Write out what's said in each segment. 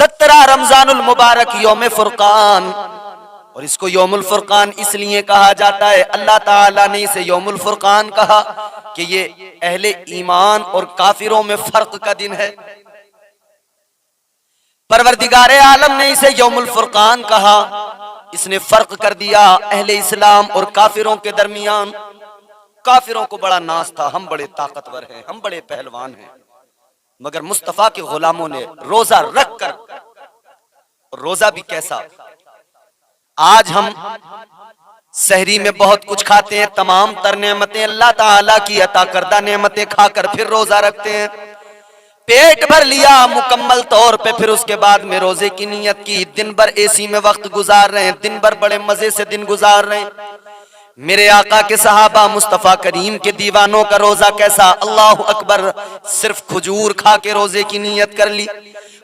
17 रमजानुल मुबारक यौम फुरकान, और इसको यौमुल फुरकान इसलिए कहा जाता है, अल्लाह ताला ने इसे यौमुल फुरकान कहा कि ये अहले ईमान और काफिरों में फर्क का दिन है। परवरदिगार आलम ने इसे यौमुल फुरकान कहा, इसने फर्क कर दिया अहले इस्लाम और काफिरों के दरमियान। काफिरों को बड़ा नाज था, हम बड़े ताकतवर हैं, हम बड़े पहलवान हैं, मगर मुस्तफा के गुलामों ने रोजा रख कर, रोजा भी कैसा, आज हम सहरी में बहुत कुछ खाते हैं, तमाम तर नेमतें अल्लाह ताला की अता करदा नेमतें खाकर फिर रोजा रखते हैं, पेट भर लिया मुकम्मल तौर पे, फिर उसके बाद में रोजे की नियत की, दिन भर एसी में वक्त गुजार रहे हैं, दिन भर बड़े मजे से दिन गुजार रहे हैं। मेरे आका के सहाबा मुस्तफा करीम के दीवानों का रोजा कैसा, अल्लाह अकबर, सिर्फ खजूर खा के रोजे की नियत कर ली।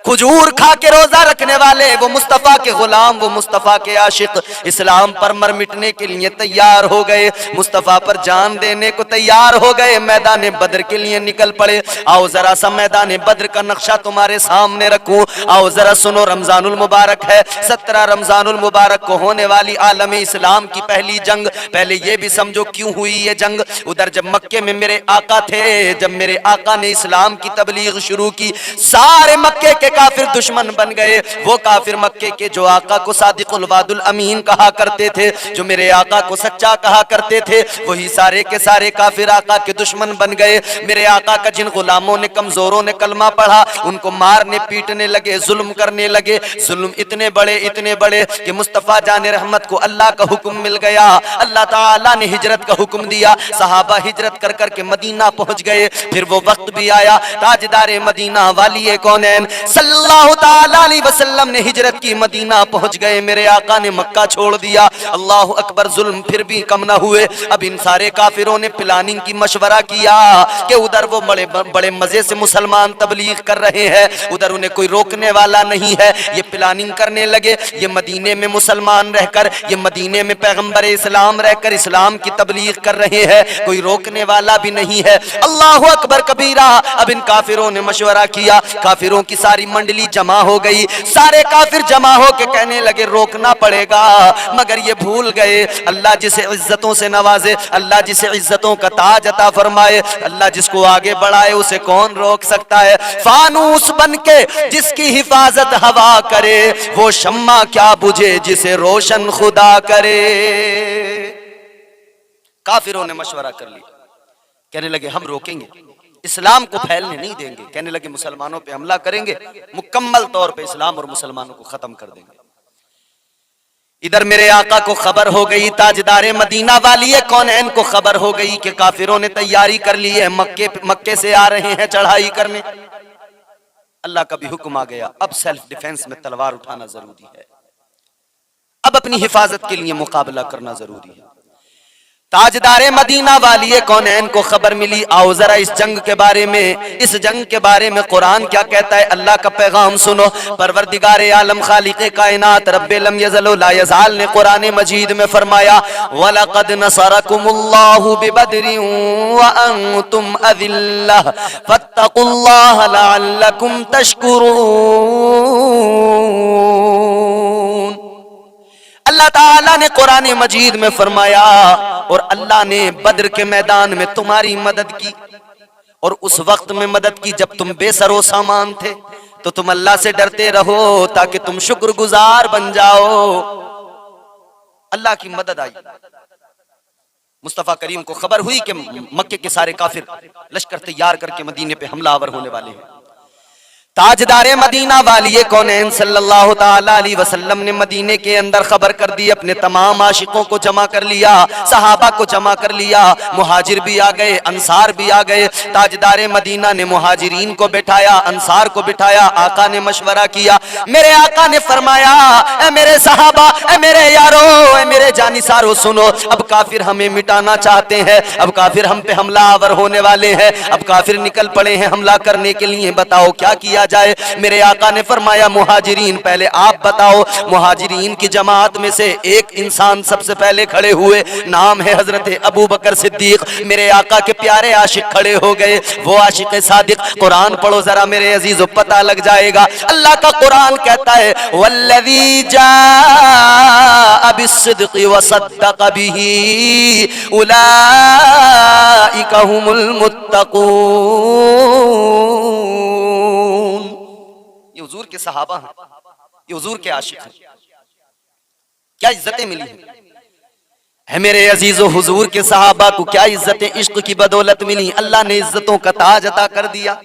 खजूर खा के रोजा रखने वाले वो मुस्तफा के गुलाम, वो मुस्तफा के आशिक इस्लाम पर मर मिटने के लिए तैयार हो गए, मुस्तफा पर जान देने को तैयार हो गए, मैदान बद्र के लिए निकल पड़े। आओ जरा सा मैदान बद्र का नक्शा तुम्हारे सामने रखूं, आओ जरा सुनो, रमजानुल मुबारक है, 17 रमजानुल मुबारक को होने वाली आलम इस्लाम की पहली जंग। पहले ये भी समझो क्यों हुई ये जंग। उधर जब मक्के में मेरे आका थे, जब मेरे आका ने इस्लाम की तबलीग शुरू की, सारे मक्के के काफिर दुश्मन बन गए। वो काफिर मक्के के जो आका को सादिकुल वादुल अमीन कहा करते थे, जो मेरे आका को सच्चा कहा करते थे, वही सारे के सारे काफिर आका के दुश्मन बन गए। मेरे आका का जिन गुलामों ने, कमजोरों ने कलमा पढ़ा, उनको मारने पीटने लगे, जुल्म करने लगे। जुल्म इतने बड़े कि मुस्तफा जाने रहमत को अल्लाह का हुक्म मिल गया, अल्लाह ताला ने हिजरत का हुक्म दिया, सहाबा हिजरत कर करके मदीना पहुंच गए। फिर वो वक्त भी आया, ताजदारे मदीना वाली कौनैन सल्लल्लाहु ताला अलैहि वसल्लम ने हिजरत की, मदीना पहुंच गए। मेरे आका ने मक्का छोड़ दिया। अल्लाह अकबर, जुल्म फिर भी कम न हुए। अब इन सारे काफिरों ने प्लानिंग की मशवरा किया कि उधर वो बड़े मजे से मुसलमान तबलीग कर रहे हैं, उधर उन्हें कोई रोकने वाला नहीं है। ये प्लानिंग करने लगे, ये मदीने में मुसलमान रहकर, ये मदीने में पैगंबर इस्लाम रहकर इस्लाम की तबलीग कर रहे हैं, कोई रोकने वाला भी नहीं है। अल्लाह अकबर कबीरा। अब इन काफिरों ने मशवरा किया, काफिरों की सारी मंडली जमा हो गई, सारे काफिर जमा हो के कहने लगे रोकना पड़ेगा, मगर ये भूल गए अल्लाह जिसे इज्जतों से नवाजे, अल्लाह जिसे इज्जतों का ताज अता फरमाए, अल्लाह जिसको आगे बढ़ाए उसे कौन रोक सकता है। फानूस बनके जिसकी हिफाजत हवा करे, वो शम्मा क्या बुझे जिसे रोशन खुदा करे। काफिरों ने मशवरा कर लिया, कहने लगे हम रोकेंगे, इस्लाम को फैलने नहीं देंगे, कहने लगे मुसलमानों पे हमला करेंगे, मुकम्मल तौर पे इस्लाम और मुसलमानों को खत्म कर देंगे। इधर मेरे आका को खबर हो गई, ताजदारे मदीना वाली कौनैन को खबर हो गई कि काफिरों ने तैयारी कर ली है, मक्के से आ रहे हैं चढ़ाई करने। अल्लाह का भी हुक्म आ गया, अब सेल्फ डिफेंस में तलवार उठाना जरूरी है, अब अपनी हिफाजत के लिए मुकाबला करना जरूरी है। ताजदारे मदीना वाली कौनैन को खबर मिली, आओ जरा इस जंग के बारे में, इस जंग के बारे में कुरान क्या कहता है, अल्लाह का पैगाम सुनो। परवरदिगारे आलम खालिक़े कायनात रब्बे लम यज़ल ला यज़ाल ने कुरान मजीद में फरमाया, वलक़द नसरकुमुल्लाहु बिबद्रिन व अंतुम अज़िल्ला फत्तक़ुल्लाह लअल्लकुम तशकुरून। अल्लाह ताला ने कुरान मजीद में फरमाया, और अल्लाह ने बद्र के मैदान में तुम्हारी मदद की, और उस वक्त में मदद की जब तुम बेसरो सामान थे, तो तुम अल्लाह से डरते रहो ताकि तुम शुक्रगुजार बन जाओ। अल्लाह की मदद आई। मुस्तफा करीम को खबर हुई कि मक्के के सारे काफिर लश्कर तैयार करके मदीने पे हमलावर होने वाले हैं। ताजदारे मदीना वाली कौनैन सल्लल्लाहु ताला अलैहि वसल्लम ने मदीने के अंदर खबर कर दी, अपने तमाम आशिकों को जमा कर लिया, सहाबा को जमा कर लिया, मुहाजिर भी आ गए, अंसार भी आ गए। ताजदारे मदीना ने मुहाजिरीन को बिठाया, अंसार को बिठाया, आका ने मशवरा किया। मेरे आका ने फरमाया, ए मेरे सहाबा, ए मेरे यारो, ए मेरे जानिसारो, सुनो, अब काफिर हमें मिटाना चाहते हैं, अब काफिर हम पे हमला आवर होने वाले हैं, अब काफिर निकल पड़े हैं हमला करने के लिए, बताओ क्या किया जाए। मेरे आका ने फरमाया मुहाजिरीन पहले आप बताओ। मुहाजिरीन की जमात में से एक इंसान सबसे पहले खड़े हुए, नाम है हजरत अबू बकर सिद्दीक। मेरे आका के प्यारे आशिक खड़े हो गए, वो आशिक सादिक। कुरान पढ़ो जरा मेरे अजीजों, पता लग जाएगा। अल्लाह का कुरान कहता है वल्लज़ी जाअ बिस्सिद्क़ि वसद्दक़ बिही उलाइका हुमुल मुत्तक़ून। ये हुजूर के सहाबा हैं, ये हुजूर के आशिक हैं। क्या इज्जतें मिली है मेरे अजीजों, हुजूर के सहाबा को क्या इज्जतें इश्क की बदौलत मिली। अल्लाह ने इज्जतों का ताज अता कर दिया।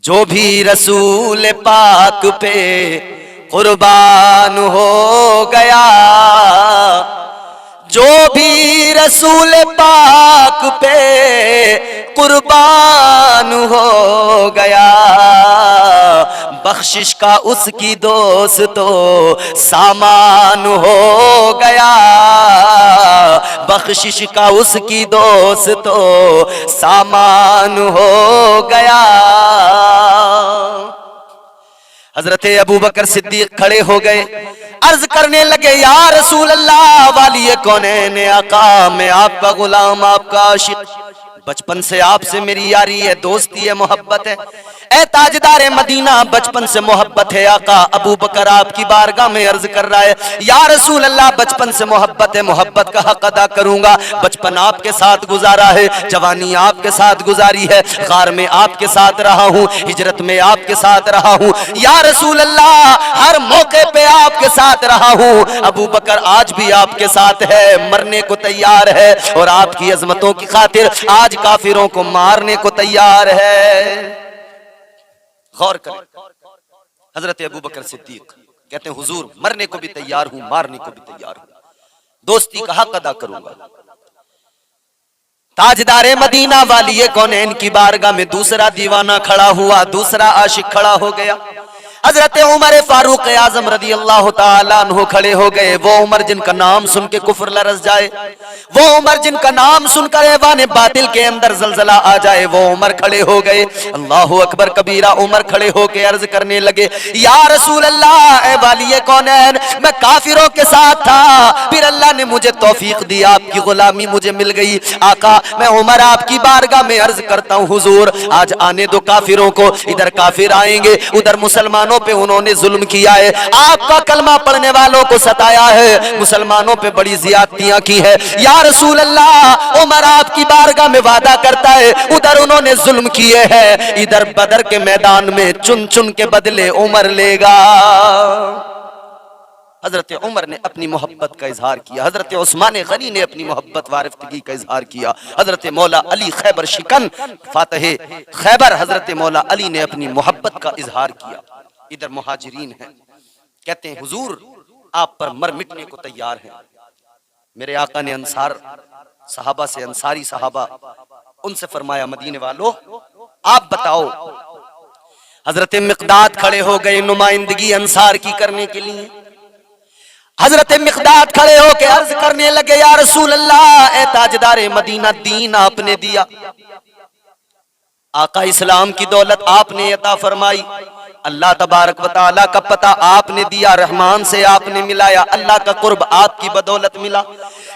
जो भी रसूल पाक पे कुर्बान हो गया, जो भी रसूल पाक पे कुर्बान हो गया, बख्शिश का उसकी दोस्तो सामान हो गया, बख्शिश का उसकी दोस्तो सामान हो गया। हजरत अबू बकर सिद्दीक खड़े हो गए, अर्ज करने लगे या रसूल अल्लाह वाली कौनैन आका, मैं आपका गुलाम, आपका आशिक, बचपन से आपसे मेरी यारी है, दोस्ती है, मोहब्बत है। ए ताजदार मदीना, बचपन से मोहब्बत है आका। अबू बकर आपकी बारगाह में अर्ज कर रहा है या रसूल अल्लाह, बचपन से मोहब्बत है, मोहब्बत का हक अदा करूंगा। बचपन आपके साथ गुजारा है, जवानी आपके साथ गुजारी है, गार में आपके साथ रहा हूँ, हिजरत में आपके साथ रहा हूँ। या रसूल अल्लाह, हर मौके पे आपके साथ रहा हूँ। अबू बकर आज भी आपके साथ है, मरने को तैयार है, और आपकी अजमतों की खातिर आज काफिरों को मारने को तैयार है। गौर करें, हजरत अबू बकर सिद्दीक कहते हैं हुजूर, मरने को भी तैयार हूं, मारने को भी तैयार हूं, दोस्ती का हक अदा करूंगा। ताजदारे मदीना वाली कौनैन की बारगाह में दूसरा दीवाना खड़ा हुआ, दूसरा आशिक खड़ा हो गया। हजरत उमर फारूक आजम रदी अल्लाह ताला अन्हु खड़े हो गए। वो उमर जिनका नाम सुन के कुफ्र लरस जाए, वो उमर जिनका नाम सुनकर ऐवान बातिल के अंदर जलजला आ जाए, वो उमर खड़े हो गए। अल्लाहु अकबर कबीरा। उमर खड़े होके अर्ज करने लगे या रसूल अल्लाह, ए वाली कौनैन, मैं काफिरों के साथ था, फिर अल्लाह ने मुझे तौफीक दी, आपकी गुलामी मुझे मिल गई। आका, मैं उमर आपकी बारगाह में अर्ज करता हूँ हुजूर, आज आने दो काफिरों को। इधर काफिर आएंगे, उधर मुसलमानों पे उन्होंने जुल्म किया है, आपका कलमा पढ़ने वालों को सताया है, मुसलमानों पे बड़ी ज्यादतियां की है। या रसूल अल्लाह, उमर आपकी बारगाह में वादा करता है, उधर उन्होंने जुल्म किए हैं, इधर बदर के मैदान में चुन चुन के बदले उमर लेगा। हजरत उमर ने अपनी मोहब्बत का इजहार किया, हजरत उस्मान गनी ने अपनी मोहब्बत वारिफ्तगी का इजहार किया, हजरत मौला अली खैबर शिकन फातह खैबर हजरत मौला अली ने अपनी मोहब्बत का इजहार किया। इधर मुहाजिरीन हैं, कहते हैं हुजूर, आप पर मर मिटने को तैयार हैं। मेरे आका ने अंसार सहाबा से, अंसारी सहाबा, उनसे फरमाया मदीने वालों, आप बताओ। हजरत मिक़दाद खड़े हो गए नुमाइंदगी अंसार की करने के लिए। हजरत मिक़दाद खड़े होकर अर्ज करने लगे या रसूल अल्लाह, ए ताजदारे मदीना, दीन आपने दिया, आका इस्लाम की दौलत आपने अता फरमाई, अल्लाह तबारक व तआला का पता आपने दिया, रहमान से आपने मिलाया, अल्लाह का कुर्ब आपकी बदौलत मिला।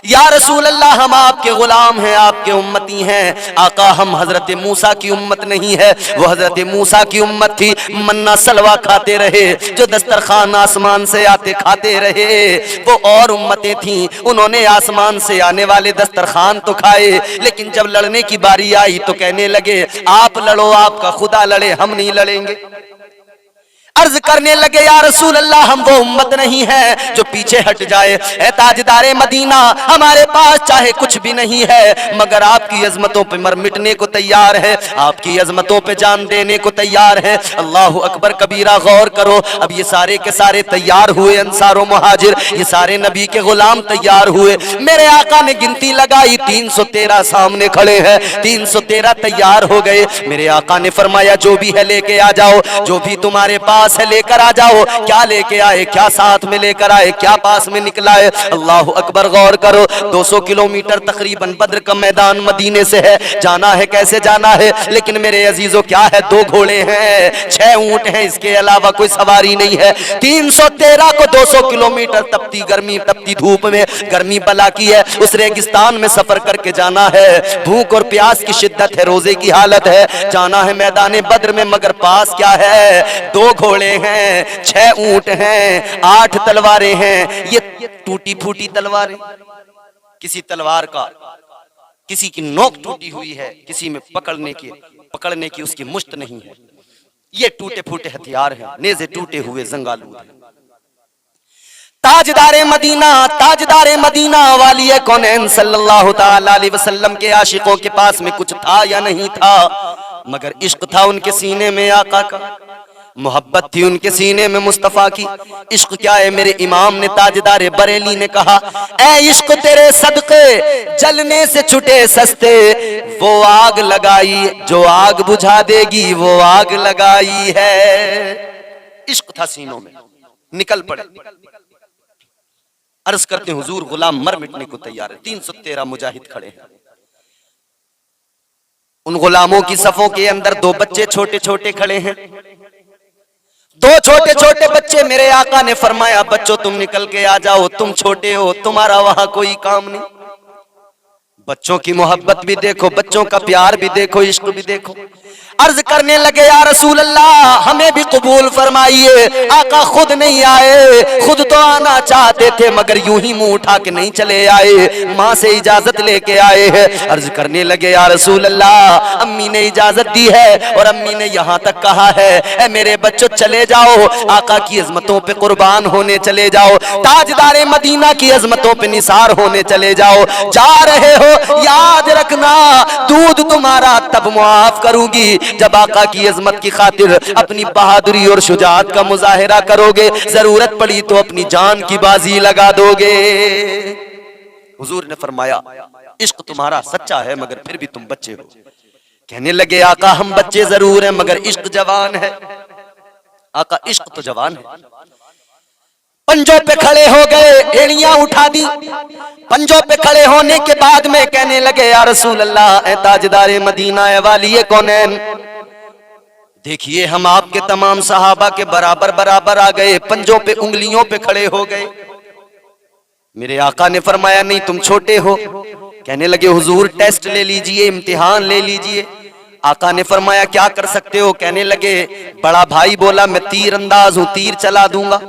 या रसूल अल्लाह, हम आपके गुलाम हैं, आपके उम्मती हैं। आका, हम हजरत मूसा की उम्मत नहीं है, वो हजरत मूसा की उम्मत थी, मन्ना सलवा खाते रहे, जो दस्तरखान आसमान से आते खाते रहे। वो और उम्मतें थी, उन्होंने आसमान से आने वाले दस्तरखान तो खाए, लेकिन जब लड़ने की बारी आई तो कहने लगे आप लड़ो, आपका खुदा लड़े, हम नहीं लड़ेंगे। अर्ज करने लगे या रसूल अल्लाह, हम वो उम्मत नहीं है जो पीछे हट जाए। ए ताजदारे मदीना, हमारे पास चाहे कुछ भी नहीं है, मगर आपकी अजमतों पे मर मिटने को तैयार है, आपकी अजमतों पे जान देने को तैयार है। अल्लाहु अकबर कबीरा। गौर करो, अब ये सारे के सारे तैयार हुए, अंसारो मुहाजिर, ये सारे नबी के गुलाम तैयार हुए। मेरे आका ने गिनती लगाई, 313 सामने खड़े हैं, 313 तैयार हो गए। मेरे आका ने फरमाया जो भी है लेके आ जाओ, जो भी तुम्हारे पास पास है, लेकर आ जाओ। क्या लेके आए, क्या साथ में लेकर आए, क्या पास में निकला है। अल्लाह अकबर, गौर करो, 200 किलोमीटर तकरीबन बद्र का मैदान मदीने से है। जाना है, कैसे जाना है? लेकिन मेरे अजीजों क्या है, 2 घोड़े हैं, 6 ऊंट हैं, इसके अलावा कोई सवारी नहीं है। 313 को 200 किलोमीटर तपती गर्मी, तपती धूप में, गर्मी बला की है, उस रेगिस्तान में सफर करके जाना है। भूख और प्यास की शिद्दत है, रोजे की हालत है, जाना है मैदान बद्र में। मगर पास क्या है? 2 घोड़े हैं, 6 ऊंट हैं, 8 तलवारें हैं। ये टूटी फूटी तलवारें, किसी तलवार का, किसी की नोक टूटी हुई है, किसी में पकड़ने की उसकी मुश्त नहीं है। ये टूटे फूटे हथियार हैं, नेज़े टूटे हुए जंगालू हैं। ताजदारे मदीना वाली कौनैन सल्लल्लाहु ताला अलैहि वसल्लम के आशिकों के पास में कुछ था या नहीं था, मगर इश्क था उनके सीने में आका का, मोहब्बत थी उनके सीने में मुस्तफा की। इश्क क्या है? मेरे इमाम ने, ताजदारे बरेली ने कहा, ऐ इश्क तेरे सदके जलने से छुटे सस्ते, वो आग लगाई जो आग बुझा देगी, वो आग लगाई है। इश्क था सीनों में, निकल पड़े। अर्ज करते हुजूर, गुलाम मर मिटने को तैयार है। 313 मुजाहिद खड़े हैं। उन गुलामों की सफों के अंदर 2 बच्चे छोटे छोटे खड़े हैं। 2 छोटे छोटे बच्चे। मेरे आका ने फरमाया, बच्चों तुम निकल के आ जाओ, तुम छोटे हो, तुम्हारा वहां कोई काम नहीं। बच्चों की मोहब्बत भी देखो, बच्चों का प्यार भी देखो, इश्क भी देखो। अर्ज करने लगे, या रसूल अल्लाह हमें भी कबूल फरमाइए। आका खुद नहीं आए, खुद तो आना चाहते थे मगर यूं ही मुंह उठा के नहीं चले आए, माँ से इजाजत लेके आए हैं। अर्ज करने लगे, या रसूल अल्लाह अम्मी ने इजाजत दी है और अम्मी ने यहाँ तक कहा है, ए मेरे बच्चों चले जाओ, आका की अजमतों पे कुर्बान होने चले जाओ, ताजदारे मदीना की अजमतों पे निसार होने चले जाओ। जा रहे हो, याद रखना दूध तुम्हारा तब मुआफ करूंगी जब आका की अजमत की खातिर अपनी बहादुरी और शुजाअत का मुजाहिरा करोगे, जरूरत पड़ी तो अपनी जान की बाजी लगा दोगे। हुजूर ने फरमाया, इश्क तुम्हारा सच्चा है मगर फिर भी तुम बच्चे हो। कहने लगे, आका हम बच्चे जरूर हैं मगर इश्क जवान है। आका इश्क तो जवान है। पंजों पे खड़े हो गए, एड़ियां उठा दी। पंजों पे खड़े होने के बाद में कहने लगे, या रसूल अल्लाह, ए ताजदारे मदीना, ए वाली कौनैन, देखिए हम आपके तमाम सहाबा के बराबर बराबर आ गए, पंजों पे उंगलियों पे खड़े हो गए। मेरे आका ने फरमाया, नहीं तुम छोटे हो। कहने लगे, हुजूर टेस्ट ले लीजिए, इम्तिहान ले लीजिए। आका ने फरमाया, क्या कर सकते हो? कहने लगे, बड़ा भाई बोला, मैं तीर अंदाज हूं, तीर चला दूंगा।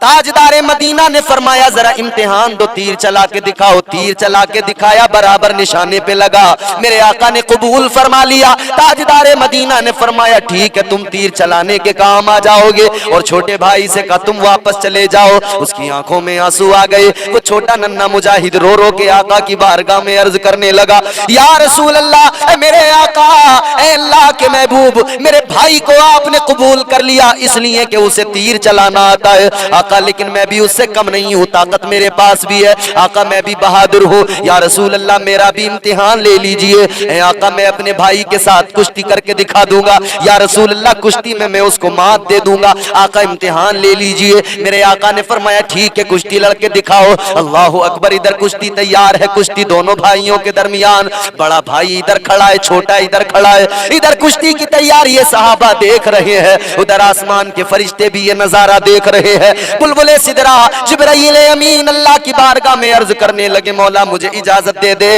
ताजदारे मदीना ने फरमाया, जरा इम्तिहान दो, तीर चला के दिखाओ। तीर चला के दिखाया, बराबर निशाने पे लगा। मेरे आका ने कबूल फरमा लिया। ताजदारे मदीना ने फरमाया, ठीक है तुम तीर चलाने के काम आ जाओगे। और छोटे भाई से कहा, तुम वापस चले जाओ। उसकी आंखों में आंसू आ गए। वो छोटा नन्ना मुजाहिद रो रो के आका की बारगाह में अर्ज करने लगा, या रसूल अल्लाह, मेरे आका, ए अल्लाह के महबूब, मेरे भाई को आपने कबूल कर लिया इसलिए कि उसे तीर चलाना आता है। आका, लेकिन मैं भी उससे कम नहीं हूँ, ताकत मेरे पास भी है। आका मैं भी बहादुर हूँ। या रसूल अल्लाह, मेरा भी इम्तिहान ले लीजिए। ए आका, मैं अपने भाई के साथ कुश्ती करके दिखा दूंगा। या रसूल अल्लाह, कुश्ती में मैं उसको मात दे दूंगा। आका इम्तिहान ले लीजिए। मेरे आका ने फरमाया, ठीक है कुश्ती लड़के दिखाओ। अल्लाह अकबर, इधर कुश्ती तैयार है। कुश्ती दोनों भाइयों के दरमियान। बड़ा भाई इधर खड़ा है, छोटा इधर खड़ा है। इधर कुश्ती की तैयारी है, सहाबा देख रहे हैं। उधर आसमान के फरिश्ते भी ये नजारा देख रहे हैं। बुलबुले सिदरा जिब्राईल अमीन अल्लाह की बारगाह में अर्ज करने लगे, मौला मुझे इजाजत दे दे,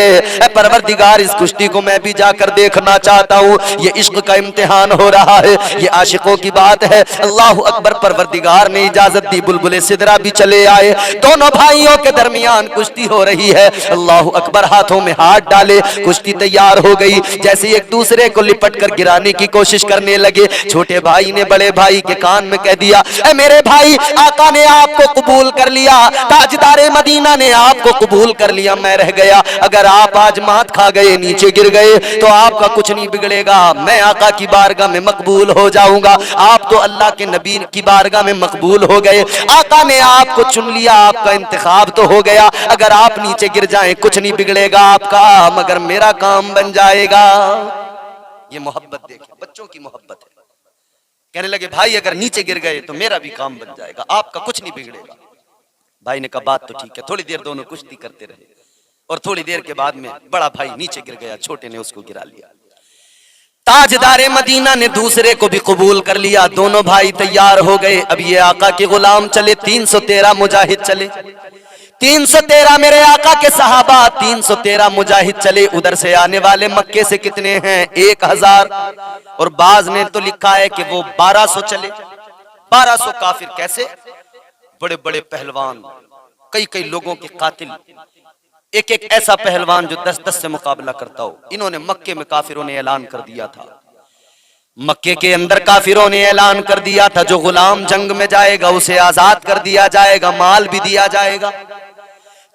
ऐ परवरदिगार इस कुश्ती को मैं भी जाकर देखना चाहता हूँ। ये इश्क का इम्तिहान हो रहा है, ये आशिकों की बात है। अल्लाह अकबर, परवरदिगार ने इजाजत दी। बुलबुले सिदरा भी चले आए। दोनों भाइयों के दरमियान कुश्ती हो रही है। अल्लाह अकबर, हाथों में हाथ डाले, कुश्ती तैयार हो गई। जैसे एक दूसरे को लिपट कर गिराने की कोशिश करने लगे, छोटे भाई ने बड़े भाई के कान में कह दिया, ऐ मेरे भाई, आका ने आपको कबूल कर लिया, ताजदारे मदीना ने आपको कबूल कर लिया, मैं रह गया। अगर आप आज मात खा गए, नीचे गिर गए, तो आपका कुछ नहीं बिगड़ेगा। मैं आका की बारगाह में मकबूल हो जाऊंगा। आप तो अल्लाह के नबी की बारगाह में मकबूल हो गए। आका ने आपको चुन लिया, आपका इंतखाब तो हो गया। अगर आप नीचे गिर जाएं, कुछ नहीं बिगड़ेगा आपका, मगर मेरा काम बन जाएगा। ये मोहब्बत देखिए, बच्चों की मोहब्बत है। कहने लगे भाई अगर नीचे गिर गए तो मेरा भी काम बन जाएगा, आपका कुछ नहीं बिगड़ेगा। भाई ने कहा बात तो ठीक है। थोड़ी देर दोनों कुश्ती करते रहे और थोड़ी देर के बाद में बड़ा भाई नीचे गिर गया, छोटे ने उसको गिरा लिया। ताजदारे मदीना ने दूसरे को भी कबूल कर लिया। दोनों भाई तैयार हो गए। अब ये आका के गुलाम चले, 313 मुजाहिद चले, 313 मेरे आका के सहाबा, 313 मुजाहिद चले। उधर से आने वाले मक्के से कितने हैं? 1000। और बाज ने तो लिखा है कि वो 1200 चले। 1200 काफिर कैसे? बड़े बड़े पहलवान, कई कई लोगों के कातिल, एक एक ऐसा पहलवान जो 10-10 से मुकाबला करता हो। इन्होंने मक्के में काफिरों ने ऐलान कर दिया था, मक्के के अंदर काफिरों ने ऐलान कर दिया था जो गुलाम जंग में जाएगा उसे आजाद कर दिया जाएगा, माल भी दिया जाएगा।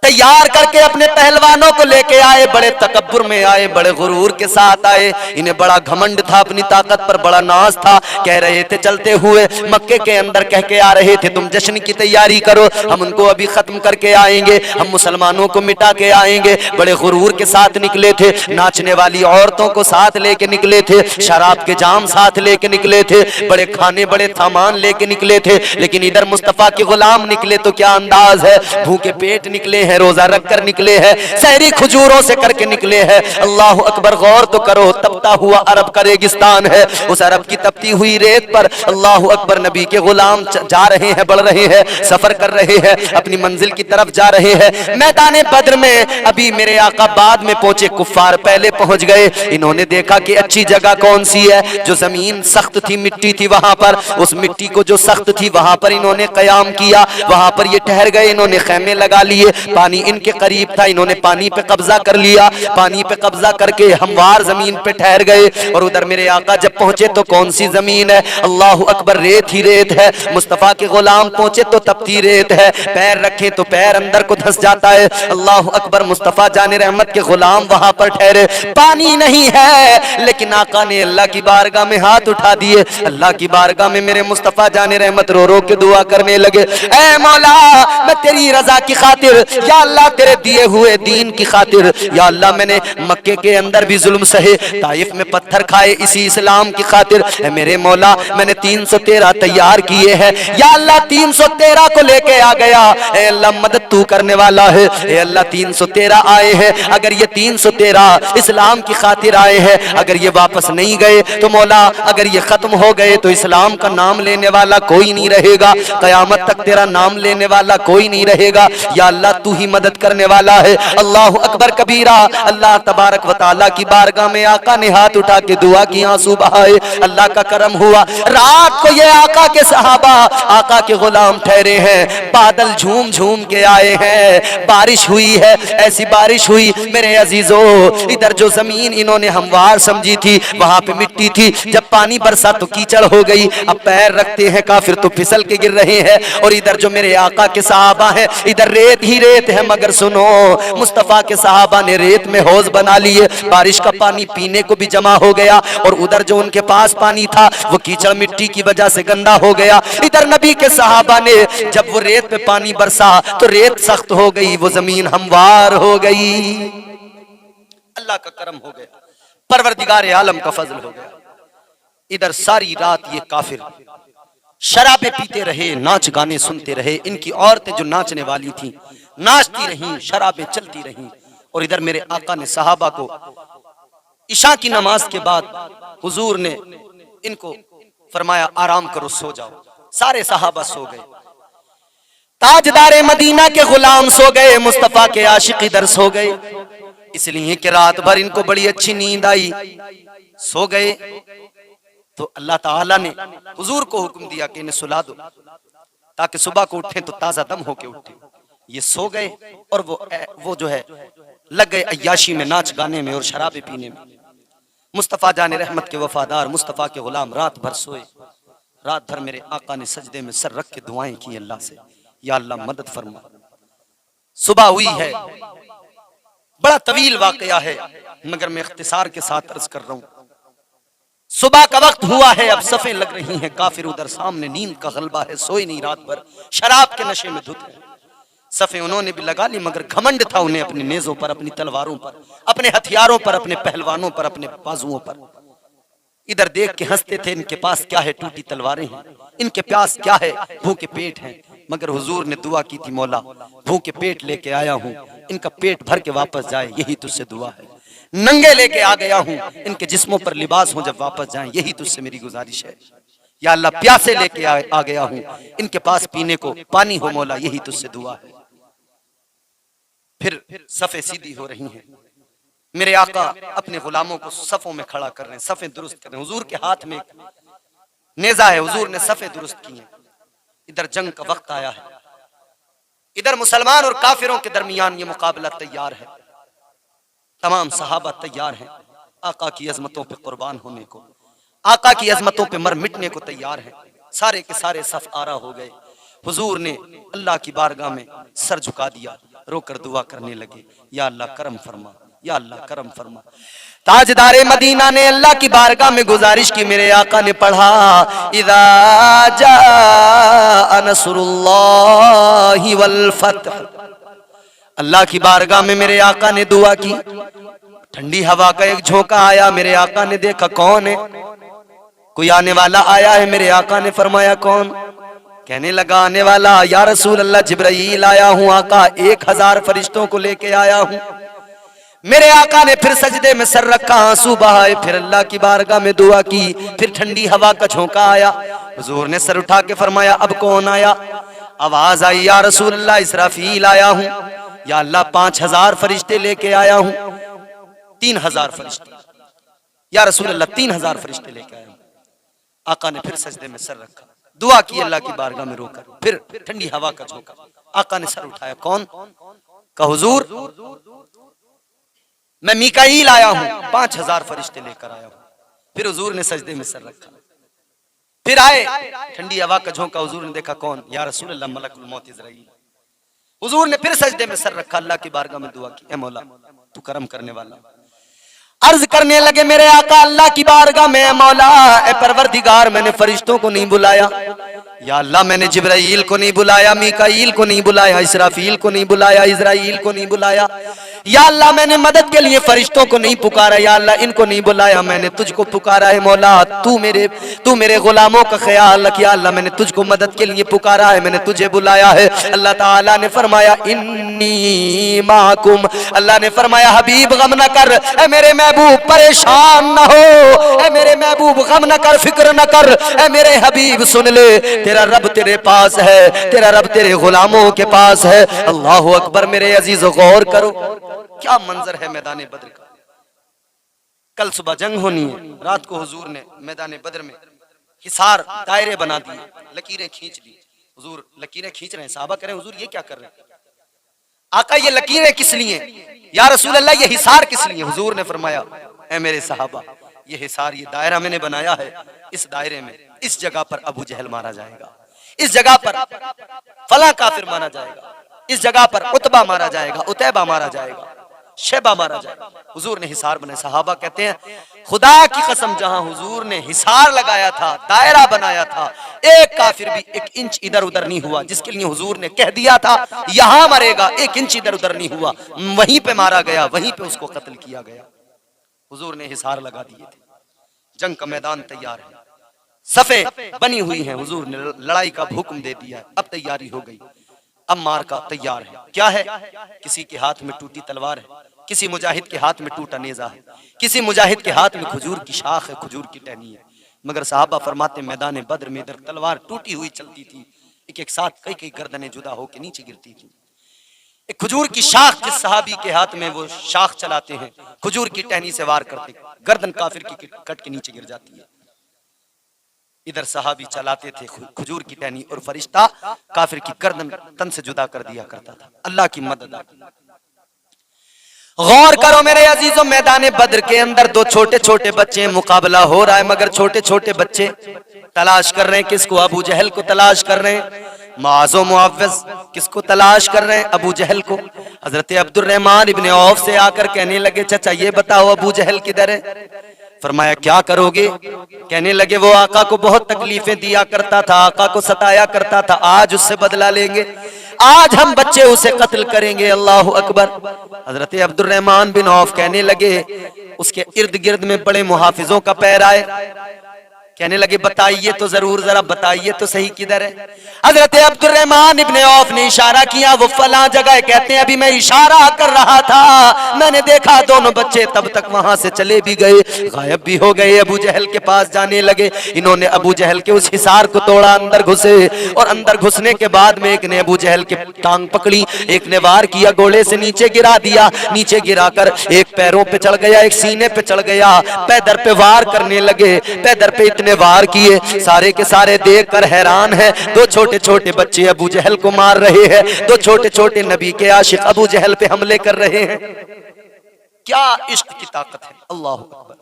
तैयार करके अपने पहलवानों को लेके आए, बड़े तकब्बुर में आए, बड़े गुरूर के साथ आए। इन्हें बड़ा घमंड था, अपनी ताकत पर बड़ा नाज था। कह रहे थे चलते हुए मक्के के अंदर कह के आ रहे थे तुम जश्न की तैयारी करो, हम उनको अभी खत्म करके आएंगे, हम मुसलमानों को मिटा के आएंगे। बड़े गुरूर के साथ निकले थे, नाचने वाली औरतों को साथ लेके निकले थे, शराब के जाम साथ लेके निकले थे, बड़े खाने बड़े सामान लेके निकले थे। लेकिन इधर मुस्तफा के गुलाम निकले तो क्या अंदाज है, भूखे पेट निकले, रोजा रख कर निकले हैं, सहरी खजूरों से करके निकले हैं। अल्लाह अकबर, गौर तो करो, तपता हुआ अरब का रेगिस्तान है, उस अरब की तपती हुई रेत पर अल्लाह अकबर नबी के गुलाम जा रहे हैं, बढ़ रहे हैं, सफर कर रहे हैं, अपनी मंजिल की तरफ जा रहे हैं। मैदान बद्र में अभी मेरे आका बाद में पहुंचे, कुफ्फार पहले पहुंच गए। इन्होंने देखा कि अच्छी जगह कौन सी है, जो जमीन सख्त थी, मिट्टी थी, वहां पर उस मिट्टी को जो सख्त थी वहां पर इन्होंने कयाम किया, वहां पर ये ठहर गए। इन्होंने खेमे लगा लिए, पानी इनके करीब था, इन्होंने पानी पे कब्जा कर लिया। पानी पे कब्जा करके हमवार जमीन पे ठहर गए। और उधर मेरे आका जब पहुंचे तो कौन सी जमीन है? अल्लाह अकबर, रेत ही रेत है। मुस्तफा के गुलाम पहुंचे तो तपती रेत है, पैर रखे तो पैर अंदर को धंस जाता है। अल्लाह अकबर, मुस्तफा जाने रहमत के गुलाम वहां पर ठहरे, पानी नहीं है, लेकिन आका ने अल्लाह की बारगाह में हाथ उठा दिए। अल्लाह की बारगाह में मेरे मुस्तफा जाने रहमत रो रो के दुआ करने लगे, ऐ मौला मैं तेरी रजा की खातिर, या अल्लाह तेरे दिए हुए दीन की खातिर, या अल्लाह मैंने मक्के के अंदर भी जुल्म सहे, ताइफ में पत्थर खाए इसी इस्लाम की खातिर, मेरे मौला मैंने 313 तैयार किए हैं, या अल्लाह 313 को लेके आ गया। ए अल्लाह मदद तू करने वाला है, ए अल्लाह 313 आए हैं, अगर ये 313 इस्लाम की खातिर आए हैं, अगर ये वापस नहीं गए तो मौला अगर ये खत्म हो गए तो इस्लाम का नाम लेने वाला कोई नहीं रहेगा, कयामत तक तेरा नाम लेने वाला कोई नहीं रहेगा। या अल्लाह तू ही मदद करने वाला है। अल्लाह अकबर कबीरा। अल्लाह तबारक व तआला की बारगाह में आका ने हाथ उठा के दुआ की, आंसू बहाए, अल्लाह का करम हुआ। रात को ये आका के सहाबा, आका के गुलाम ठहरे हैं, बादल झूम झूम के आए हैं, बारिश हुई है, ऐसी बारिश हुई मेरे अजीजों, इधर जो जमीन इन्होंने हमवार समझी थी वहां पे मिट्टी थी, जब पानी बरसा तो कीचड़ हो गई। अब पैर रखते हैं काफिर तो फिसल के गिर रहे हैं। और इधर जो मेरे आका के सहाबा है, इधर रेत ही रेत है। मगर सुनो, मुस्तफा के सहाबा ने रेत में हौज बना लिए, बारिश का पानी पीने को भी जमा हो गया। और उधर जो उनके पास पानी था वो कीचड़ मिट्टी की वजह से गंदा हो गया। इधर नबी के सहाबा ने जब वो रेत पे पानी बरसा तो रेत सख्त हो गई, वो जमीन हमवार हो गई। अल्लाह का करम हो गया, परवरदिगार आलम का फजल हो गया। इधर सारी रात ये काफिर शराबे पीते रहे, नाच गाने सुनते रहे। इनकी औरतें जो नाचने वाली थी नाचती रहीं, शराबें चलती रहीं। और इधर मेरे आका ने सहाबा को इशा की नमाज के बाद हुजूर ने इनको फरमाया आराम करो, सो जाओ। सारे सहाबा सो गए, ताजदारे मदीना के गुलाम सो गए, मुस्तफा के आशिक इधर सो गए, इसलिए कि रात भर इनको बड़ी अच्छी नींद आई, सो गए। तो अल्लाह ताला ने हुजूर को हुक्म दिया कि इन्हें सुला दो ताकि सुबह को उठें तो ताजा दम होके उठें। ये सो गए और वो जो है लग गए अय्याशी में, नाच गाने में और शराबे पीने में। मुस्तफा जाने रहमत के वफादार मुस्तफा के गुलाम रात भर सोए। रात भर मेरे आका ने सजदे में सर रख के दुआएं की अल्लाह से, या अल्लाह मदद फरमा। सुबह हुई है, बड़ा तवील वाकया है मगर मैं इख्तिसार के साथ अर्ज कर रहा हूं। सुबह का वक्त हुआ है, अब सफें लग रही हैं, काफिर उधर सामने नींद का गलबा है, सोए नहीं रात भर, शराब के नशे में धुत है। सफें उन्होंने भी लगा ली मगर घमंड था उन्हें अपनी नेजों पर, अपनी तलवारों पर, अपने हथियारों पर, अपने पहलवानों पर, अपने बाजुओं पर। इधर देख के हंसते थे, इनके पास क्या है, टूटी तलवारें हैं, इनके प्यास क्या है, भूखे पेट हैं। मगर हुजूर ने दुआ की थी, मौला भूखे पेट लेके आया हूँ, इनका पेट भर के वापस जाए, यही तुझसे दुआ है। नंगे लेके आ गया हूँ, इनके जिस्मों पर लिबास हो जब वापस जाएं, यही तुझसे मेरी गुजारिश है। या अल्लाह प्यासे लेके आ गया हूँ, इनके पास पीने को पानी हो मौला, यही तुझसे दुआ है। फिर सफ़े सीधी हो रही हैं, मेरे आका अपने गुलामों को सफ़ों में खड़ा कर रहे हैं, सफ़े दुरुस्त कर रहे हैं। हुजूर के हाथ में नेजा है, हुजूर ने सफ़े दुरुस्त की हैं। इधर जंग का वक्त आया है, इधर मुसलमान और काफिरों के दरमियान ये मुकाबला तैयार है। तमाम सहाबा तैयार हैं आका की अजमतों पे कुर्बान होने को, आका की अजमतों पे मर मिटने को तैयार हैं। सारे के सारे सफ आरा हो गए। हुजूर ने अल्लाह की बारगाह में सर झुका दिया, रोकर दुआ करने लगे, या अल्लाह करम फरमा, या अल्लाह करम फरमा। ताजदारे मदीना ने अल्लाह की बारगाह में गुजारिश की, मेरे आका ने पढ़ा, इज़ा जाअ नस्रुल्लाहि वल फतह। अल्लाह की बारगाह में मेरे आका ने दुआ की। ठंडी हवा का एक झोंका आया, मेरे आका ने देखा कौन है, कोई आने वाला आया है। मेरे आका ने फरमाया कौन? कहने लगा आने वाला, या रसूल अल्लाह जिब्राईल आया हूँ आका, 1000 फरिश्तों को लेके आया हूँ। मेरे आका ने फिर सजदे में सर रखा, आंसू बहाए, फिर अल्लाह की बारगाह में दुआ की। फिर ठंडी हवा का झोंका आया, हुजूर ने सर उठा के फरमाया अब कौन आया? आवाज आई, या रसूल अल्लाह इसराफील आया हूँ। या अल्लाह 5000 फरिश्ते लेके आया हूँ। 3000 फरिश्ते, या रसूल अल्लाह 3000 फरिश्ते लेके आया हूँ। आका ने फिर सजदे में सर रखा, दुआ की अल्लाह की बारगाह में रोकर। फिर ठंडी हवा का झोंका, आका ने सर उठाया, कौन? का हुजूर मैं मीकाईल आया हूं, 5000 फरिश्ते लेकर आया हूं। फिर हुजूर ने सजदे में सर रखा, फिर आए, ठंडी हवा का झोंका, हुजूर ने देखा कौन? या रसूल अल्लाह मलकुल मौत इज़राइल। हुजूर ने फिर सजदे में सर रखा, अल्लाह की बारगाह में दुआ की, ए मौला तू करम करने वाला। अर्ज करने लगे मेरे आका अल्लाह की बारगाह में, ए मौला ए परवरदिगार, मैंने फरिश्तों को नहीं बुलाया, या अल्लाह मैंने जिब्राईल को नहीं बुलाया, मीकाईल को नहीं बुलाया, इसराफील को नहीं बुलाया, इज़राइल को नहीं बुलाया। या अल्लाह मैंने मदद के लिए फरिश्तों को नहीं पुकारा, या अल्लाह इनको नहीं बुलाया, मैंने तुझको पुकारा है मौला। तू मेरे गुलामों का ख्याल रख, या अल्लाह मैंने तुझको मदद के लिए पुकारा है, मैंने तुझे बुलाया है। अल्लाह ताला ने फरमाया इन्नी माकुम, अल्लाह ने फरमाया हबीब गम न कर, ए मेरे महबूब परेशान न हो, ए मेरे महबूब गम न कर, फिक्र न कर, ए मेरे हबीब सुन ले, तेरा रब तेरे पास है, तेरा रब तेरे गुलामों के पास है। अल्लाह अकबर। मेरे अजीज गौर करो, क्या मंजर है मैदान बद्र का। कल सुबह जंग होनी है, रात को हुजूर ने मैदान बद्र में हिसार दायरे बना दिए, लकीरें खींच दी। हुजूर लकीरें खींच रहे हैं, साहबा कह रहे हैं हुजूर ये क्या कर रहे हैं? आका ये लकीरें किस लिए? या रसूल अल्लाह ये हिसार किस लिए? हुजूर ने फरमाया ऐ मेरे साहबा, ये हिसार, ये दायरा मैंने बनाया है, इस दायरे में इस जगह पर अबू जहल मारा जाएगा, इस जगह पर फला काफिर मारा जाएगा, इस जगह पर उतबा मारा जाएगा, उतैबा मारा जाएगा, शेबा मारा जाएगा। हुजूर ने हिसार बनाया। सहाबा कहते हैं खुदा की कसम, जहां हुजूर ने हिसार लगाया था, दायरा बनाया था, एक काफिर भी 1 इंच इधर उधर नहीं हुआ। जिसके लिए हुजूर ने कह दिया था यहां मरेगा, 1 इंच इधर उधर नहीं हुआ, वहीं पे मारा गया, वहीं पे उसको कत्ल किया गया। हुजूर ने हिसार लगा दिए थे, जंग का मैदान तैयार है, सफे बनी हुई हैं, हुजूर ने लड़ाई का हुक्म दे दिया, अब तैयारी हो गई, अब मार का तैयार है। क्या है? किसी के हाथ में टूटी तलवार है, किसी मुजाहिद के हाथ में टूटा नेजा है, किसी मुजाहिद के हाथ में खजूर की शाख है, खजूर की टहनी है। मगर साहबा फरमाते मैदान बद्र में इधर तलवार टूटी हुई चलती थी, एक साथ कई गर्दनें जुदा होकर नीचे गिरती थी। एक खजूर की शाख जिस सहाबी के हाथ में वो शाख चलाते हैं, खजूर की टहनी से वार करते, गर्दन काफिर की कट के नीचे गिर जाती है। इधर सहाबी चलाते थे खजूर की टहनी और फरिश्ता काफिर की गर्दन तन से जुदा कर दिया करता था। अल्लाह की मदद आती। गौर करो मेरे अजीजों, मैदान बद्र के अंदर 2 छोटे छोटे बच्चे, मुकाबला हो रहा है, मगर छोटे छोटे बच्चे तलाश कर रहे हैं किसको? अबू जहल को तलाश कर रहे हैं। माज़ो मुअव्वज़ किसको तलाश कर रहे हैं? अबू जहल को। हजरत अब्दुर्रहमान इब्ने औफ से आकर कहने लगे चाचा ये बताओ अबू जहल किधर है? फरमाया क्या करोगे? कहने लगे वो आका को बहुत तकलीफें दिया करता था, आका को सताया करता था, आज उससे बदला लेंगे, आज हम बच्चे उसे कत्ल करेंगे। अल्लाह अकबर। हजरत अब्दुर्रहमान बिन औफ कहने लगे उसके इर्द गिर्द में बड़े मुहाफिजों का पैर आए, कहने लगे बताइए तो जरूर, जरा बताइए तो सही किधर है। हजरत अब्दुर्रहमान इब्ने औफ ने इशारा किया, वो फला जगह। कहते हैं अभी मैं इशारा कर रहा था, मैंने देखा दोनों बच्चे तब तक वहां से चले भी गए, गायब भी हो गए। अबू जहल के पास जाने लगे। इन्होंने अबू जहल के उस हिसार को तोड़ा, अंदर घुसे, और अंदर घुसने के बाद में एक ने अबू जहल के टांग पकड़ी, एक ने वार किया, गोले से नीचे गिरा दिया। नीचे गिराकर एक पैरों पे चढ़ गया, एक सीने पे चढ़ गया, पैदर पे वार करने लगे। पैदर पे इतने वार किए, सारे के सारे देखकर हैरान है। दो छोटे छोटे बच्चे अबू जहल को मार रहे हैं, दो छोटे छोटे नबी के आशिक अबू जहल पे हमले कर रहे हैं। क्या इश्क की ताकत है, अल्लाह अकबर।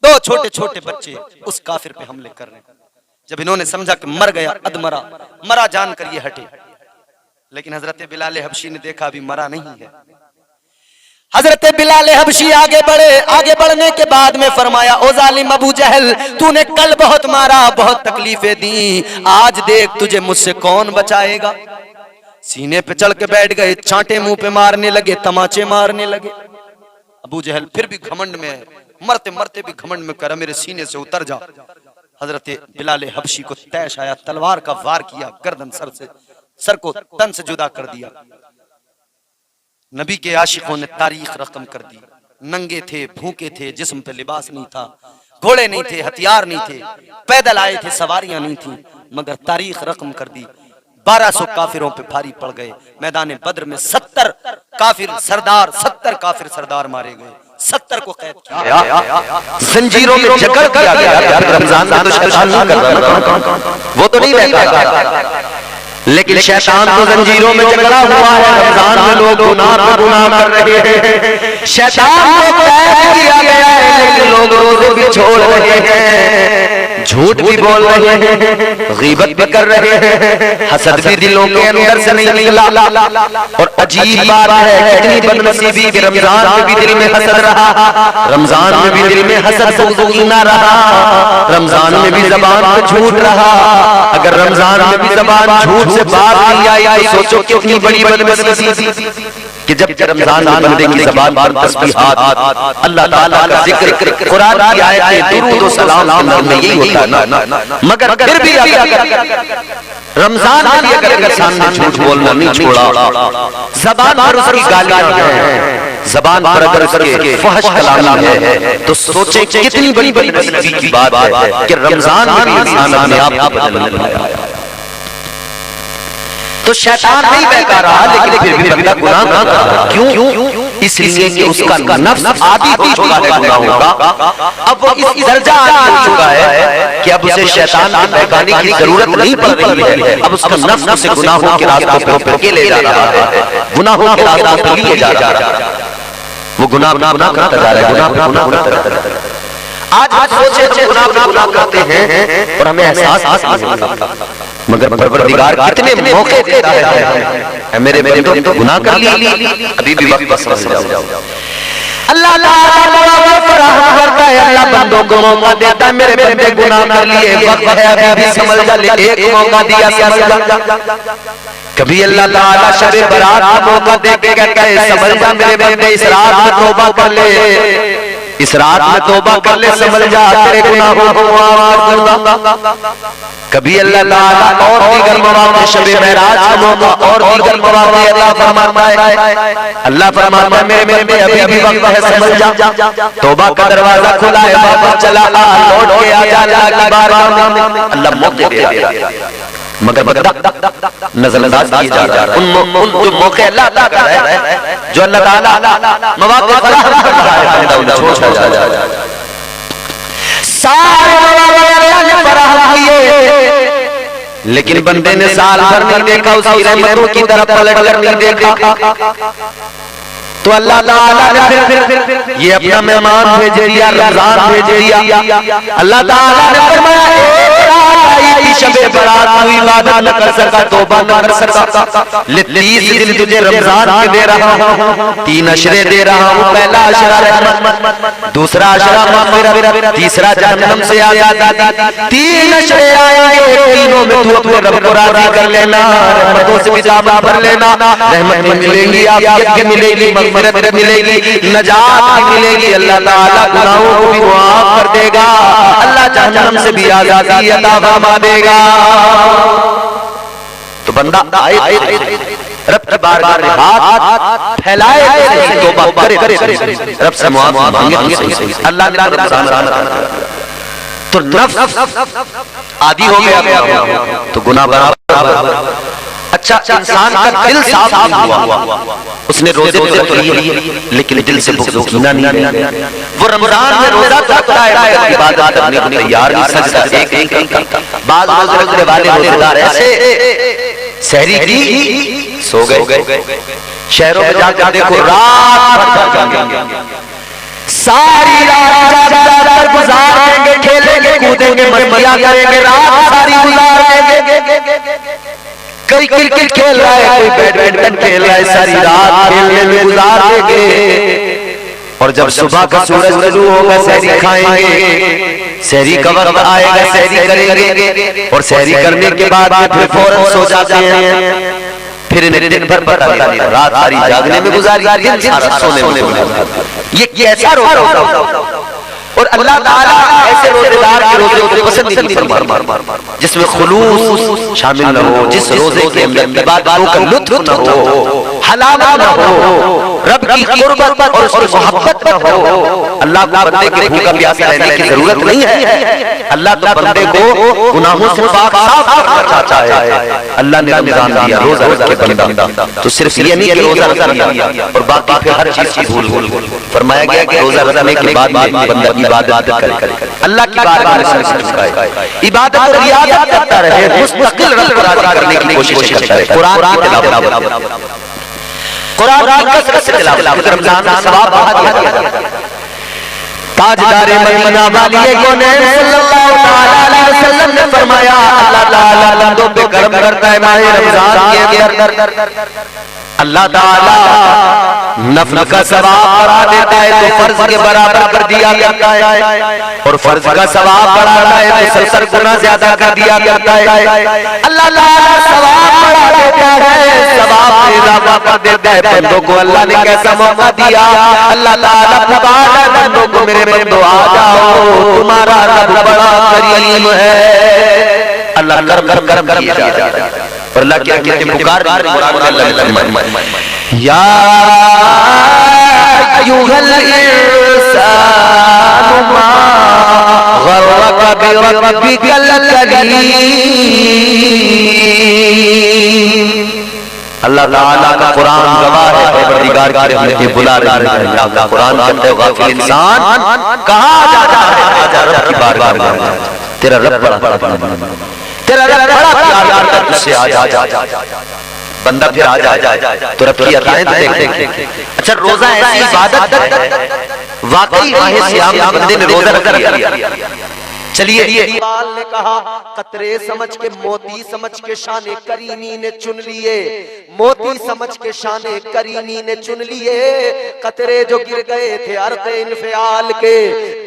दो छोटे छोटे बच्चे उस काफिर पे हमले कर रहे हैं। जब इन्होंने समझा कि मर गया, अधमरा, मरा जानकर ये हटे, लेकिन हजरत बिलाल हबशी ने देखा अभी मरा नहीं है। हजरत बिलाल हबशी आगे बढ़े। आगे बढ़ने के बाद में फरमाया, ओ जालिम अबू जहल, तूने कल बहुत मारा, बहुत तकलीफें दी, आज देख तुझे मुझसे कौन बचाएगा। सीने पे चढ़ के बैठ गए, चांटे मुंह पे मारने लगे, तमाचे मारने लगे। अबू जहल फिर भी घमंड में है, मरते मरते भी घमंड में कर, मेरे सीने से उतर जा। हजरत बिलाल हबशी को तैश आया, तलवार का वार किया, गर्दन सर को तन से जुदा कर दिया। नबी के आशिकों ने तारीख रकम कर दी। नंगे थे, भूखे थे, जिस्म पे लिबास नहीं था, घोड़े नहीं थे, हथियार नहीं थे, पैदल आए थे, सवारियां नहीं थी, मगर तारीख रकम कर दी। 1200 काफिरों पे भारी पड़ गए। मैदान बद्र में 70 काफिर सरदार मारे गए, 70 को कैद किया, जंजीरों में जकड़ दिया गया। रमजान में तो शैतान नहीं कर रहा, वो तो नहीं रहता, लेकिन शैतान तो जंजीरों में जकड़ा हुआ है। रमजान में लोग गुनाह पे गुनाह कर रहे हैं, शैतान को कैद किया गया है, लेकिन लोग रोजे भी छोड़ रहे हैं, झूठ भी बोल रहे हैं, गीबत भी कर रहे हैं, हसद भी दिलों के अंदर से नहीं निकला। और अजीब बात है, कितनी बदनसीबी कि रमजान में भी दिल में हसद रहा, रमजान में भी दिल में हसद कीना रहा, रमजान में भी ज़बान पे झूठ रहा। अगर रमजान में भी ज़बान झूठ से बात नहीं आई तो सोचो कितनी बड़ी बदनसीबी कि जब रमजान में बंदे की ज़बान पर तस्बीहात, अल्लाह ताला का जिक्र, कुरान की आयतें, दुरूद और सलाम के अंदर में यही होता है ना। मगर फिर भी रमजान में भी अगर इंसान ने झूठ बोलना नहीं छोड़ा, ज़बान पर उसकी गालियां हैं, ज़बान पर अगर उसके फहश कलाम है, तो सोचे कितनी बड़ी बदनसीबी की बात है कि रमजान में भी इंसान अपने आप को बदल नहीं पाया। तो शैतान नहीं बहका रहा, लेकिन फिर भी बंदा गुनाह कर रहा। क्यों? इसलिए कि उसका नफ्स आदी हो चुका है गुनाहों का। अब वो इस दर्जा आदी हो चुका है कि अब उसे शैतान को बहकाने की जरूरत नहीं पड़ रही है। अब उसका नफ्स उसे गुनाहों के रास्तों पे ले जा रहा है, गुनाहों के रास्तों पे लिए जा रहा है, वो गुनाह करता जा रहा है, गुनाह करता है। आज सोचे गुनाह करते हैं और हमें एहसास नहीं होता, मगर परवरदिगार कितने मौके देता है, मेरे बंदो गुनाह कर लिया, अभी भी वक्त समझ जाओ। अल्लाह ताला फराहम करता है, अल्लाह बंदों को मौका देता है, मेरे बंदे गुनाह कर लिए, वक्त है अभी भी समझ जा, एक मौका दिया समझ जा। कभी अल्लाह ताला शब बरात का मौका दे के कहता है समझ जा मेरे बंदे, इस रात में तौबा कर ले, इस रात में तौबा कर ले, समझ जा तेरे गुनाहों को माफ कर दूंगा। कभी अल्लाह ताला और दीगर मौके शब मेराज का मौका और दीगर मौके अल्लाह फरमाता है मेरे में अभी भी वक्त है, समझ जा, तौबा का दरवाजा खुला है, वापस चला आ, लौट के आ जा अल्लाह की बारगाह में। अल्लाह मौके दे दिया, मगर नजरअंदाज किया जा रहा है। उन जो मौके अल्लाह अता कर रहा है, जो अल्लाह ताला मौके फराहम कर रहा है, बंदा उन्हें छोड़ जा। सारे अल्लाह ने फराहम किए, लेकिन बंदे ने साल भर नहीं देखा, उसकी रहमतों की तरफ पलट कर नहीं देखा, तो अल्लाह ताला ने फिर ये अपना मेहमान भेज दिया, रमजान भेज दिया। अल्लाह ताला ने फरमाया आई शबे बारात, तू इबादत न कर सका, तौबा न कर सका, 30 दिन तुझे रमजान के दे रहा हूं, 3 अशरे दे रहा हूं। पहला अशरा रहमत, दूसरा अशरा मग़फ़िरत, तीसरा जहन्नम से आज़ादी। 3 अशरे आएंगे, तीनों में तू अपने रब को राज़ी कर लेना, रहमतों से भी दामन भर लेना। रहमत मिलेगी, आफियत भी मिलेगी, मग़फ़िरत भी मिलेगी, नजात भी मिलेगी। अल्लाह ताला गुनाहों को भी माफ कर देगा, अल्लाह जहन्नम से भी आज़ादी अता फरमा देगा। तो बंदा आए रब की बारगाह में हाथ फैलाए, तौबा करे, रब से मुआफ़ी मांगे, अल्लाह ने रमजान तो नफ्स आदी हो गया तो गुनाह बराबर। अच्छा, इंसान का दिल साफ हुआ, उसने रोजे तो रखे लेकिन दिल से कीना नहीं। वो रमजान में रोजा तो रखता है, इबादत करने को तैयार नहीं, सजदा एक नहीं करता। बाद रोजे रखने वाले रोजेदार ऐसे सहरी की सो गए। शहरों में जाकर देखो, रात भर जागेंगे, सारी रात जाकर गुजार देंगे, खेलेंगे कूदेंगे, मस्तियां करेंगे, रात सारी गुजार देंगे। कोई क्रिकेट खेल रहा है, कोई बैडमिंटन खेल रहा है, सारी रात खेलने में गुजार देंगे। और जब सुबह का सूरज तलू होगा, सहरी खाएंगे, सहरी का वक्त आएगा, सहरी करेंगे, और सहरी करने के बाद फिर फौरन सो जाते हैं। फिर दिन भर पता नहीं, रात सारी जागने में गुजारी, दिन सारा सोने में गुजारी। ये कैसा रोजा? और अल्लाह ताला ऐसे रोजेदार के रोजे को पसंद नहीं फरमाता जिसमें खुलूस शामिल न हो, जिस रोजे के अंदर इबादतों का लुत्फ न हो, हलावत न हो, रब की कुर्बत और उसकी मोहब्बत न हो। अल्लाह को बंदे के भूखा प्यासा रहने की जरूरत नहीं है। अल्लाह तो बंदे को गुनाहों से पाक साफ करना चाहता है। अल्लाह ने रमजान दिया, रोजा रखे बंदा, तो सिर्फ ये नहीं कि रोजा रख लिया और बाकी फिर हर चीज की भूल फरमाया गया कि रोजा रखने के बाद बंदा इबादत करे, अल्लाह की बारगाह में सर झुकाए, इबादत और रियाज़त करता रहे, मुस्तकिल रब को राज़ी करने की कोशिश करता रहे। कुरान की तिलावत, कुरान की कसरत से तिलावत, रमजान का सवाब बढ़ा दिया जाता है। ताजदारे मदीना वाली कौनैन सल्लल्लाहु अलैहि वसल्लम ने फरमाया, अल्लाह ताला बंदों पे करम करता है माह रमजान के अंदर। अल्लाह ताला नफल का सवाब बढ़ा देता है तो फर्ज के बराबर कर दिया करता है, और फर्ज का सवाब बढ़ाता है तो 70 गुना ज्यादा कर दिया करता है। अल्लाह ताला सवाब बढ़ा देता है, सवाब में इजाफा कर देता है। बंदों को अल्लाह ने कैसा मौका दिया, अल्लाह ताला फरमाता है बंदों को, मेरे बंदो आ जाओ, तुम्हारा रब बड़ा करीम है। अल्लाह करम किया जाता है। और अल्लाह क्या कहते हैं, पुकार या अय्युहल इंसानु मा गर्रक बिरब्बिकल करीम। अल्लाह ताला का कुरान गवाह है, परवरदिगार की रहमत के बुला रहा है। अल्लाह का कुरान कहते हो, गाफिल इंसान कहाँ जाता है, आजा रब की बारगाह में, तेरा रब बड़ा तेरा रब बड़ा प्यार करता है तुझसे, आ जा बंदा फिर आ जा तो रब की अताएं तो देख। अच्छा, रोजा ऐसी इबादत है, वाकई माह सियाम में बंदे ने रोजा रख लिया। चलिए, इकबाल ने कहा, कतरे समझ के मोती समझ के शाने करीनी ने चुन लिए, मोती समझ के शाने करीनी ने चुन लिए। कतरे जो गिर गए थे अर्क़ इन्फियाल के,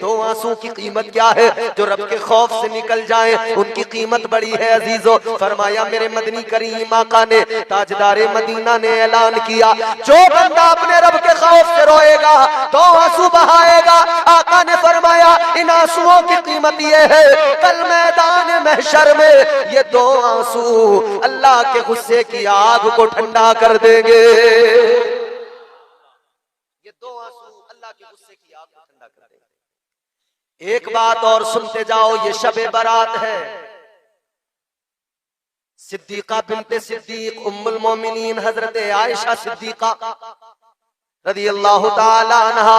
2 आंसू की कीमत क्या है जो रब के खौफ से निकल जाए, उनकी कीमत बड़ी है अजीजों। फरमाया मेरे मदनी करीम आका ने, ताजदारे मदीना ने ऐलान किया, जो बंदा अपने रब के खौफ से रोएगा, 2 आंसू बहाएगा, आका ने फरमाया इन आंसुओं की कीमत ये है, कल मैदान महशर में ये 2 आंसू अल्लाह के गुस्से की आग को ठंडा कर देंगे। ये 2 आंसू अल्लाह के गुस्से की आग को ठंडा कर देंगे। एक बात और सुनते जाओ, ये शबे बारात है। सिद्दीका बिनते सिद्दीक उम्मुल मोमिनीन हजरत आयशा सिद्दीका रज़ियल्लाहु ताला अन्हा,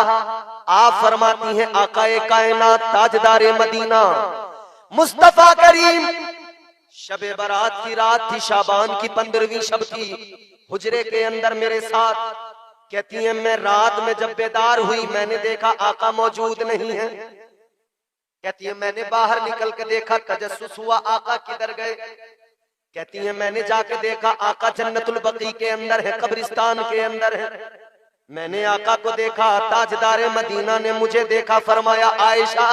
आप फरमाती हैं आकाए कायनात ताजदारे मदीना मुस्तफा करीम, शबे बारात की रात थी, शाबान की 15वीं शब थी, हुजरे के अंदर मेरे साथ। कहती हैं मैं रात में जब बेदार हुई, मैंने देखा आका मौजूद नहीं है। कहती है मैंने बाहर निकल के देखा, तजस्सुस हुआ आका किधर गए। कहती है मैंने जाके देखा आका जन्नतुल बकी के अंदर है, कब्रिस्तान के अंदर है। मैंने आका को देखा, ताजदारे मदीना ने मुझे देखा, फरमाया आयशा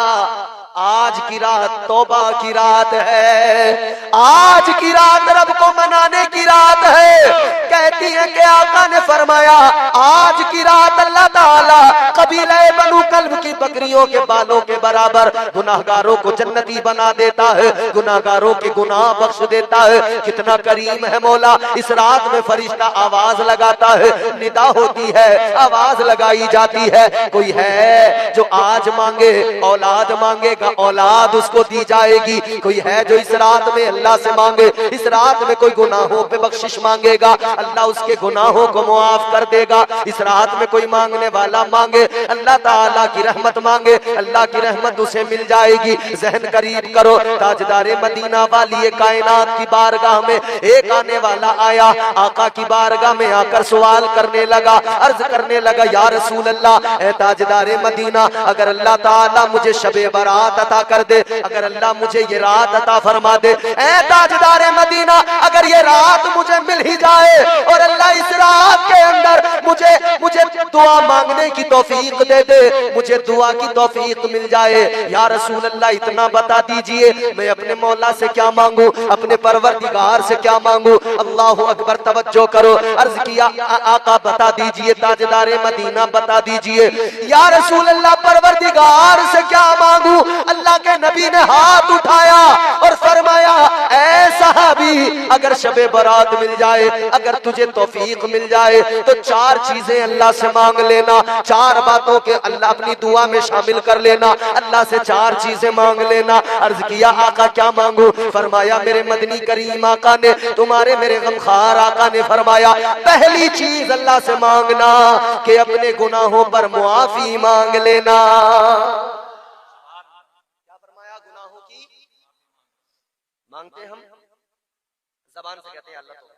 आज की रात तौबा की रात है, आज की रात रब को मनाने की रात है। कहती है कि आका ने फरमाया आज की रात अल्लाह ताला कबीले बनु कल्ब की बकरियों के बालों के बराबर गुनाहगारों को जन्नती बना देता है, गुनाहगारों के गुनाह बख्श देता है। कितना करीम है मौला। इस रात में फरिश्ता आवाज लगाता है, निदा होती है, आवाज लगाई जाती है, कोई है जो आज मांगे औलाद मांगेगा, औलाद उसको दी जाएगी। कोई है जो इस रात में अल्लाह से मांगे, इस रात में कोई गुनाहों पे बख्शिश मांगेगा, अल्लाह उसके गुनाहों को मुआफ कर देगा। इस रात में कोई मांगने वाला मांगे, अल्लाह ताला की रहमत मांगे, अल्लाह की रहमत उसे मिल जाएगी। जहन करीब करो, ताजदारे मदीना वाली कायनात की बारगाह में एक आने वाला आया, आका की बारगाह में आकर सवाल करने लगा, अर्ज करने लगा, या रसूल अल्लाह, ए ताजदारे मदीना, अगर अल्लाह ताला मुझे शबे बारात अता कर दे, अगर अल्लाह मुझे ये रात अता फरमा दे, ए ताजदारे मदीना, अगर ये रात मुझे मिल ही जाए और अल्लाह इस रात के अंदर मुझे दुआ मांगने की तौफीक दे दे, मुझे दुआ की तौफीक मिल जाए, या रसूल अल्लाह इतना बता दीजिए मैं अपने मौला से क्या मांगू, अपने परवरदिगार से क्या मांगू। अल्लाहु अकबर, तवज्जो करो। अर्ज किया आका बता दीजिए, ताजदारे मदीना बता दीजिए, या रसूल अल्लाह परवरदिगार से क्या मांगू। अल्लाह के नबी ने हाथ उठाया और फरमाया, ऐ सहाबी, अगर शबे बारात मिल जाए, अगर तुझे तौफीक मिल जाए तो चार चीजें अल्लाह से मांग लेना, चार बातों के अल्लाह अपनी दुआ में शामिल कर लेना, अल्लाह से चार चीजें मांग लेना। अर्ज किया आका क्या मांगू। फरमाया मेरे मदनी करीम आका ने, तुम्हारे मेरे गमखार आका ने फरमाया, पहली चीज अल्लाह से मांगना कि अपने गुनाहों पर मुआफी मांग लेना। क्या फरमाया? गुनाहों की मांगते हम, ज़बान से कहते हैं अल्लाह तौबा,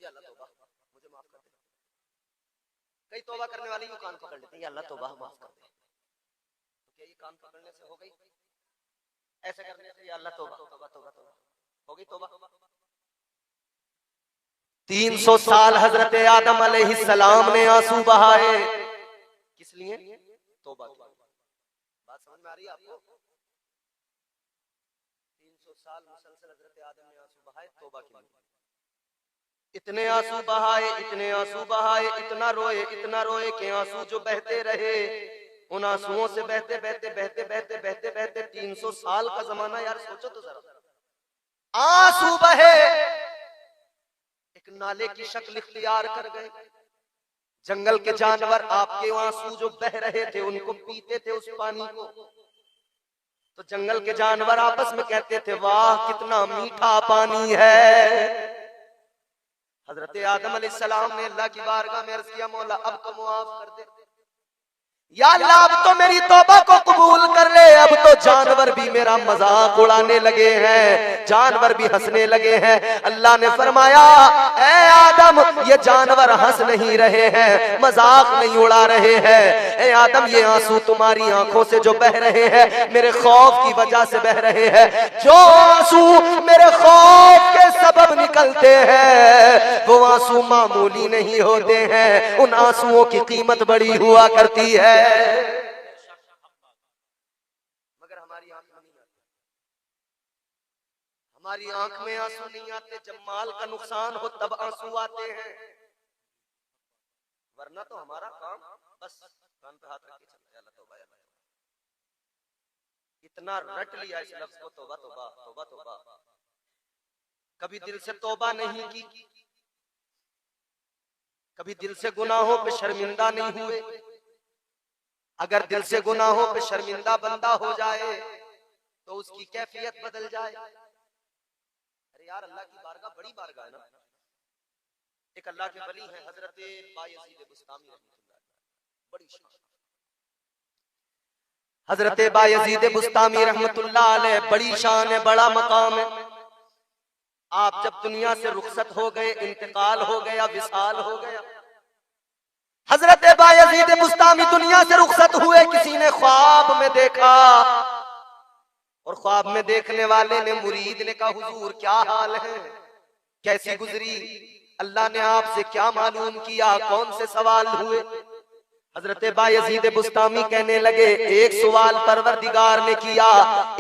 या अल्लाह तौबा मुझे माफ कर दे। कई तौबा करने वाले यूं कान पकड़ लेते हैं, या अल्लाह तौबा माफ कर दे। तो क्या ये कान पकड़ने से हो गई? ऐसे करने से या अल्लाह तौबा तौबा तौबा तौबा हो गई तौबा? 300 साल हजरत आदम अलैहिस्सलाम ने आंसू बहाए, किस लिए? तौबा के लिए। बात समझ में आ रही है आपको? 300 साल मुसलसल हजरत आदम ने आंसू बहाए तौबा के लिए। इतने आंसू बहाए, इतने आंसू बहाए, इतना रोए कि आंसू जो बहते रहे, उन आंसुओं से बहते बहते बहते बहते बहते बहते 300 साल का जमाना, यार सोचो तो जरा। आंसू बहे, एक नाले की शक्ल इख्तियार कर गए। जंगल के जानवर आपके आंसू जो बह रहे थे उनको पीते थे, उस पानी को। तो जंगल के जानवर आपस में कहते थे, वाह कितना मीठा पानी है। हजरत आदम अलैहिस्सलाम ने अल्लाह की बारगाह में अर्ज किया, मौला अब तो मुआफ कर दे, या अल्लाह अब तो मेरी तौबा को कबूल कर ले। अब तो जानवर भी मेरा मजाक उड़ाने लगे हैं, जानवर भी हंसने लगे हैं। अल्लाह ने फरमाया, ऐ आदम, ये जानवर हंस नहीं रहे हैं, मजाक नहीं उड़ा रहे हैं। ऐ आदम, ये आंसू तुम्हारी आंखों से जो बह रहे हैं मेरे खौफ की वजह से बह रहे हैं। जो आंसू मेरे खौफ के सबब निकलते हैं वो आंसू मामूली नहीं होते हैं, उन आंसुओं की कीमत बड़ी हुआ करती है। मगर हमारी आंख में नहीं आते, हमारी आंख में आंसू नहीं आते। जब माल का नुकसान हो तब आंसू आते हैं, वरना तो हमारा काम बस कान पे हाथ रख के चलता है, अल्लाह तौबा अल्लाह। इतना रट लिया इस लफ्ज को, तौबा तौबा तौबा तौबा। कभी दिल से तौबा नहीं की, कभी दिल से गुनाहों पे शर्मिंदा नहीं हुए। अगर दिल से गुनाहों पे शर्मिंदा बंदा हो जाए तो उसकी कैफियत बदल जाए। अरे यार, अल्लाह की बारगाह बड़ी बारगाह है ना। एक अल्लाह के वली हैं हजरत बायजीद बुस्तामी रहमतुल्लाह, बड़ी शान। हजरत बायजीद बुस्तामी रहमतुल्लाह अलैह बड़ी शान है, बड़ा मकाम है। आप जब दुनिया से रुखसत हो गए, इंतकाल हो गया, विसाल हो गया, हजरत बायजीद बुस्तामी दुनिया से रुखसत हुए। किसी ने ख्वाब में देखा और ख्वाब में देखने वाले ने, मुरीद ने कहा हुजूर क्या हाल है, कैसी गुजरी, अल्लाह ने आपसे क्या मालूम किया, कौन से सवाल हुए। हजरत बायजीद बुस्तामी कहने लगे, एक सवाल परवरदिगार ने किया,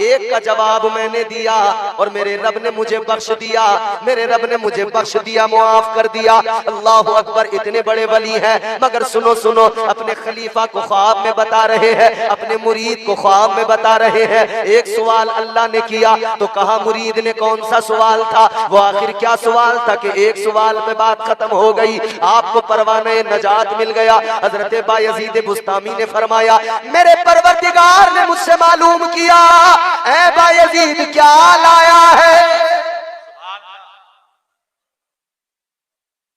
एक का जवाब मैंने दिया और मेरे रब ने मुझे बख्श दिया, मेरे रब ने मुझे बख्श दिया, मुआफ कर दिया। अल्लाह अकबर, इतने बड़े वली हैं, मगर सुनो सुनो, अपने खलीफा को ख्वाब में बता रहे हैं, अपने मुरीद को ख्वाब में बता रहे हैं। एक सवाल अल्लाह ने किया तो कहा मुरीद ने कौन सा सवाल था, वो आखिर क्या सवाल था कि एक सवाल में बात खत्म हो गई, आपको परवाने नजात मिल गया। हजरत यजीद बुस्तामी ने फरमाया, मेरे परवरदिगार ने मुझसे मालूम किया, ऐ बायजीद क्या लाया है।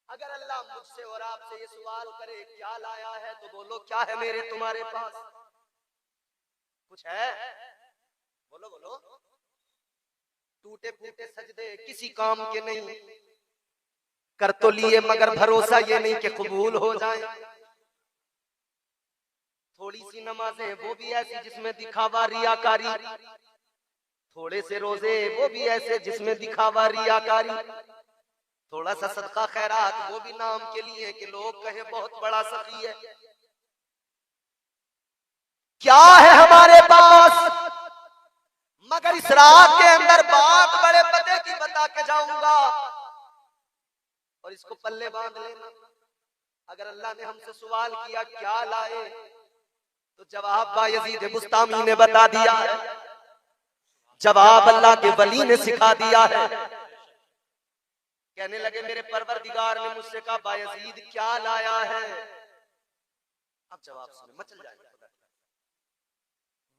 अगर अल्लाह मुझसे और आपसे ये सवाल करे क्या लाया है, तो बोलो क्या है मेरे तुम्हारे पास, कुछ है, बोलो बोलो। टूटे फूटे सजदे किसी काम के नहीं, कर तो लिए मगर भरोसा ये नहीं कि कबूल हो जाए। थोड़ी सी नमाजें वो भी ऐसी जिसमें दिखावा रियाकारी, थोड़े से रोजे वो भी ऐसे जिसमें दिखावा रियाकारी, थोड़ा सा सदका खैरात वो भी नाम के लिए कि लोग कहें बहुत बड़ा सखी है। क्या है हमारे पास, मगर इस रात के अंदर बात बड़े पते की बता के जाऊंगा और इसको पल्ले बांध लेना। अगर अल्लाह ने हमसे सवाल किया क्या लाए, तो जवाब बायजीद बुस्तामी ने बता दिया है, जवाब अल्लाह के वली ने सिखा दिया है। कहने लगे मेरे परवरदिगार ने मुझसे कहा बायजीद क्या लाया है। अब जवाब सुने, मचल जाएगा।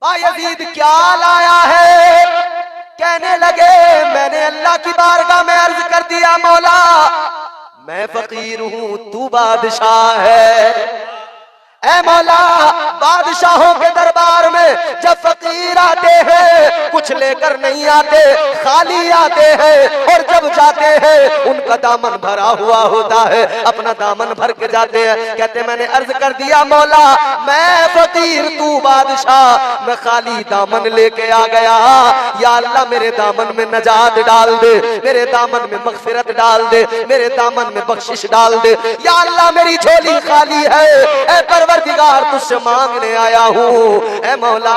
बायजीद क्या लाया है, कहने लगे मैंने अल्लाह की बारगाह में अर्ज कर दिया, मौला मैं फकीर हूं, तू बादशाह है। ऐ मौला, बादशाहों के दरबार में जब फकीर आते हैं कुछ लेकर नहीं आते, खाली आते हैं, और जब जाते हैं उनका दामन भरा हुआ होता है, अपना दामन भर के जाते हैं। कहते मैंने अर्ज कर दिया मौला मैं फकीर तू बादशाह, मैं खाली दामन लेके आ गया, या अल्लाह मेरे दामन में नजात डाल दे, मेरे दामन में मगफिरत डाल दे, मेरे दामन में बख्शिश डाल दे, या अल्लाह मेरी झोली खाली है, ऐ परवरदिगार तुझसे मांगने आया हूँ, ऐ मौला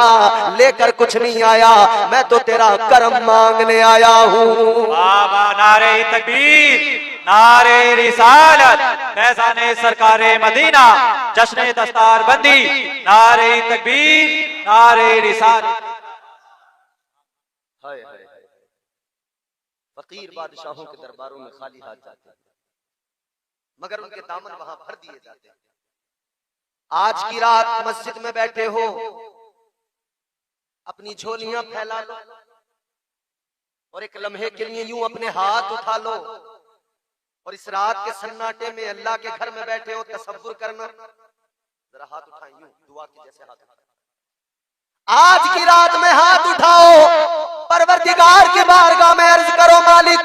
लेकर कुछ नहीं आया, मैं तो तेरा करम मांगने आया हूँ। बाबा नारे तकबीर, नारे रिसालत, फैज़ाने सरकारे मदीना, जश्ने दस्तार बंदी, नारे तकबीर, नारे रिसालत। हाय हाय हाय, फकीर बादशाहों के दरबारों में खाली हाथ जाते हैं, मगर उनके दामन वहां भर दिए जाते हैं। आज की रात मस्जिद में बैठे हो, अपनी झोलियां फैला लो और एक लम्हे के लिए यूं अपने हाथ उठा लो, और इस रात के सन्नाटे में अल्लाह के घर में बैठे हो, तसव्वुर करना, जरा हाथ उठाएं यूं दुआ की जैसे हाथ उठाएं। आज की रात में हाथ उठाओ, परवरदिगार की बारगाह में अर्ज करो मालिक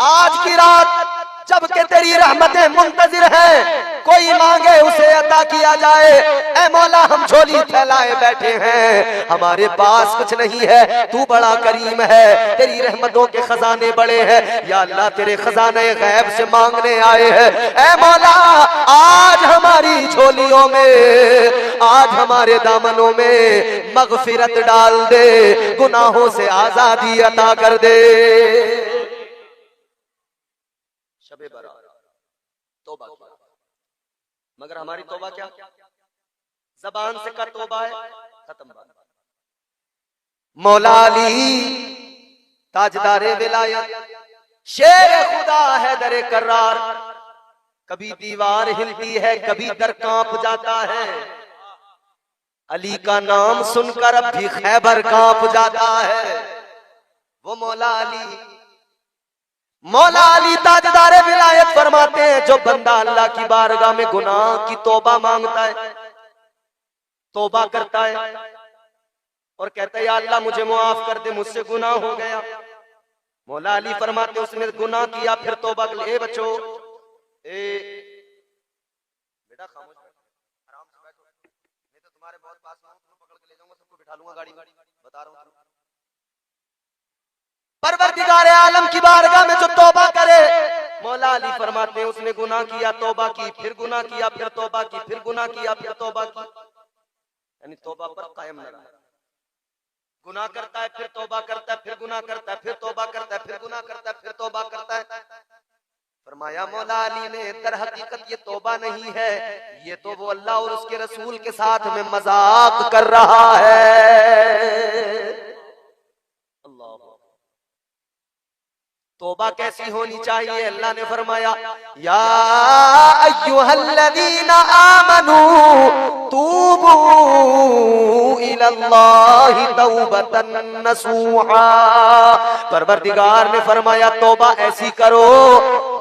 आज की रात जबकि तेरी रहमतें मुंतजिर हैं, कोई मांगे उसे अता किया जाए। ऐ मौला हम झोली फैलाए बैठे हैं, हमारे पास कुछ नहीं है, तू बड़ा करीम है, तेरी रहमतों के खजाने बड़े हैं, या अल्लाह तेरे खजाने गैब से मांगने आए हैं। ऐ मौला आज हमारी झोलियों में, आज हमारे दामनों में मगफिरत डाल दे, गुनाहों से आजादी अता कर दे। शबे बरात तौबा किया, मगर हमारी तौबा क्या, जबान से का तौबा है, खत्म बात। मौला अली ताजदारे विलायत, शेर खुदा है दरे करार, कभी दीवार हिलती है कभी दर कांप जाता है, अली का नाम सुनकर अब भी खैबर कांप जाता है। वो मौला अली, मौला अली ताजदारे विलायत फरमाते हैं, जो बंदा अल्लाह की बारगाह में गुनाह की तौबा मांगता है, तौबा करता है और कहता है या अल्लाह मुझे माफ कर दे, मुझसे गुनाह हो गया, मौला अली फरमाते उसने गुनाह किया फिर तौबा कर ले। बच्चों बेटा खामोश आराम से बैठो, नहीं तो तुम्हारे बहुत पास में पकड़ के ले जाऊंगा, सबको बिठा लूंगा गाड़ी, बता रहा हूँ। परवरदिगार आलम की बारगाह में जो तौबा करे, मौला अली फरमाते हैं उसने गुनाह किया, तौबा की, फिर गुनाह किया, फिर तौबा की, फिर गुनाह किया, फिर तौबा की, यानी तौबा पर कायम न रहा। गुनाह करता है, फिर तौबा करता है, फिर गुनाह करता है, फिर तौबा करता है, फिर गुनाह करता है, फिर तौबा करता है। फरमाया मौला अली ने, दर हकीकत ये तौबा नहीं है, ये तो वो अल्लाह और उसके रसूल के साथ में मजाक कर रहा है। अल्लाह, तौबा कैसी होनी चाहिए? अल्लाह ने फरमाया या अय्युहल्लज़ीना आमनू तूबू इलल्लाहि तौबतन नसूहा। परवरदिगार ने फरमाया तौबा ऐसी करो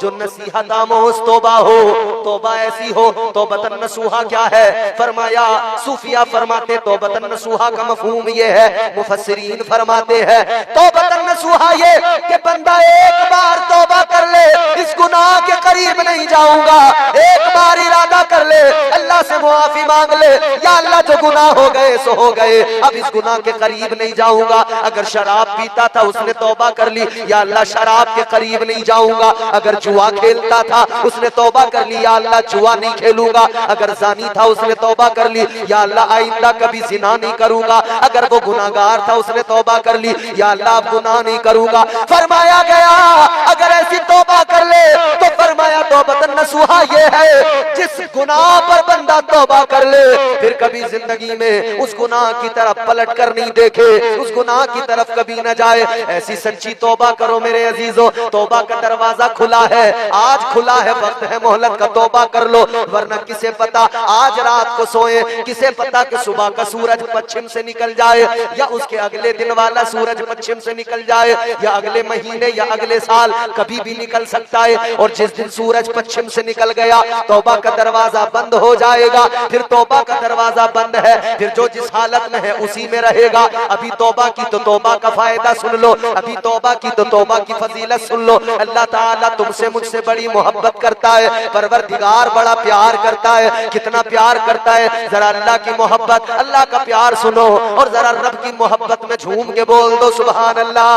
जो नसीहत आमोज तौबा हो, तौबा ऐसी हो। तौबतन नसूहा क्या है? फरमाया सूफिया फरमाते तौबतन नसूहा का मफहूम ये है, मुफस्सिरीन फरमाते हैं तौबतन नसूहा ये कि बंदा एक बार तौबा कर ले, इस गुनाह के करीब नहीं जाऊंगा, एक बार इरादा कर ले, अल्लाह से मुआफी मांग ले, या अल्लाह जो गुनाह हो गए सो हो गए, अब इस गुनाह के करीब नहीं जाऊंगा। अगर शराब पीता था उसने तौबा कर ली, या अल्लाह शराब के करीब नहीं जाऊंगा। अगर जुआ खेलता था उसने तौबा कर ली, या अल्लाह जुआ नहीं खेलूंगा। अगर जानी था उसने तौबा कर ली, या अल्लाह आइंदा कभी जिना नहीं करूंगा। अगर वो गुनाहगार था उसने तौबा कर ली, या अल्लाह अब गुनाह नहीं करूंगा। फरमाया गया अगर ऐसी तौबा कर ले तो फरमाया तौबतन नसूहा ये है जिस गुनाह पर बंदा तौबा कर ले फिर कभी जिंदगी में उस गुनाह की तरफ पलट कर नहीं देखे, उस गुनाह की तरफ कभी न जाए। ऐसी सच्ची तौबा करो मेरे अजीजों, तौबा का दरवाजा खुला है, आज खुला है, वक्त है मोहलत का, तौबा कर लो। वरना किसे पता आज रात को सोए, किसे पता कि सुबह का सूरज पश्चिम से निकल जाए, या उसके अगले दिन वाला सूरज पश्चिम से निकल जाए, या अगले महीने या अगले साल कभी भी निकल सकता है। और जिस दिन सूरज पश्चिम से निकल गया तौबा का दरवाजा बंद हो जाएगा। फिर तौबा का दरवाजा बंद है, फिर जो जिस हालत में है उसी में रहेगा। अभी तौबा की तो तौबा का फायदा सुन लो, अभी तौबा की तो तौबा की फजीलत सुन लो। अल्लाह ताला तुमसे मुझसे बड़ी मोहब्बत करता है, परवरदिगार बड़ा प्यार करता है। कितना प्यार करता है, जरा अल्लाह की मोहब्बत, अल्लाह का प्यार सुनो और जरा रब की मोहब्बत में झूम के बोल दो सुभान अल्लाह।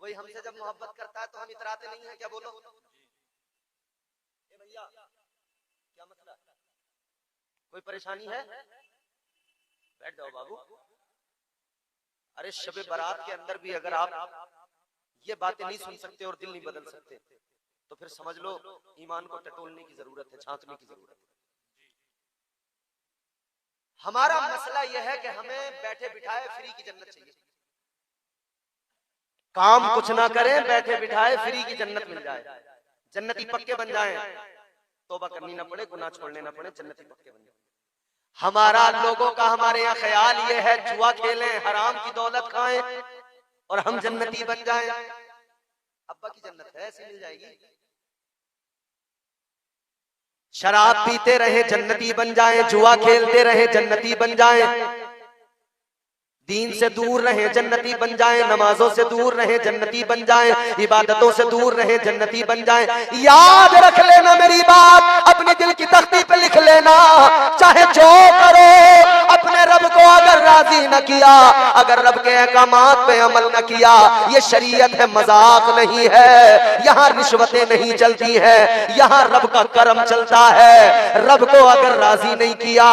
कोई हमसे जब मोहब्बत करता है तो हम इतराते नहीं है क्या? बोलो ए भैया क्या मसला, कोई परेशानी है? बैठ जाओ बाबू। अरे शबे बारात के अंदर भी अगर आप ये बातें नहीं सुन सकते और दिल नहीं बदल सकते तो फिर समझ लो ईमान को टटोलने की जरूरत है, झांकने की जरूरत है। हमारा मसला यह है कि हमें बैठे बिठाए फ्री की जन्नत चाहिए, काम कुछ ना करें, बैठे बिठाए फ्री की जन्नत मिल जाए, जन्नती पक्के बन जाएं, तौबा करनी ना पड़े, गुनाह छोड़ने ना पड़े, जन्नती पक्के बन जाए। हमारा लोगों का हमारे यहाँ ख्याल ये है जुआ खेलें, हराम की दौलत खाएं और हम जन्नती बन जाएं। अब्बा की जन्नत है ऐसी मिल जाएगी। शराब पीते रहे जन्नती बन जाएं, जुआ खेलते रहे जन्नती बन जाएं, दीन से दूर रहे जन्नती बन जाएं, नमाजों से दूर रहे जन्नती बन जाएं, इबादतों से दूर रहे जन्नती बन जाएं। याद रख लेना मेरी बात, अपने दिल की तख्ती पे लिख लेना, चाहे जो करो अपने रब को अगर राजी न किया, अगर रब के अहकामात पे अमल न किया, ये शरीयत है, मजाक नहीं है। यहाँ रिश्वतें नहीं चलती है, यहाँ रब का करम चलता है। रब को अगर राजी नहीं किया,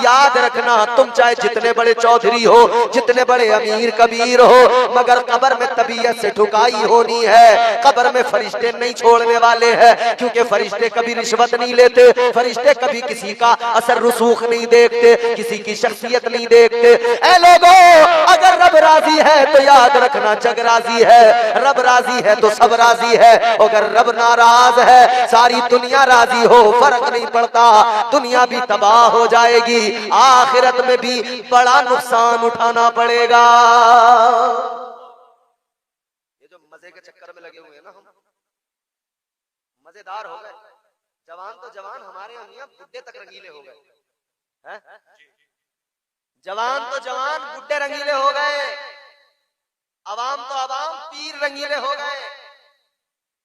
याद रखना तुम चाहे जितने बड़े चौधरी हो, जितने बड़े अमीर कबीर हो, मगर कब्र में तबीयत से ठुकाई होनी है। कब्र में फरिश्ते नहीं छोड़ने वाले हैं, क्योंकि फरिश्ते कभी रिश्वत नहीं लेते, फरिश्ते कभी किसी का असर रसूख नहीं देखते, किसी की शख्सियत नहीं देखते। ऐ लोगों, अगर रब राजी है तो याद रखना जग राजी है, रब राजी है तो सब राजी है। अगर रब नाराज है, सारी दुनिया राजी हो, फर्क नहीं पड़ता, दुनिया भी तबाह हो जाएगी, आखिरत में भी बड़ा नुकसान उठाना पड़ेगा। ये जो मजे के चक्कर में लगे हुए हैं ना, हम मजेदार हो गए, जवान तो जवान, हमारे यहाँ बुड्ढे तक रंगीले हो गए हैं? जवान तो जवान, बुड्ढे रंगीले हो गए, अवाम तो अवाम, पीर रंगीले हो गए।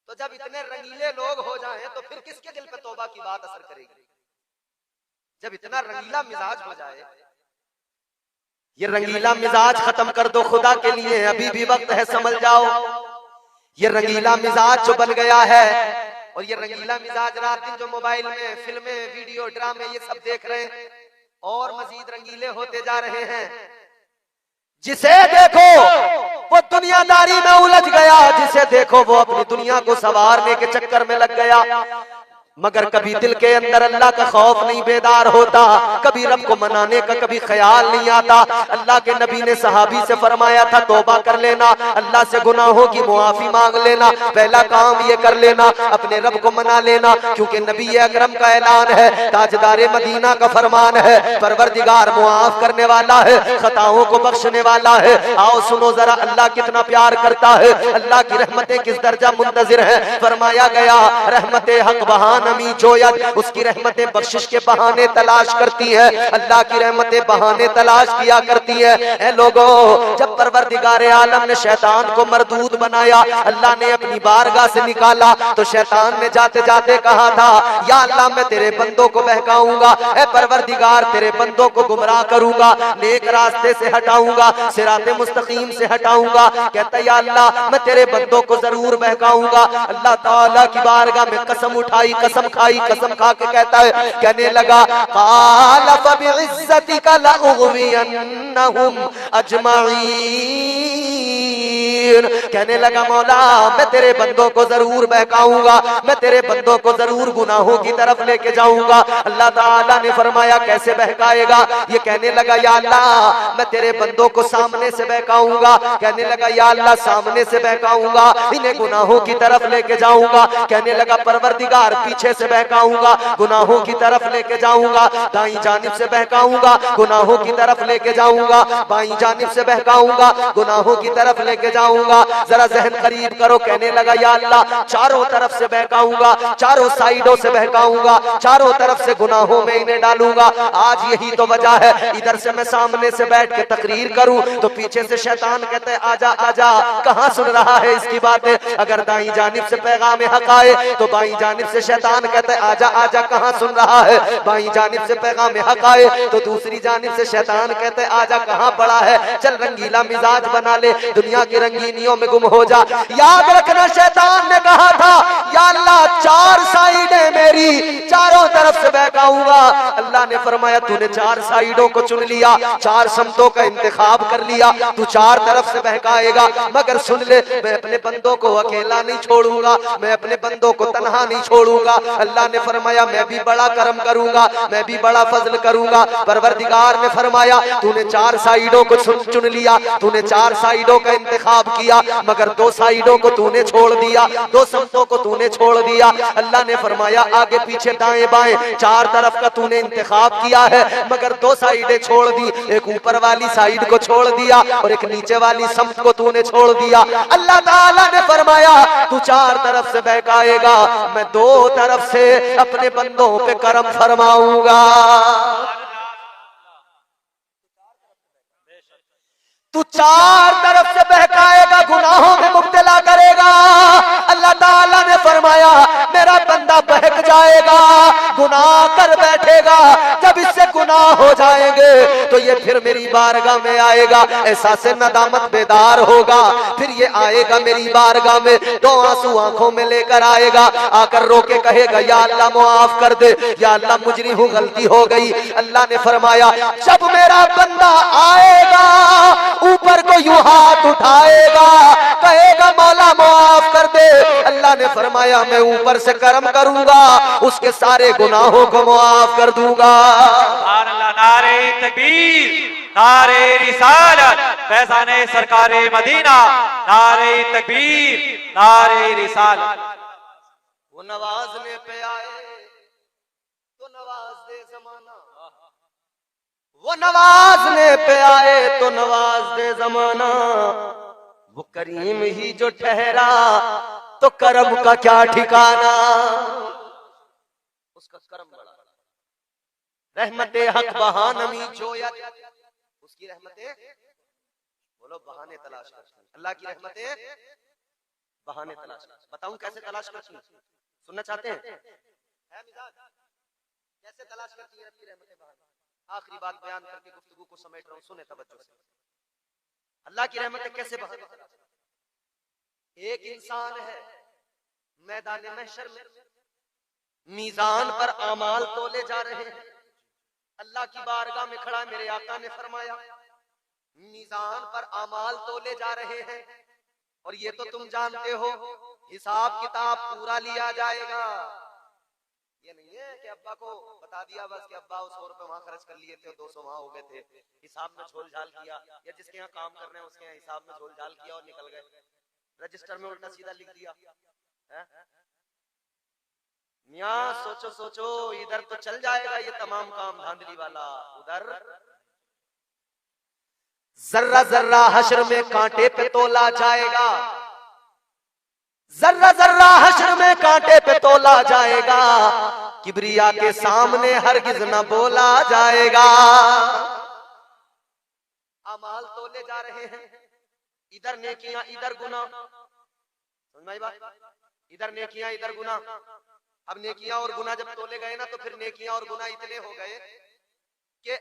तो जब इतने रंगीले लोग हो जाएं तो फिर किसके दिल पे तौबा की बात असर करेगी? जब इतना रंगीला मिजाज हो जाए, ये रंगीला मिजाज खत्म कर दो खुदा के लिए, अभी भी वक्त है, समझ जाओ। ये रंगीला मिजाज जो बन गया है, और ये रंगीला मिजाज रात दिन जो मोबाइल में फिल्में, वीडियो, ड्रामे ये सब देख रहे हैं, और मजीद रंगीले होते जा रहे हैं। जिसे देखो वो दुनियादारी में उलझ गया, जिसे देखो वो अपनी दुनिया को संवारने के चक्कर में लग गया, मगर कभी दिल के अंदर अल्लाह का खौफ नहीं बेदार होता, कभी रब को मनाने का कभी ख्याल नहीं आता। अल्लाह के नबी ने सहाबी से फरमाया था, तौबा कर लेना, अल्लाह से गुनाहों की मुआफी मांग लेना, पहला काम ये कर लेना, अपने रब को मना लेना, क्योंकि नबी अकरम का ऐलान है, ताजदारे मदीना का फरमान है, परवरदिगार मुआफ करने वाला है, खताओं को बख्शने वाला है। आओ सुनो जरा, अल्लाह कितना प्यार करता है, अल्लाह की रहमतें किस दर्जा मुंतजिर है। फरमाया गया, रहमतें हक बहान नमी जोयत, उसकी रहमतें बख्शिश के बहाने तलाश करती है, अल्लाह की रहमतें बहाने तलाश किया करती है। ऐ लोगों, जब परवरदिगार आलम ने शैतान को मरदूद बनाया, अल्लाह ने अपनी बारगाह से निकाला, तो शैतान ने जाते जाते कहा था, या अल्लाह मैं तेरे बंदों को बहकाऊंगा, ऐ परवरदिगार तेरे बंदों को गुमराह करूंगा, नेक रास्ते से हटाऊंगा, सिराते मुस्तकीम से हटाऊंगा। कहता या अल्लाह मैं तेरे बंदों को जरूर बहकाऊंगा। अल्लाह ताला की बारगाह में कसम उठाई, कसम खाई, कसम खा के कहता है, कहने लगा, क़ाल फ़बिइज़्ज़तिका लअग़वियन्नहुम अजमईन, कहने लगा मौला मैं तेरे बंदों को जरूर बहकाऊंगा, मैं तेरे बंदों को जरूर गुनाहों की तरफ लेके जाऊंगा। अल्लाह ताला ने फरमाया कैसे बहकाएगा? ये कहने लगा या अल्लाह मैं तेरे बंदों को सामने से बहकाऊंगा, कहने लगा या अल्लाह सामने से बहकाऊंगा, इन्हें गुनाहों की तरफ लेके जाऊंगा। कहने लगा परवरदिगार पीछे से बहकाऊंगा, गुनाहों की तरफ लेके जाऊंगा, दाईं जानिब से बहकाऊंगा, गुनाहों की तरफ लेके जाऊंगा, बाईं जानिब से बहकाऊंगा, गुनाहों की तरफ लेके जाऊंगा। जरा जहन करीब करो, कहने लगा या अल्लाह चारों तरफ से बहकाऊंगा, चारों साइडों से बहकाऊंगा, चारों तरफ से गुनाहों में इन्हें डालूंगा। आज यही तो वजह है, इधर से मैं सामने से बैठ के तकरीर करूं तो पीछे से शैतान कहते आजा आजा, कहां सुन रहा है इसकी बातें। अगर दाईं जानिब से पैगाम हक आए तो बाईं जानिब से शैतान कहते आजा आजा, कहां सुन रहा है। बाईं जानिब से पैगाम हक आए तो दूसरी जानिब से शैतान कहते आजा, कहां पड़ा है, चल रंगीला मिजाज बना ले, दुनिया की रंगीनियों में गुम हो जा। याद रखना शैतान ने कहा था या अल्लाह चार साइडें मेरी, चारों तरफ से बहकाऊंगा। अल्लाह ने फरमाया तूने चार साइडों को चुन लिया, चार समतों का इंतखाब कर लिया, तू चार तरफ से बहकाएगा, मगर सुन ले मैं अपने बंदों को अकेला नहीं छोड़ूंगा, मैं अपने बंदों को तन्हा नहीं छोड़ूंगा। अल्लाह ने फरमाया मैं भी बड़ा करम करूंगा, मैं भी बड़ा फजल करूंगा। परवरदिगार ने फरमाया तूने चार साइडों को चुन लिया, तूने चार साइडों का इंतखाब किया, मगर दो साइडों को तूने छोड़ दिया, दो समतों को तूने छोड़ दिया। अल्लाह ने फरमाया आगे पीछे दाएं बाएं चार तरफ का तूने इंतखाब किया है, मगर दो साइडें छोड़ दी, एक ऊपर वाली साइड को छोड़ दिया और एक नीचे वाली समत को तूने छोड़ दिया। अल्लाह ताला ने फरमाया तू चार तरफ से बहकाएगा, मैं दो तरफ से अपने बंदों पे करम फरमाऊंगा। तू चार तरफ से बहकाएगा, गुनाहों में मुब्तला करेगा। अल्लाह ताला ने फरमाया मेरा बंदा बहक जाएगा, गुनाह कर बैठेगा, जब इससे गुनाह हो जाएंगे तो ये फिर मेरी बारगाह में आएगा, एहसास नदामत बेदार होगा, फिर ये आएगा मेरी बारगाह में, दो आंसू आंखों में लेकर आएगा, आकर रो के कहेगा या अल्लाह मुआफ कर दे, या अल्लाह मुजरिम हूं, गलती हो गई। अल्लाह ने फरमाया जब मेरा बंदा आएगा ऊपर को यूं हाथ उठाएगा, कहेगा मौला माफ कर दे, अल्लाह ने फरमाया मैं ऊपर से करम करूंगा, उसके सारे गुनाहों को माफ कर दूंगा। नारे तकबीर, नारे रिसालत, फैज़ाने सरकारे मदीना, नारे तकबीर, नारे रिसालत। वो नवाजने पे आए तो नवाज दे जमाना, वो नवाजने पे आए तो नवाज दे जमाना, वो करीम ही जो ठहरा तो करम का क्या ठिकाना। उसका करम बड़ा, रहमते हक बहानमी जोयत, उसकी रहमतें बोलो बहाने तलाश करती, अल्लाह की रहमतें बहाने तलाश करती। बताऊं कैसे तलाश करती, सुनना चाहते हैं? कैसे तलाश करती है रब की रहमतें बहाने? आखिरी बात बयान करके गुफ्तगू को समेट रहा हूं, सुने तवज्जो से। अल्लाह की रहमत कैसे बहाना। एक इंसान है मैदान महशर में, मीजान पर आमाल तोले जा रहे हैं, अल्लाह की बारगाह में खड़ा मेरे आका ने फरमाया मीजान पर आमाल तोले जा रहे हैं और ये तो तुम जानते हो हिसाब किताब पूरा लिया जाएगा। ये नहीं है कि अब्बा को बता दिया बस कि अब्बा 100 रुपए वहां खर्च कर लिए थे, 200 वहां हो गए थे, हिसाब में झोल झाल किया, या जिसके यहाँ काम कर रहे हैं उसके यहाँ हिसाब में झोल झाल किया और निकल गए, रजिस्टर में उल्टा सीधा लिख दिया है? मियां सोचो सोचो, इधर तो चल जाएगा ये तमाम काम धांधली वाला, उधर जर्रा जर्रा हश्र में कांटे पे तोला जाएगा, जर्रा जर्रा हश्र में कांटे पे तोला जाएगा, किबरिया के सामने हरगिज न बोला जाएगा। अमाल तोले जा रहे हैं, इधर नेकियां इधर गुनाह, समझ में आई बात? इधर नेकियां इधर गुनाह। अब नेकियां और गुनाह जब तोले गए ना तो फिर नेकियां और गुनाह इतने हो गए कि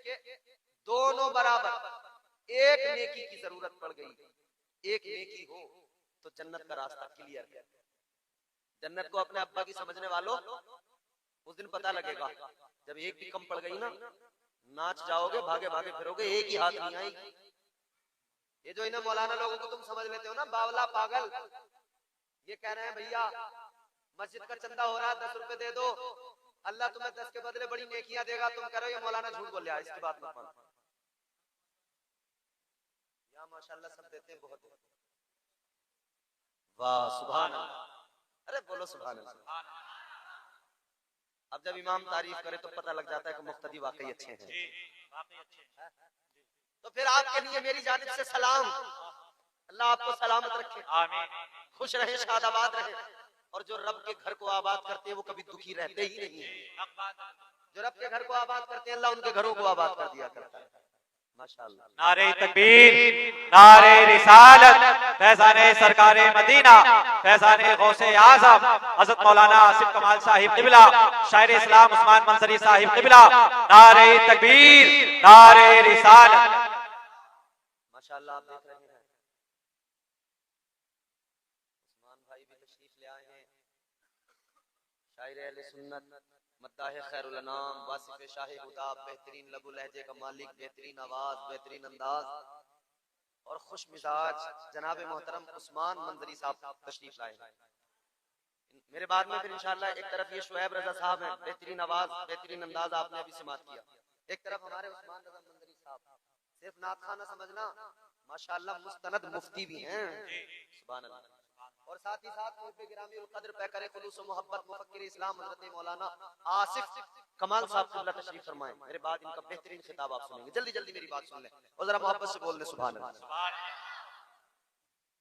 दोनों बराबर, एक नेकी की जरूरत पड़ गई। एक नेकी हो तो जन्नत का रास्ता क्लियर है। जन्नत को अपने अब्बा की समझने वालों उस दिन पता लगेगा जब एक भी कम पड़ गई ना, नाच जाओगे, भागे भागे फिरोगे, एक ही हाथ नहीं आएगी। ये जो इन्हें मौलाना लोगों को तुम समझ लेते हो ना बावला पागल, ये कह रहे हैं भैया मस्जिद का चंदा हो रहा है 10 रुपए दे दो, अल्लाह तुम्हें 10 के बदले बड़ी नेकियां देगा, तुम कह रहे हो ये मौलाना झूठ बोल रहा है, इसकी बात मत मानो। या माशाल्लाह सब देते हैं, बहुत वाह सुभान अल्लाह, अरे बोलो सुभान अल्लाह। अब जब इमाम तारीफ करे तो पता लग जाता है कि मुक्तदी वाकई अच्छे हैं। तो फिर आपके लिए मेरी जानिब से सलाम, अल्लाह आपको सलामत रखे, आमीन, खुश रहे, शादाबाद रहे। और जो रब के घर को आबाद करते हैं वो कभी दुखी रहते ही नहीं है। जो रब के घर को आबाद करते हैं अल्लाह उनके घरों को आबाद कर दिया करता है। माशाअल्लाह। नारे तकबीर, नारे रिसालत, फैज़ाने सरकारे मदीना, फैज़ाने गौसे आज़म हज़रत मौलाना आसिफ कमाल साहिब क़िबला, शायर इस्लाम उस्मान मंसरी साहिब क़िबला, नारे तकबीर, नारे रिसालत। माशाअल्लाह आप देख रहे हैं उस्मान भाई भी तशरीफ ले आए हैं, शायर अहले सुन्नत, मद्दाह खैरुल अनाम, वासिफ शाह हुदाब, बेहतरीन लबु लहजे का मालिक, बेहतरीन आवाज, बेहतरीन अंदाज और खुश मिजाज जनाब मोहतरम उस्मान मंजरी साहब तशरीफ लाए हैं। मेरे बाद में फिर इंशाअल्लाह एक तरफ ये शुएब रजा साहब हैं, बेहतरीन आवाज, बेहतरीन अंदाज आपने अभी समात किया, एक तरफ हमारे उस्मान रजा मंजरी साहब, सिर्फ नात खाना समझना, माशाअल्लाह मुस्तनद मुफ्ती भी हैं, सुभान अल्लाह। और साथ ही साथ गिरामी कद्र पैकर खुलूस व मोहब्बत मुफक्किर इस्लाम हज़रत मौलाना आसिफ कमाल साहब क़िबला तशरीफ फरमाएं। मेरे बाद इनका बेहतरीन खिताब आप सुनेंगे, जल्दी जल्दी मेरी बात सुन लें और जरा मोहब्बत से बोल लें सुभान अल्लाह।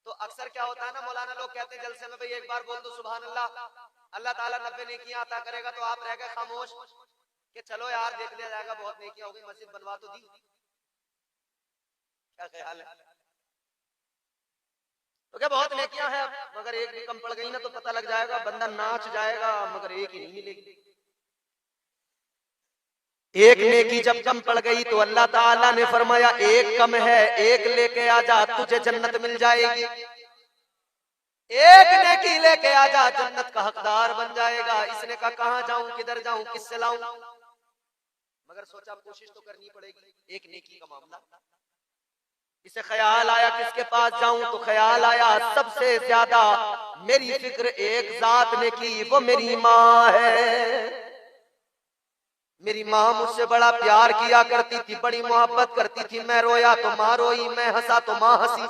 तो अक्सर क्या होता है ना, मौलाना लोग कहते हैं जलसे में भाई एक बार बोल दो सुभान अल्लाह, अल्लाह ताला 90 नेकियां अता करेगा, तो आप रह गए खामोश कि चलो यार देख लिया जाएगा, बहुत नेकियां हो गई, मस्जिद बनवा तो दी। क्या ख्याल है? तो क्या बहुत नेकियां हैं मगर एक भी कम पड़ गई ना तो पता लग जाएगा, बंदा नाच जाएगा मगर एक ही नहीं मिलेगी। एक नेकी जब कम पड़ गई तो अल्लाह ताला ने फरमाया एक कम है, एक लेके आजा तुझे जन्नत मिल जाएगी, एक नेकी लेके आजा जन्नत का हकदार बन जाएगा। इसने कहा कहां जाऊं, किधर जाऊं, किससे लाऊं, मगर सोचा कोशिश तो करनी पड़ेगी, एक नेकी का मामला। इसे ख्याल आया किसके पास जाऊं, तो ख्याल आया सबसे ज्यादा मेरी फिक्र एक जात ने की, वो मेरी माँ है। मेरी माँ मुझसे बड़ा प्यार किया करती थी, बड़ी मोहब्बत करती थी, मैं रोया तो माँ रोई, मैं हंसा तो माँ हंसी,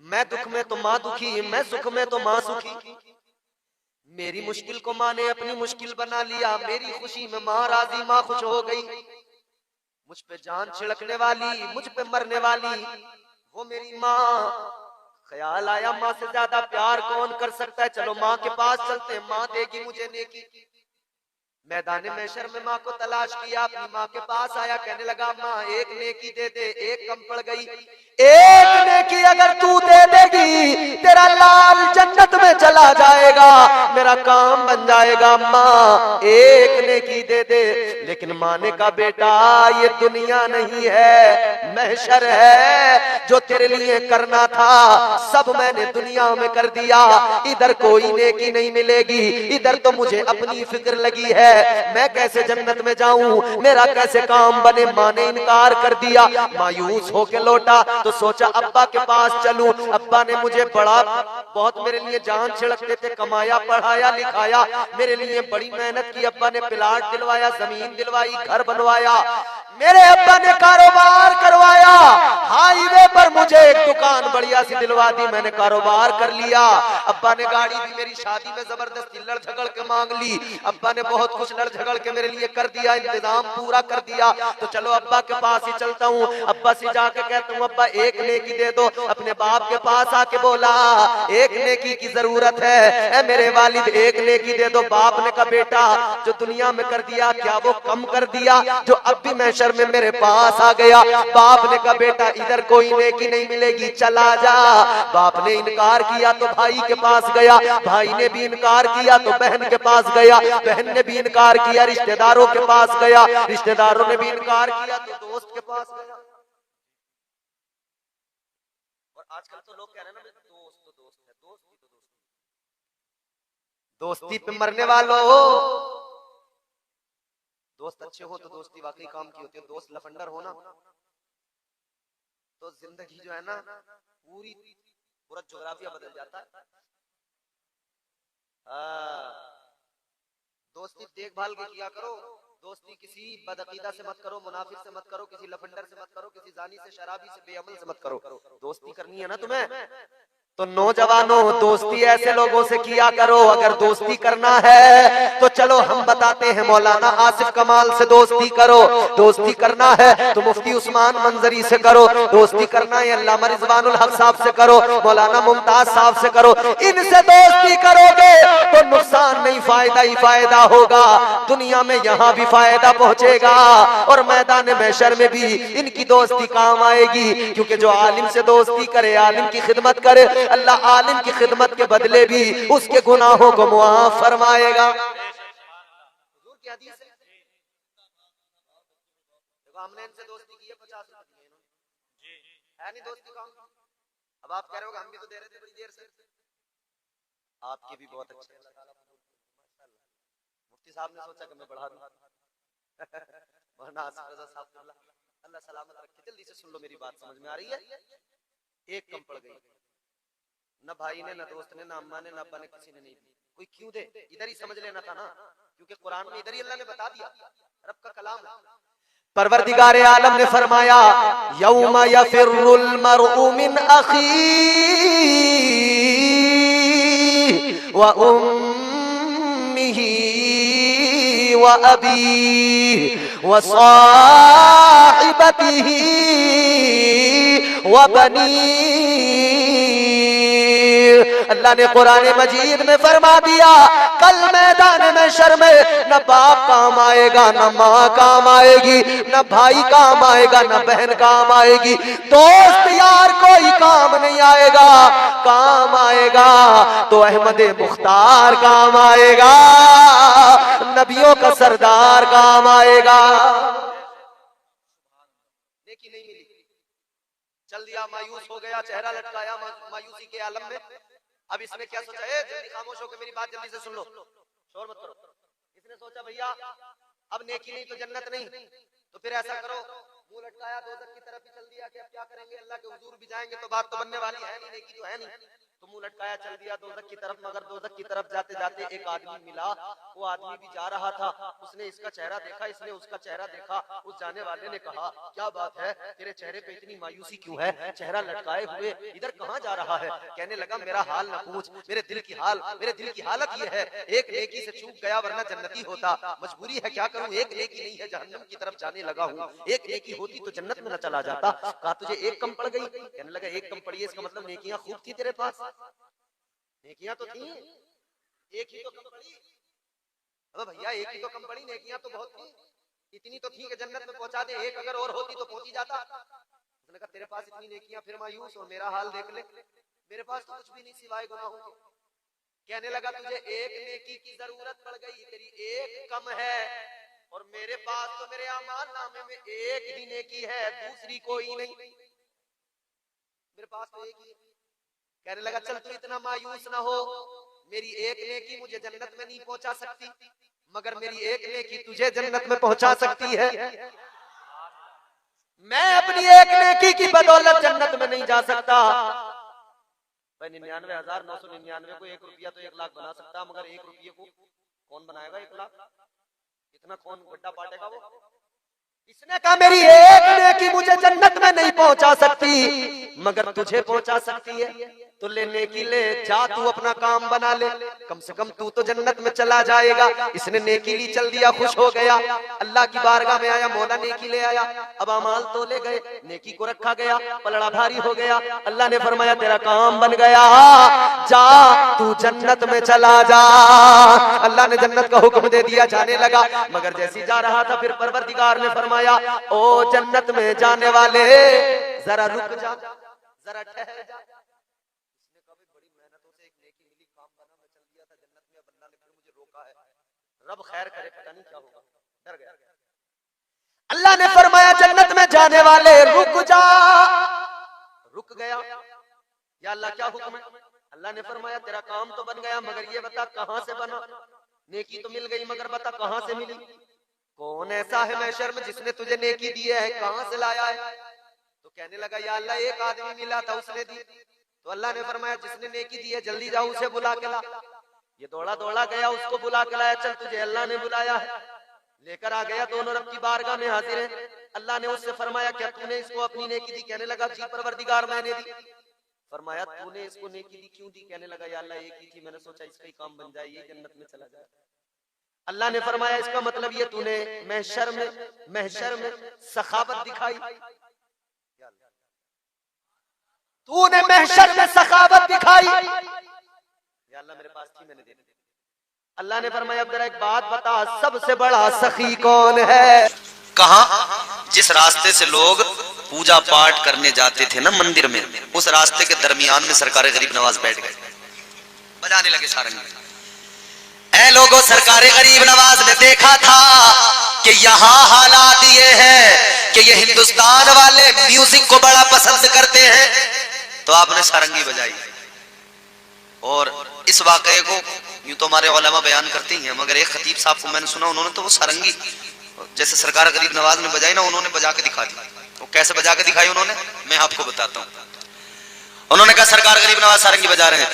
मैं दुख में तो माँ दुखी, मैं सुख में तो माँ सुखी। मेरी मुश्किल को माँ ने अपनी मुश्किल बना लिया, मेरी खुशी में माँ राजी, माँ खुश हो गई। मुझ पे जान छिड़कने वाली, मुझ पे मरने वाली वो मेरी माँ। ख्याल आया माँ से ज्यादा प्यार कौन कर सकता है, चलो माँ के पास चलते, माँ देगी मुझे नेकी। मैदान महशर में माँ को तलाश किया, अपनी माँ के पास आया, कहने लगा माँ एक नेकी दे दे, एक कम पड़ गई, एक नेकी अगर तू दे देगी तेरा लाल जन्नत में चला जाएगा, मेरा काम बन जाएगा, माँ एक नेकी दे दे। लेकिन माँ ने कहा बेटा ये दुनिया नहीं है, महशर है। जो तेरे लिए करना था सब मैंने दुनिया में कर दिया, इधर कोई नेकी नहीं मिलेगी, इधर तो मुझे अपनी फिक्र लगी है, मैं कैसे जन्नत में जाऊं, मेरा कैसे काम बने। माँ ने इनकार कर दिया। मायूस होके लौटा तो सोचा अब्बा के पास चलूं। अब्बा ने मुझे बड़ा बहुत मेरे लिए जान छिड़कते थे, कमाया पढ़ाया लिखाया, मेरे लिए बड़ी मेहनत की। अब्बा ने प्लाट दिलवाया, जमीन दिलवाई, घर बनवाया। मेरे अब्बा ने कारोबार करवाया, हाईवे पर मुझे एक दुकान बढ़िया सी दिलवा दी, मैंने कारोबार कर लिया। अब्बा ने गाड़ी भी मेरी शादी में जबरदस्ती लड़ झगड़ के मांग ली। अब्बा ने बहुत कुछ लड़ झगड़ के मेरे लिए कर दिया, इंतजाम पूरा कर दिया। तो चलो अब्बा के पास ही चलता हूँ। अब्बा से जाके कहता हूँ अब्बा एक नेकी दे दो। अपने बाप के पास आके बोला एक नेकी की जरूरत है, ऐ मेरे वालिद एक नेकी दे दो। बाप ने कहा बेटा जो दुनिया में कर दिया क्या वो कम कर दिया जो अब भी महशर में मेरे पास आ गया। बाप ने कहा बेटा इधर कोई नेकी नहीं मिलेगी, चला जा। बाप ने इनकार किया तो भाई के पास गया, भाई ने भी इनकार किया तो बहन के पास गया, बहन ने भी इनकार किया रिश्तेदारों के पास गया, रिश्तेदारों ने भी इनकार किया तो दोस्त के पास गया। और आजकल तो लोग कह रहे हैं ना दोस्त तो दोस्त है, दोस्त की तो दोस्ती पे मरने वालों, दोस्त अच्छे हो तो दोस्ती वाकई काम की होती है। दोस्त लफंडर हो ना तो जिंदगी जो है ना पूरा जोग्राफिया बदल जाता है। दोस्ती देखभाल के किया करो, दोस्ती किसी बदअकीदा से मत करो, मुनाफिक से मत करो, किसी लफंडर से मत करो, किसी जानी से, शराबी से, बेअमल से मत करो। दोस्ती करनी है ना तुम्हें तो नौजवानों दोस्ती ऐसे लोगों से किया करो। अगर दोस्ती करना है तो चलो हम बताते हैं, मौलाना आसिफ कमाल से दोस्ती करो। दोस्ती करना है तो मुफ्ती उस्मान मंजरी से करो। दोस्ती करना है अल्लामा रिजवानुल हक साहब से करो, मौलाना मुमताज साहब से करो। इनसे दोस्ती करोगे तो नुकसान नहीं फायदा ही फायदा होगा। दुनिया में यहाँ भी फायदा पहुंचेगा और मैदान महशर में भी इनकी दोस्ती काम आएगी। क्योंकि जो आलिम से दोस्ती करे, आलिम की खिदमत करे, अल्लाह आलिम की खिदमत के बदले भी उसके गुनाहों को मुआफ फरमाएगा। देखो हमने इनसे दोस्ती की है, 50 रुपए है नहीं दोस्ती का। अब आप कह रहे हो हम भी तो दे रहे थे बड़ी देर से। आपके भी बहुत अच्छे मुफ्ती साहब ने सोचा कि मैं बढ़ा दूं। अल्लाह सलामत रखे। जल्दी से सुन लो मेरी बात, समझ में आ रही है? एक कम पड़ गई, न भाई ने, न दोस्त ने, न अम्मा ने, न अब्बा ने, किसी ने नहीं दी। कोई क्यों दे? इधर ही समझ लेना था ना, क्योंकि कुरान में इधर ही अल्लाह ने बता दिया, रब का कलाम है। परवरदिगार आलम ने फरमाया यौमा यफिरुल मरउ मिन अखी व उम्मिही व अबी व साहिबतिही व बनी। अल्लाह ने कुरान मजीद में फरमा दिया कल मैदान महशर में न बाप काम आएगा, न माँ काम आएगी, न भाई काम आएगा, न बहन काम आएगी, दोस्त यार कोई काम नहीं आएगा। काम आएगा तो अहमद मुख्तार काम आएगा, नबियों का सरदार काम आएगा। देखी नहीं मिली, चल दिया, मायूस हो गया, चेहरा लटकाया मायूसी के आलम में। अब इसने क्या सोचा, जल्दी खामोश होकर मेरी बात जल्दी से सुन लो, शोर मत करो। इसने सोचा भैया अब नेकी नहीं तो जन्नत नहीं, तो फिर ऐसा करो, मुंह लटकाया दोज़ख की तरफ ही चल दिया कि अब क्या करेंगे, अल्लाह के हुजूर भी जाएंगे तो बात तो बनने वाली है नहीं, नेकी तो है नहीं, तो मुंह लटकाया चल दिया दोज़ख की तरफ। मगर दोज़ख की तरफ जाते जाते एक आदमी मिला, वो आदमी भी जा रहा था, उसने इसका चेहरा देखा, इसने उसका चेहरा देखा। उस जाने वाले ने कहा क्या बात है, तेरे चेहरे पे इतनी मायूसी क्यों है, चेहरा लटकाए हुए इधर कहाँ जा रहा है? कहने लगा मेरा हाल न पूछ, मेरे दिल की हालत ये है, एक नेकी से चूक गया वरना जन्नती होता, मजबूरी है क्या करूं, एक नेकी नहीं है जहन्नम की तरफ जाने लगा हूं, एक नेकी होती तो जन्नत में न चला जाता। कहा तुझे एक कम पड़ गई? कहने लगा एक कम पड़ी है, इसका मतलब नेकियां खूब थी तेरे पास, नेकियां तो थी, एक ही तो कम पड़ी। अबे भैया एक ही तो कम पड़ी, नेकियां तो बहुत थी, इतनी तो थी कि जन्नत में पहुंचा दे, एक अगर और होती तो पहुंच ही जाता। उसने कहा तेरे पास इतनी नेकियां, फिर मायूस और मेरा हाल देख ले, मेरे पास तो कुछ भी नहीं सिवाय गुनाहों के। कहने लगा तुझे एक नेकी की जरूरत पड़ गई, तेरी एक कम है, और मेरे पास तो मेरे अमाल नामे में एक ही नेकी है, दूसरी कोई नहीं, मेरे पास तो एक ही। कहने लगा चल तू इतना मायूस ना हो, मेरी एक नेकी मुझे जन्नत में नहीं पहुंचा सकती, मगर मेरी एक नेकी तुझे जन्नत में पहुंचा सकती है। मैं अपनी एक नेकी की बदौलत जन्नत में नहीं जा सकता। भाई 99,999 को 1 रुपया तो 1 लाख बना सकता, मगर 1 रुपये को कौन बनाएगा 1 लाख? इतना कौन गड्ढा पाटेगा वो? इसने कहा मेरी एक नेकी मुझे जन्नत में नहीं पहुंचा सकती, मगर तुझे पहुंचा सकती है। तो ले नेकी ले, जा तू अपना काम बना ले, कम से कम तू तो जन्नत में चला जाएगा। इसने नेकी ली, चल दिया, खुश हो गया, अल्लाह की बारगाह में आया, मौला नेकी ले आया। अब अमाल तो ले गए, नेकी को रखा गया, पलड़ा भारी हो गया। अल्लाह ने फरमाया तेरा काम बन गया, जा तू जन्नत में चला जा। अल्लाह ने जन्नत का हुक्म दे दिया, जाने लगा। मगर जैसे जा रहा था, फिर परवरदिगार ने फरमाया ओ जन्नत में जाने वाले जरा रुक जा, जरा ठहर जा। इसने कभी बड़ी मेहनतों से एक नेकी मिली, काम बना, मैं चल दिया था जन्नत में, अब अल्लाह ने फिर मुझे रोका है, रब खैर करे, पता नहीं क्या होगा, डर गया। अल्लाह ने फरमाया जन्नत में जाने वाले रुक जा, रुक गया। या अल्लाह क्या हुक्म है? अल्लाह ने फरमाया तेरा काम तो बन गया, मगर ये बता कहां से बना? नेकी तो मिल गई, मगर बता कहां से मिली? कौन ऐसा है महशर में जिसने तुझे नेकी दी है, कहां से लाया है? तो कहने लगा या अल्लाह एक आदमी मिला था, उसने दी। तो अल्लाह ने फरमाया जिसने नेकी दी है जल्दी जाओ उसे बुला के ला। ये दौड़ा दौड़ा गया, उसको बुला के लाया, चल तुझे अल्लाह ने बुलाया है, लेकर आ गया। दोनों रब की बारगाह में हाजिर है। अल्लाह ने उससे फरमाया क्या तूने इसको अपनी नेकी दी? कहने लगा जी परवरदिगार मैंने दी। फरमाया तूने इसको नेकी दी क्यों दी? कहने लगा या अल्लाह एक ही थी, मैंने सोचा इसका ही काम बन जाए, ये जन्नत में चला जाए। अल्लाह ने फरमाया इसका मतलब ये तूने महशर में सखावत दिखाई, तूने महशर में सखावत दिखाई। या अल्लाह मेरे पास थी, मैंने दे दी। अल्लाह ने फरमाया अब जरा एक बात बता, सबसे बड़ा सखी कौन है? कहा? जिस रास्ते से लोग पूजा पाठ करने जाते थे ना मंदिर में, उस रास्ते के दरमियान में सरकार गरीब नवाज बैठ गए, बजाने लगे सारंगी। ऐ लोगों, सरकार गरीब नवाज ने देखा था कि यहाँ हालात ये है कि ये हिंदुस्तान वाले म्यूजिक को बड़ा पसंद करते हैं, तो आपने सारंगी बजाई। और इस वाकये को यूं तो हमारे उलमा बयान करते ही हैं, मगर एक खतीब साहब को मैंने सुना, उन्होंने तो वो सारंगी जैसे सरकार गरीब नवाज ने बजाई ना, उन्होंने बजा के दिखा दी। वो कैसे बजा के दिखाई उन्होंने, मैं आपको बताता हूँ। उन्होंने कहा सरकार गरीब नवाज सारंगी बजा रहे हैं,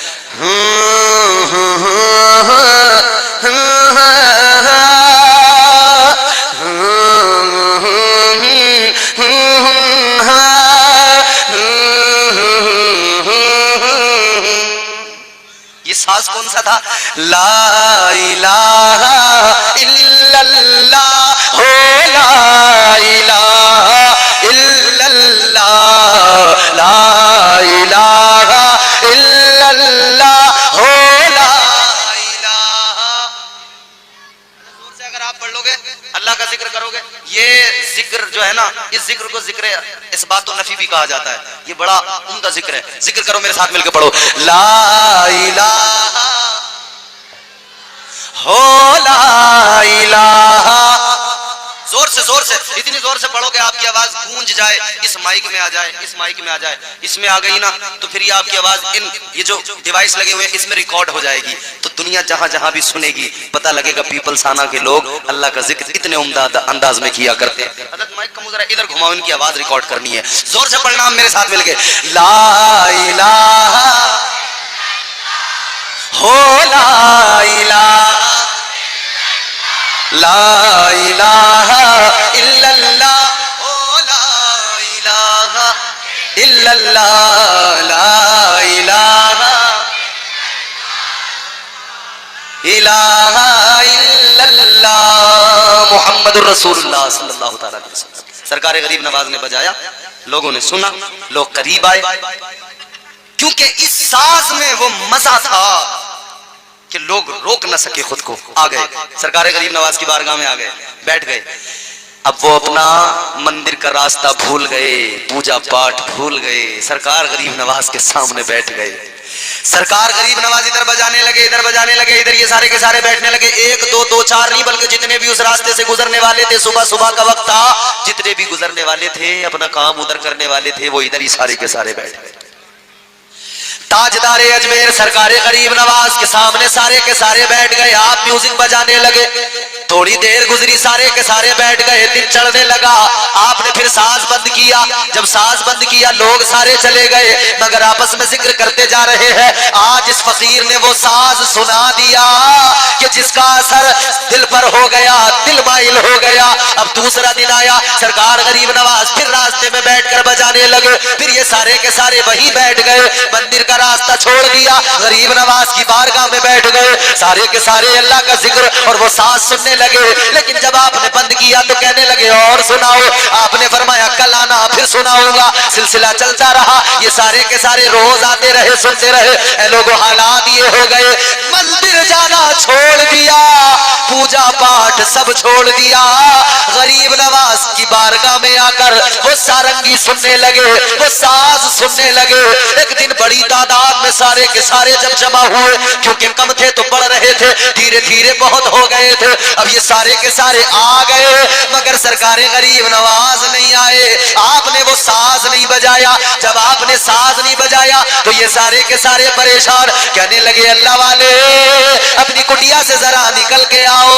ये साज कौन सा था? ला इलाहा इल्लल्लाह हो, ला इलाहा इल्लल्लाह, ला इलाहा इल्लल्लाह हो, ला इलाहा। जोर से अगर आप पढ़ लोगे, अल्लाह का जिक्र करोगे, ये जिक्र जो है ना, इस जिक्र को जिक्र इस बात तो नफी भी कहा जाता है, ये बड़ा उम्दा जिक्र है। जिक्र करो, मेरे साथ मिलकर पढ़ो, ला इलाहा हो, ला इलाहा। जोर से इतनी जोर से पढ़ोगे आपकी आवाज गूंज जाए, इस माइक में आ जाए, इस माइक में आ जाए, इसमें आ गई ना तो फिर ये आपकी आवाज इन ये जो डिवाइस लगे हुए हैं इसमें रिकॉर्ड हो जाएगी, तो दुनिया जहां जहां भी सुनेगी पता लगेगा पीपल्स आना के लोग अल्लाह का जिक्र इतने उम्दा अंदाज में किया करते हैं। हजरत माइक का मुजरा इधर घुमाओ, इनकी आवाज रिकॉर्ड करनी है। जोर से पढ़ना मेरे साथ मिलके, ला इलाहा हो, ला इलाहा, ला इलाहा इल्लल्लाह ओ, ला इलाहा इल्लल्लाह, ला इलाहा इलाहा इल्लल्लाह मुहम्मदुर रसूलुल्लाह सल्लल्लाहु तआला अलैहि वसल्लम। सरकार गरीब नवाज ने बजाया, लोगों ने सुना, लोग करीब आए, क्योंकि इस साज में वो मजा था कि लोग रोक न सके खुद को। आ गए सरकार गरीब नवाज की बारगाह में, आ गए, बैठ गए। अब वो अपना मंदिर का रास्ता भूल गए, पूजा पाठ भूल गए, सरकार गरीब नवाज के सामने बैठ गए। सरकार गरीब नवाज इधर बजाने लगे, इधर बजाने लगे, इधर ये सारे के सारे बैठने लगे। एक दो दो चार नहीं बल्कि जितने भी उस रास्ते से गुजरने वाले थे, सुबह सुबह का वक्त था, जितने भी गुजरने वाले थे, अपना काम उधर करने वाले थे, वो इधर ही सारे के सारे बैठ गए। ताजदारे अजमेर सरकारे गरीब नवाज के सामने सारे के सारे बैठ गए। आप म्यूजिक बजाने लगे, थोड़ी देर गुजरी, सारे के सारे बैठ गए। दिन चढ़ने लगा, आपने फिर साज बंद किया। जब साज बंद किया, लोग सारे चले गए, मगर आपस में जिक्र करते जा रहे हैं। आज इस फकीर ने वो साज सुना दिया कि जिसका असर दिल पर हो गया, दिल माइल हो गया। अब दूसरा दिन आया, सरकार गरीब नवाज फिर रास्ते में बैठकर बजाने लगे। फिर ये सारे के सारे वहीं बैठ गए, मंदिर का रास्ता छोड़ दिया, गरीब नवाज की बारगाह में बैठ गए। सारे के सारे अल्लाह का जिक्र और वो साज सुनने लगे। लेकिन जब आपने बंद किया तो कहने लगे और सुनाओ। आपने फरमाया कल आना, फिर सुनाऊंगा। सिलसिला चलता रहा। ये सारे के सारे रोज आते रहे, सुनते रहे। ए लोगों, हालात ये हो गए, मंदिर जाना छोड़ दिया, पूजा पाठ सब छोड़ दिया। गरीब नवाज की बारगाह में आकर वो सारंगी सुनने लगे, वो साज सुनने लगे। एक दिन बड़ी तादाद में सारे के सारे जब जमा हुए, क्योंकि कम थे तो बढ़ रहे थे, धीरे धीरे बहुत हो गए थे। अब ये सारे के सारे आ गए, मगर सरकारे गरीब नवाज नहीं आए। आपने वो साज नहीं बजाया। जब आपने साज नहीं बजाया तो ये सारे के सारे परेशान, कहने लगे अल्लाह वाले अपनी कुटिया से जरा निकल के आओ,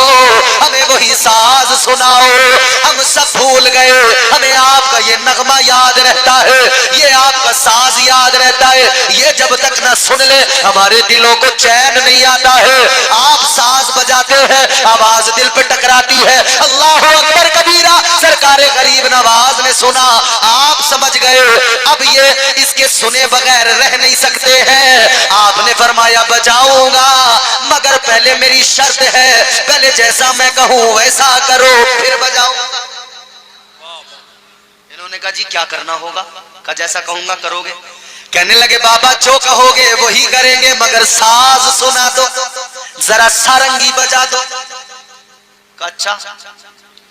हमें वही साज सुनाओ। हम सब भूल गए, हमें आपका ये नगमा याद रहता है, ये आपका साज याद रहता है। ये जब तक ना सुन ले हमारे दिलों को चैन नहीं आता है। आप साज बजाते हैं, आवाज दिल पे टकराती है। अल्लाह अकबर कबीरा। सरकारे गरीब नवाज ने सुना, आप समझ गए अब ये इसके सुने बगैर रह नहीं सकते हैं। आपने फरमाया बजाऊंगा, मगर पहले मेरी शर्त है, पहले जैसा मैं कहूं वैसा करो, फिर बजाऊंगा। इन्होंने कहा जी क्या करना होगा? कहा जैसा कहूंगा करोगे? कहने लगे बाबा जो कहोगे वही करेंगे, मगर साज सुना दो, जरा सारंगी बजा दो। कहा अच्छा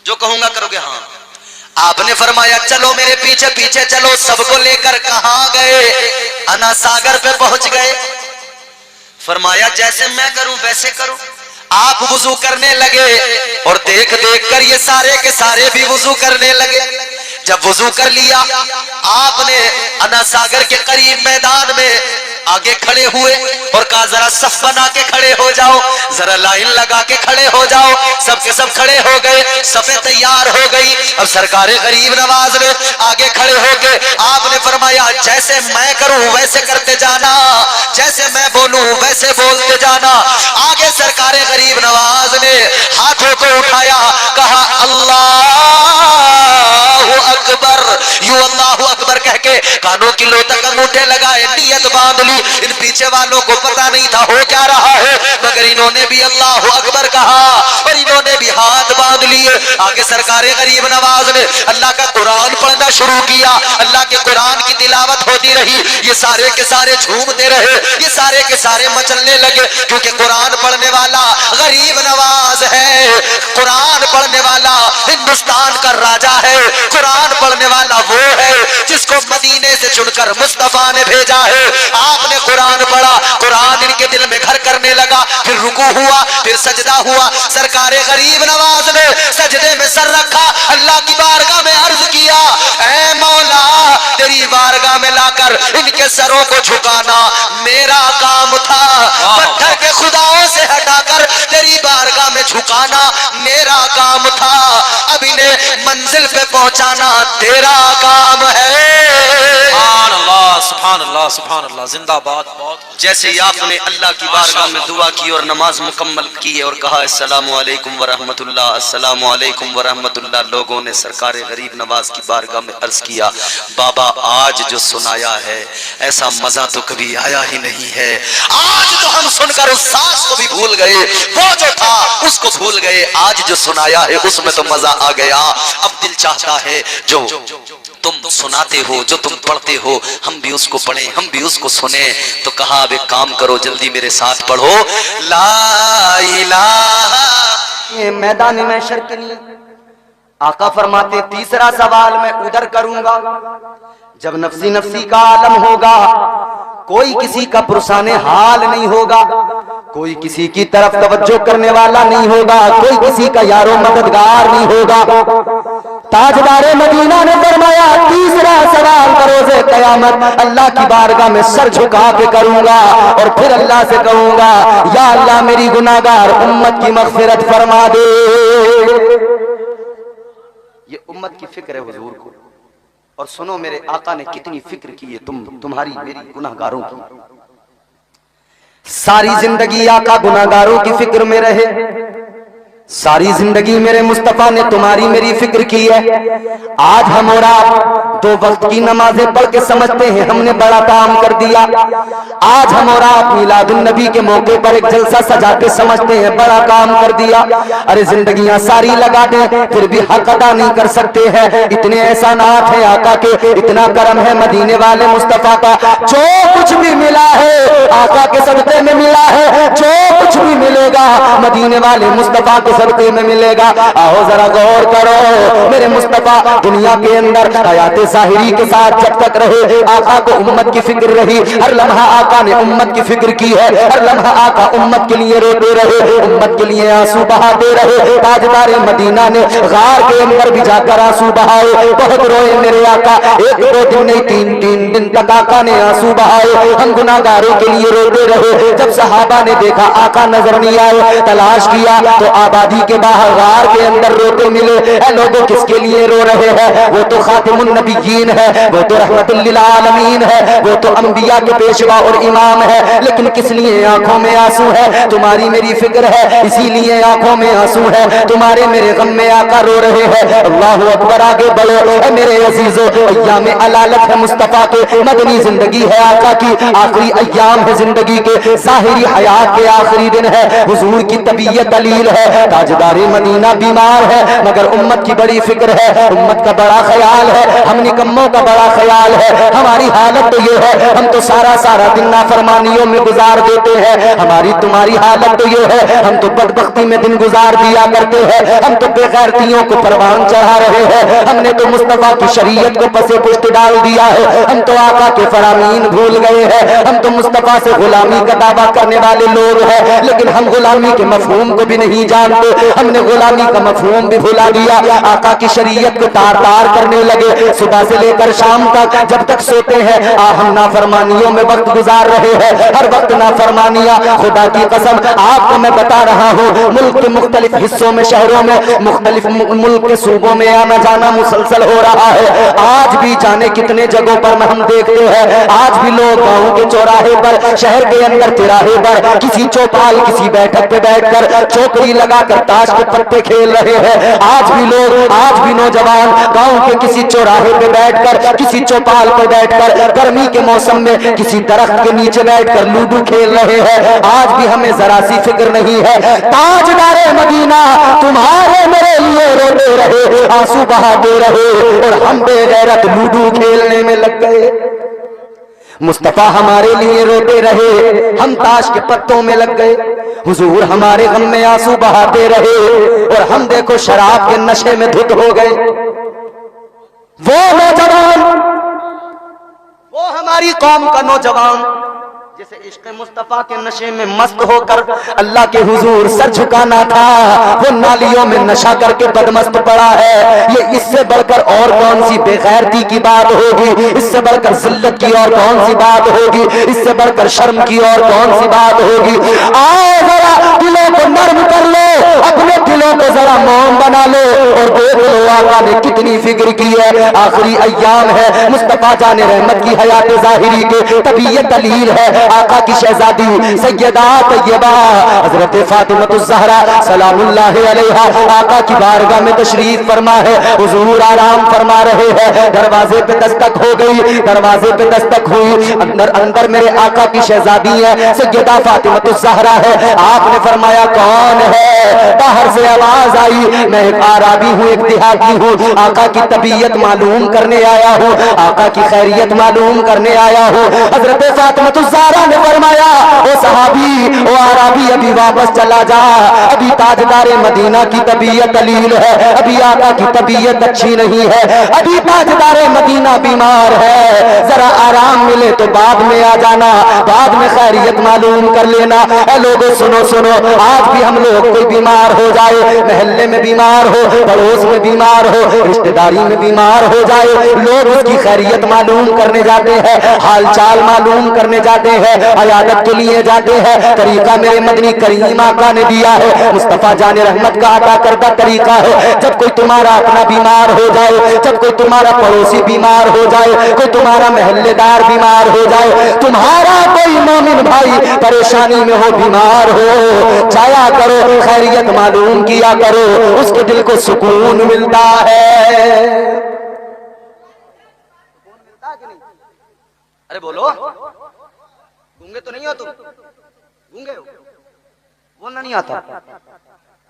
जो कहूंगा करोगे? हाँ। आपने फरमाया चलो मेरे पीछे पीछे चलो। सबको लेकर कहां गए? अना सागर पे पहुंच गए। फरमाया जैसे मैं करूं वैसे करो। आप वुजू करने लगे और देख देख कर ये सारे के सारे भी वुजू करने लगे। जब वुजू कर लिया, आपने अना सागर के करीब मैदान में आगे खड़े हुए और कहा जरा सफ बना के खड़े हो जाओ, जरा लाइन लगा के खड़े हो जाओ। सबके सब खड़े हो गए, सफे तैयार हो गई। अब सरकारे गरीब नवाज ने आगे खड़े होके आपने फरमाया जैसे मैं करूं वैसे करते जाना, जैसे मैं बोलूं वैसे बोलते जाना। आगे सरकारे गरीब नवाज ने हाथों को उठाया, कहा अल्लाह अकबर। यू अल्लाह अकबर कह के कानों की लो तक अंगूठे लगाए, नियत बांध ली। इन पीछे वालों को पता नहीं था हो क्या रहा है, मगर इन्होंने भी अल्लाह अकबर कहा और इन्होंने भी हाथ बांध लिए। आगे सरकारे गरीब नवाज ने अल्लाह का कुरान पढ़ना शुरू किया। अल्लाह के कुरान की तिलावत होती रही। ये सारे के सारे झूमते रहे, ये सारे के सारे मचलने लगे, क्योंकि कुरान पढ़ने वाला गरीब नवाज है। कुरान पढ़ने वाला हिंदुस्तान का राजा है। कुरान पढ़ने वाला वो है जिसको मदीने से चुनकर मुस्तफा ने भेजा है। आपने कुरान पढ़ा, कुरान इनके दिल में घर करने लगा। फिर रुकू हुआ, फिर सजदा हुआ। सरकारे गरीब नवाज ने सजदे में सर रखा, अल्लाह की बारगाह में अर्ज किया, ऐ मौला तेरी बारगाह में लाकर इनके सरों को झुकाना मेरा काम था। पत्थर के खुदाओं से हटाकर तेरी बारगाह में झुकाना मेरा काम था। अब इन्हें मंजिल पे पहुंचाना तेरा काम है। सुभान अल्लाह, सुभान अल्लाह, जिंदाबाद। बहुत जैसे ही आपने अल्लाह की बारगाह में दुआ की और नमाज मुकम्मल की और कहा अस्सलामु अलैकुम व रहमतुल्लाह, अस्सलामु अलैकुम व रहमतुल्लाह, लोगों ने सरकारे गरीब नवाज की बारगाह में अर्ज किया, बाबा आज जो सुनाया है ऐसा मजा तो कभी आया ही नहीं है। आज तो हम सुनकर उस साज को भी भूल गए, वो जो था उसको भूल गए। आज जो सुनाया है उसमें तो मजा आ गया। अब दिल चाहता है जो तुम सुनाते हो, जो तुम पढ़ते हो, हम भी उसको पढ़ें, हम भी उसको सुने। तो कहा अब एक काम करो, जल्दी मेरे साथ पढ़ो ला इलाहा। ये मैदान में शर्क नहीं। आका फरमाते तीसरा सवाल मैं उधर करूंगा जब नफसी नफसी का आलम होगा, कोई किसी का पुरसाने हाल नहीं होगा, कोई किसी की तरफ तवज्जो करने वाला नहीं होगा, कोई किसी का यारो मददगार नहीं होगा। ताजदारे मदीना ने फरमाया, तीसरा सवाल बरोज़े क़यामत अल्लाह की बारगाह में सर झुका के करूंगा और फिर अल्लाह से कहूंगा, या अल्लाह मेरी गुनाहगार उम्मत की मग़फ़िरत फरमा दे। ये उम्मत की फिक्र है हुजूर को। और सुनो मेरे आका ने कितनी फिक्र की है तुम्हारी मेरी गुनाहगारों की। सारी जिंदगी आका गुनाहगारों की फिक्र में रहे, सारी जिंदगी मेरे मुस्तफा ने तुम्हारी मेरी फिक्र की है। आज हम और आप 2 वक्त की नमाजें पढ़ के समझते हैं हमने बड़ा काम कर दिया। आज हम और आप मिलादुन नबी के मौके पर एक जलसा सजा के समझते हैं बड़ा काम कर दिया। अरे जिंदगियां सारी लगा दें फिर भी हक अदा नहीं कर सकते हैं। इतने एहसानात हैं आका के, इतना करम है मदीने वाले मुस्तफा का। जो कुछ भी मिला है आका के सदक़े में मिला है, जो कुछ भी मिलेगा मदीने वाले मुस्तफा के सदक़े में मिलेगा। आओ जरा गौर करो, मेरे मुस्तफा दुनिया के अंदर हयात ज़ाहिरी के साथ जब तक रहे आका को उम्मत की फिक्र रही। हर लम्हा आका ने उम्मत की फिक्र की है, हर लम्हा आका उम्मत के लिए रोते रहे, उम्मत के लिए आंसू बहाते रहे। ताजदारे मदीना ने गार के अंदर भी जाकर आंसू बहाए, बहुत रोए मेरे आका। 1-2 दिन नहीं 3 दिन तक आका ने आंसू बहाए। हम गुनाहगारों के लिए रोते रहे। जब सहाबा ने देखा आका नजर नहीं आए, तलाश किया तो आबादी के बाहर गार के अंदर रोते मिले। लोगों किसके लिए रो रहे हैं? वो तो खातिमुन नबिय्यीन है, वो तो रहमतुल लिल आलमीन है, वो तो अंबिया के पेशवा और इमाम है। लेकिन किस लिए आंखों में आंसू है? तुम्हारी मेरी फिक्र है, इसीलिए आंखों में आंसू है। तुम्हारे मेरे गम में आका रो रहे हैं। अल्लाहु अकबर, आगे बढ़ो मेरे अजीजों। अय्याम अलालत है मुस्तफा के, मदनी जिंदगी है आका की, आखिरी अय्याम है जिंदगी के, ज़ाहिरी हयात के आखिरी दिन है। हुजूर की तबीयत दलील है, ताजदारी मदीना बीमार है, मगर उम्मत की बड़ी फिक्र है, उम्मत का बड़ा ख्याल है, हम निकम्मों का बड़ा ख्याल है। हमारी हालत तो ये है, हम तो सारा दिन नाफरमानियों में गुजार देते हैं। हमारी तुम्हारी हालत तो ये है, हम तो बदबख्ती में दिन गुजार दिया करते हैं। हम तो बेगैरतियों को परवान चढ़ा रहे हैं। हमने तो मुस्तफा की शरीयत को पसे पुष्ट डाल दिया है। हम तो आका के फरामीन भूल गए हैं। हम तो मुस्तफा से गुलामी का दावा करने वाले लोग हैं, लेकिन हम गुलामी के मफहूम को भी नहीं जानते। हमने गुलामी का मफहूम भी भुला दिया। आका की शरीयत को तार तार करने लगे। सुबह से लेकर शाम तक जब तक सोते हैं हम नाफरमानियों में वक्त गुजार रहे हैं। हर वक्त नाफरमानियां। खुदा की कसम आपको मैं बता रहा हूँ, मुल्क के मुख्तलिफ हिस्सों में, शहरों में, मुख्तलिफ मुल्क के सूबों में आना जाना मुसलसल हो रहा है। आज भी जाने कितने जगहों पर हम देखते हैं, आज भी लोग गाँव के चौराहे पर, शहर के अंदर तिराहे पर किसी चौपाल किसी बैठक पे बैठकर चौकड़ी लगाकर ताश के पत्ते खेल रहे हैं। आज भी लोग, आज भी नौजवान गांव के किसी चौराहे पे बैठकर, किसी चौपाल पे बैठकर गर्मी के मौसम में किसी दरख्त के नीचे बैठकर लूडो खेल रहे हैं। आज भी हमें जरा सी फिक्र नहीं है। ताजदारे मदीना तुम्हारे मेरे लिए रोते रहे, आंसू बहाते रहे, और हम बेगैरत लूडो खेलने में लग गए। मुस्तफा हमारे लिए रोते रहे, हम ताश के पत्तों में लग गए। हुजूर हमारे गम में आंसू बहाते रहे, और हम देखो शराब के नशे में धुत हो गए। वो नौजवान, वो हमारी कौम का नौजवान जिसे इश्क़ मुस्तफा के नशे में मस्त होकर अल्लाह के हुजूर सर झुकाना था, वो नालियों में नशा करके बदमस्त पड़ा है। ये इससे बढ़कर और कौन सी बेगैरती की बात होगी? इससे बढ़कर जिल्लत की और कौन सी बात होगी? इससे बढ़कर शर्म की और कौन सी बात होगी? आओ जरा दिलों को नर्म कर लो, अपने दिलों को जरा मौन बना लो, और देख लो आका ने कितनी फिक्र की है। आखिरी अय्याम है, मुस्तफा जाने रहमत की हयात ज़ाहिरी के तबीयत दलील है। आका की शहजादी सैयदा तैयबा हजरत फातिमा ज़हरा सलामुल्लाह अलैहा आका की बारगाह में तशरीफ फरमा है। हुजूर आराम फरमा रहे हैं। दरवाजे पे दस्तक हो गई, दरवाजे पे दस्तक हुई। अंदर मेरे आका की शहजादी है, सैयदा फातिमा ज़हरा है। आपने फरमाया कौन है? बाहर से आवाज आई, मैं एक आराबी हूँ, एक देहाती हूँ। आका की तबीयत मालूम करने आया हूँ, आका की खैरियत मालूम करने आया हूँ। हजरत फातिमा ने फरमाया, ओ सहाबी, ओ आराबी, अभी वापस चला जा, अभी ताजदारे मदीना की तबीयत अलील है, अभी आका की तबीयत अच्छी नहीं है, अभी ताजदारे मदीना बीमार है, जरा आराम मिले तो बाद में आ जाना, बाद में खैरियत मालूम कर लेना। ए लोगों सुनो सुनो, आज भी हम लोग कोई बीमार हो जाए, महल्ले में बीमार हो, पड़ोस में बीमार हो, रिश्तेदारी में बीमार हो जाए, लोग उसकी खैरियत मालूम करने जाते हैं, हाल चाल मालूम करने जाते हैं, अयादत के लिए जाते हैं। तरीका मेरे मदनी करीम आका ने दिया है, मुस्तफा जाने रहमत का अता करदा तरीका है। जब कोई तुम्हारा अपना बीमार हो जाए, जब कोई तुम्हारा पड़ोसी बीमार हो जाए, कोई तुम्हारा महल्लेदार बीमार हो जाए, तुम्हारा कोई मोमिन भाई परेशानी में हो, बीमार हो, जाया करो, खैरियत मालूम किया करो, उसके दिल को सुकून मिलता है। अरे बोलो, गूंगे तो नहीं हो तुम? गूंगे हो? बोलना नहीं आता?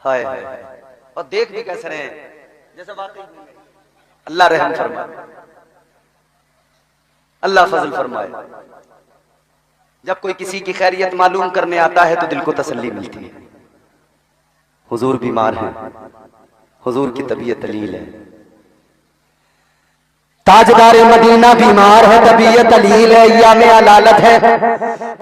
हाय हाय, और देख भी कैसे रहे जैसे वाकई गूंगे। अल्लाह रहम फरमाए, अल्लाह फजल फरमाए। जब कोई किसी की खैरियत मालूम करने आता है तो दिल को तसल्ली मिलती है। हुजूर बीमार है, हुजूर की तबीयत अलील है, ताजदार मदीना बीमार है, तबीयत अलील है, या में अलालत है।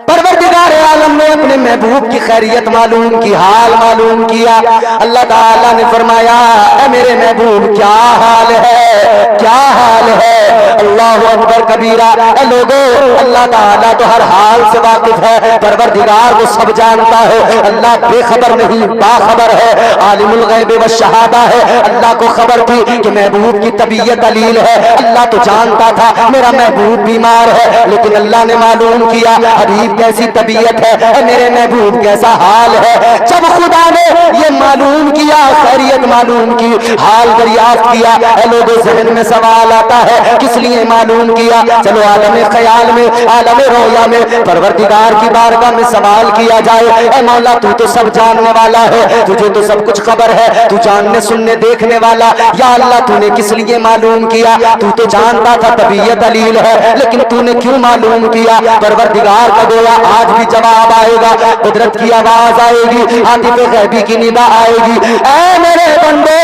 परवरदिगार आलम ने अपने महबूब की खैरियत मालूम की, हाल मालूम किया। अल्लाह ताला ने फरमाया, ऐ मेरे महबूब क्या हाल है, क्या हाल है। अल्लाहु अकबर कबीरा। ऐ लोगों, अल्लाह ताला तो हर हाल से वाकिफ है, परवरदिगार वो सब जानता है, अल्लाह बेखबर नहीं बाखबर है, आलिमुल गैब व शहादा है। अल्लाह को खबर थी कि महबूब की तबीयत अलील है, अल्लाह तो जानता था मेरा महबूब बीमार है, लेकिन अल्लाह ने मालूम किया हबीब कैसी तबीयत है, मेरे महबूब कैसा हाल है। जब खुदा ने ये मालूम किया, खैरियत मालूम की, हाल दरियाफ्त किया, लोगों जहन में सवाल आता है किस लिए मालूम किया। चलो आलम ख्याल में, आलम रोया में परवरदिगार की बारगाह में सवाल किया जाए, ऐ मौला तू तो सब जानने वाला है, तुझे तो सब कुछ खबर है, तू जानने सुनने देखने वाला, या अल्लाह तूने किस लिए मालूम किया। तू तो जानता था तबीयत अलील है, लेकिन तूने क्यों मालूम किया। परवरदिगार का गोया आज भी जवाब आएगा, कुदरत की आवाज आएगी, आतिफ गैबी की निदा आएगी। ऐ मेरे बंदो,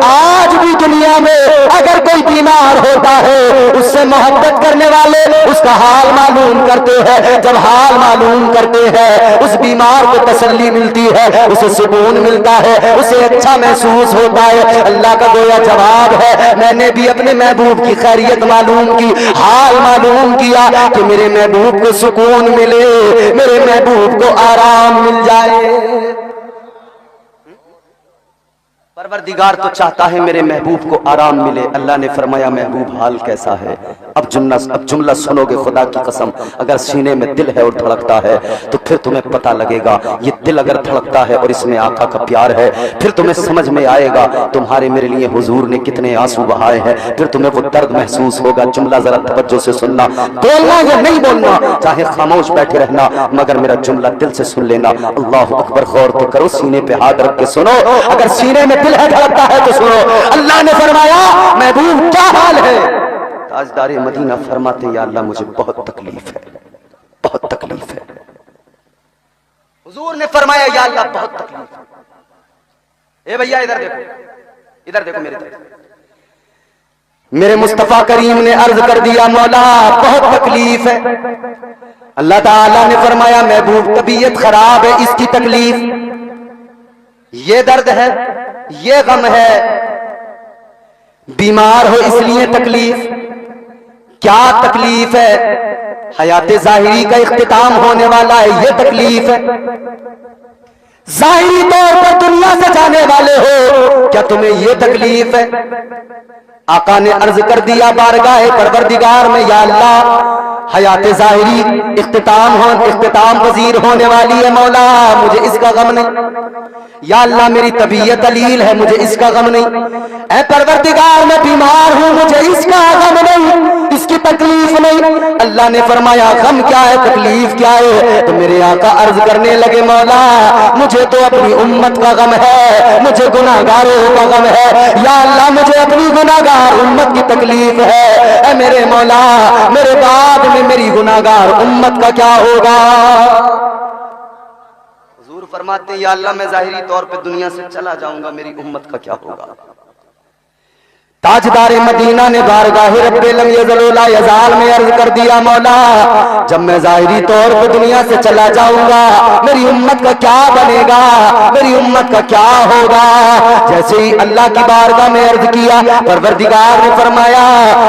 आज भी दुनिया में अगर कोई बीमार होता है, उससे मोहब्बत करने वाले उसका हाल मालूम करते हैं। जब हाल मालूम करते हैं, उस बीमार को तसल्ली मिलती है, उसे सुकून मिलता है, उसे अच्छा महसूस होता है। अल्लाह का गोया जवाब है, मैंने भी अपने महबूब की खैरियत मालूम की, हाल मालूम किया कि मेरे महबूब को सुकून मिले, मेरे महबूब को आराम मिल जाए। परवरदिगार तो चाहता है मेरे महबूब को आराम मिले। अल्लाह ने फरमाया महबूब हाल कैसा है। अब जुमला सुनोगे खुदा की कसम, अगर सीने में दिल है और धड़कता है तो फिर तुम्हें पता लगेगा, ये दिल अगर धड़कता है और इसमें आका का प्यार है, फिर तुम्हें समझ में आएगा तुम्हारे मेरे लिए हुजूर ने कितने आंसू बहाए हैं, फिर तुम्हें वो दर्द महसूस होगा। जुमला जरा तवज्जो से सुनना, बोलना या नहीं बोलना, चाहे खामोश बैठे रहना, मगर मेरा जुमला दिल से सुन लेना। अल्लाह अकबर, गौर तो करो, सीने पे हाथ रख के सुनो, अगर सीने में दिल है धड़कता है तो सुनो। अल्लाह ने फरमाया महबूब क्या हाल है। ताजदारे मदीना फरमाते, या अल्लाह मुझे बहुत तकलीफ है, बहुत तकलीफ है। हुजूर ने फरमाया, या अल्लाह बहुत तकलीफ है। ए भैया इधर देखो, इधर देखो मेरी तरफ। मेरे मुस्तफा करीम ने अर्ज कर दिया, मौला बहुत तकलीफ है। अल्लाह ताला ने फरमाया महबूब तबीयत खराब है, इसकी तकलीफ, ये दर्द है, ये गम है, बीमार हो इसलिए तकलीफ। क्या तकलीफ है? हयाते जाहिरी का इख्तिताम होने वाला है, ये तकलीफ है। जाहिरी तौर पर दुनिया से जाने वाले हो, क्या तुम्हें ये तकलीफ है? आका ने अर्ज कर दिया बारगाह परवरदिगार में, या अल्लाह हयाते जाहिरी इख्तिताम वजीर होने वाली है, मौला मुझे इसका गम नहीं। या अल्लाह मेरी तबीयत अलील है, मुझे इसका गम नहीं। ऐ परवरदिगार मैं बीमार हूं, मुझे इसका गम नहीं, इसकी तकलीफ नहीं। अल्लाह ने फरमाया गम क्या है, तकलीफ क्या है? तो मेरे आका अर्ज करने लगे, मौला मुझे तो अपनी उम्मत का गम है, मुझे गुनाहगारों का गम है। या अल्लाह मुझे अपनी गुनाहगार गुनाहगार उम्मत की तकलीफ है। ऐ मेरे मौला, मेरे बाद में मेरी गुनाहगार उम्मत का क्या होगा? हुजूर फरमाते हैं, या अल्लाह मैं जाहिरी तौर पे दुनिया से चला जाऊंगा, मेरी उम्मत का क्या होगा? ताजदार मदीना ने बारगाह रब्बे लम यज़ल ला यज़ाल में अर्ज कर दिया, मौला जब मैं जाहिरी तौर पर दुनिया से चला जाऊंगा मेरी उम्मत का क्या बनेगा, मेरी उम्मत का क्या होगा? जैसे ही अल्लाह की बारगाह में अर्ज किया, परवरदिगार ने फरमाया,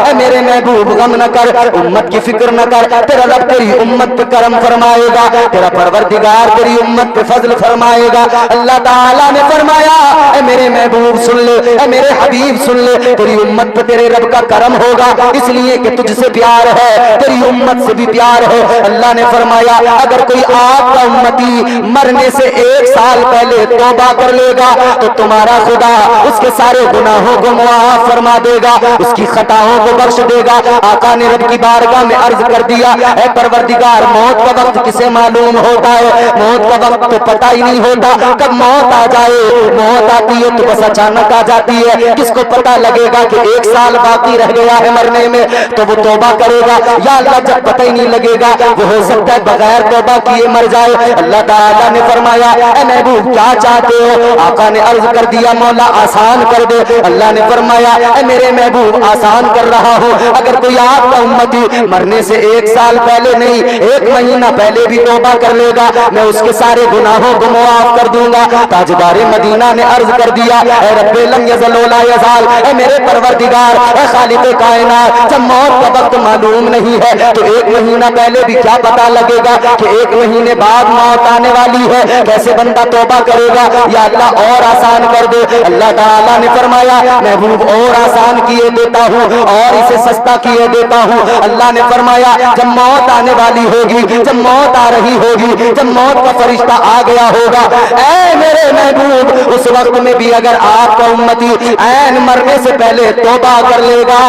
ऐ मेरे महबूब गम न कर, उम्मत की फिक्र न कर, तेरा रब तेरी उम्मत पे करम फरमाएगा, तेरा परवरदिगार तेरी उम्मत पे फजल फरमाएगा। अल्लाह ताला ने फरमाया, ऐ मेरे महबूब सुन ले, ऐ मेरे हबीब सुन ले, तेरी उम्मत पे तेरे रब का करम होगा, इसलिए कि तुझसे प्यार है, तेरी उम्मत से भी प्यार है। अल्लाह ने फरमाया, अगर कोई आपका उम्मती मरने से 1 साल पहले तौबा कर लेगा तो तुम्हारा खुदा उसके सारे गुनाहों को मुआफ फरमा देगा, उसकी खताओं को बख्श देगा। आका ने रब की बारगाह में अर्ज कर दिया, ऐ परवरदिगार मौत का वक्त किसे मालूम होता है? मौत का वक्त तो पता ही नहीं होता, कब मौत आ जाए। मौत आती है तो बस अचानक आ जाती है। किसको पता लगेगा कि 1 साल बाकी रह गया है मरने में, तो वो तौबा करेगा। या अल्लाह जब पता ही नहीं लगेगा, वो हो सकता है बगैर तौबा किए मर जाए। अल्लाह ताला ने फरमाया, ऐ महबूब क्या चाहते हो? आका ने अर्ज कर दिया, मौला आसान कर दे। अल्लाह ने फरमाया, ऐ मेरे महबूब आसान कर रहा हूँ, अगर कोई आपका उम्मती मरने से 1 साल पहले नहीं 1 महीना पहले भी तौबा कर लेगा, मैं उसके सारे गुनाहों को मुआफ कर दूंगा। ताजदारे मदीना ने अर्ज कर दिया, ऐ रब्बे लम यज़ल ला यज़ाल, ऐ मेरे परवरदिगार, ऐ खालिक़े कायनात, जब मौत का वक्त मालूम नहीं है तो 1 महीना पहले भी क्या पता लगेगा कि 1 महीने बाद मौत आने वाली है? कैसे बंदा तौबा करेगा? या अल्लाह और आसान कर दे। अल्लाह ताला ने फरमाया, महबूब और आसान किए देता हूँ और इसे सस्ता किए देता हूँ। अल्लाह ने फरमाया, जब मौत आने वाली होगी, जब मौत आ रही होगी, जब मौत का फरिश्ता आ गया होगा, ऐ मेरे महबूब उस वक्त में भी अगर आपका उम्मती ऐन मरने से पहले तौबा कर लेगा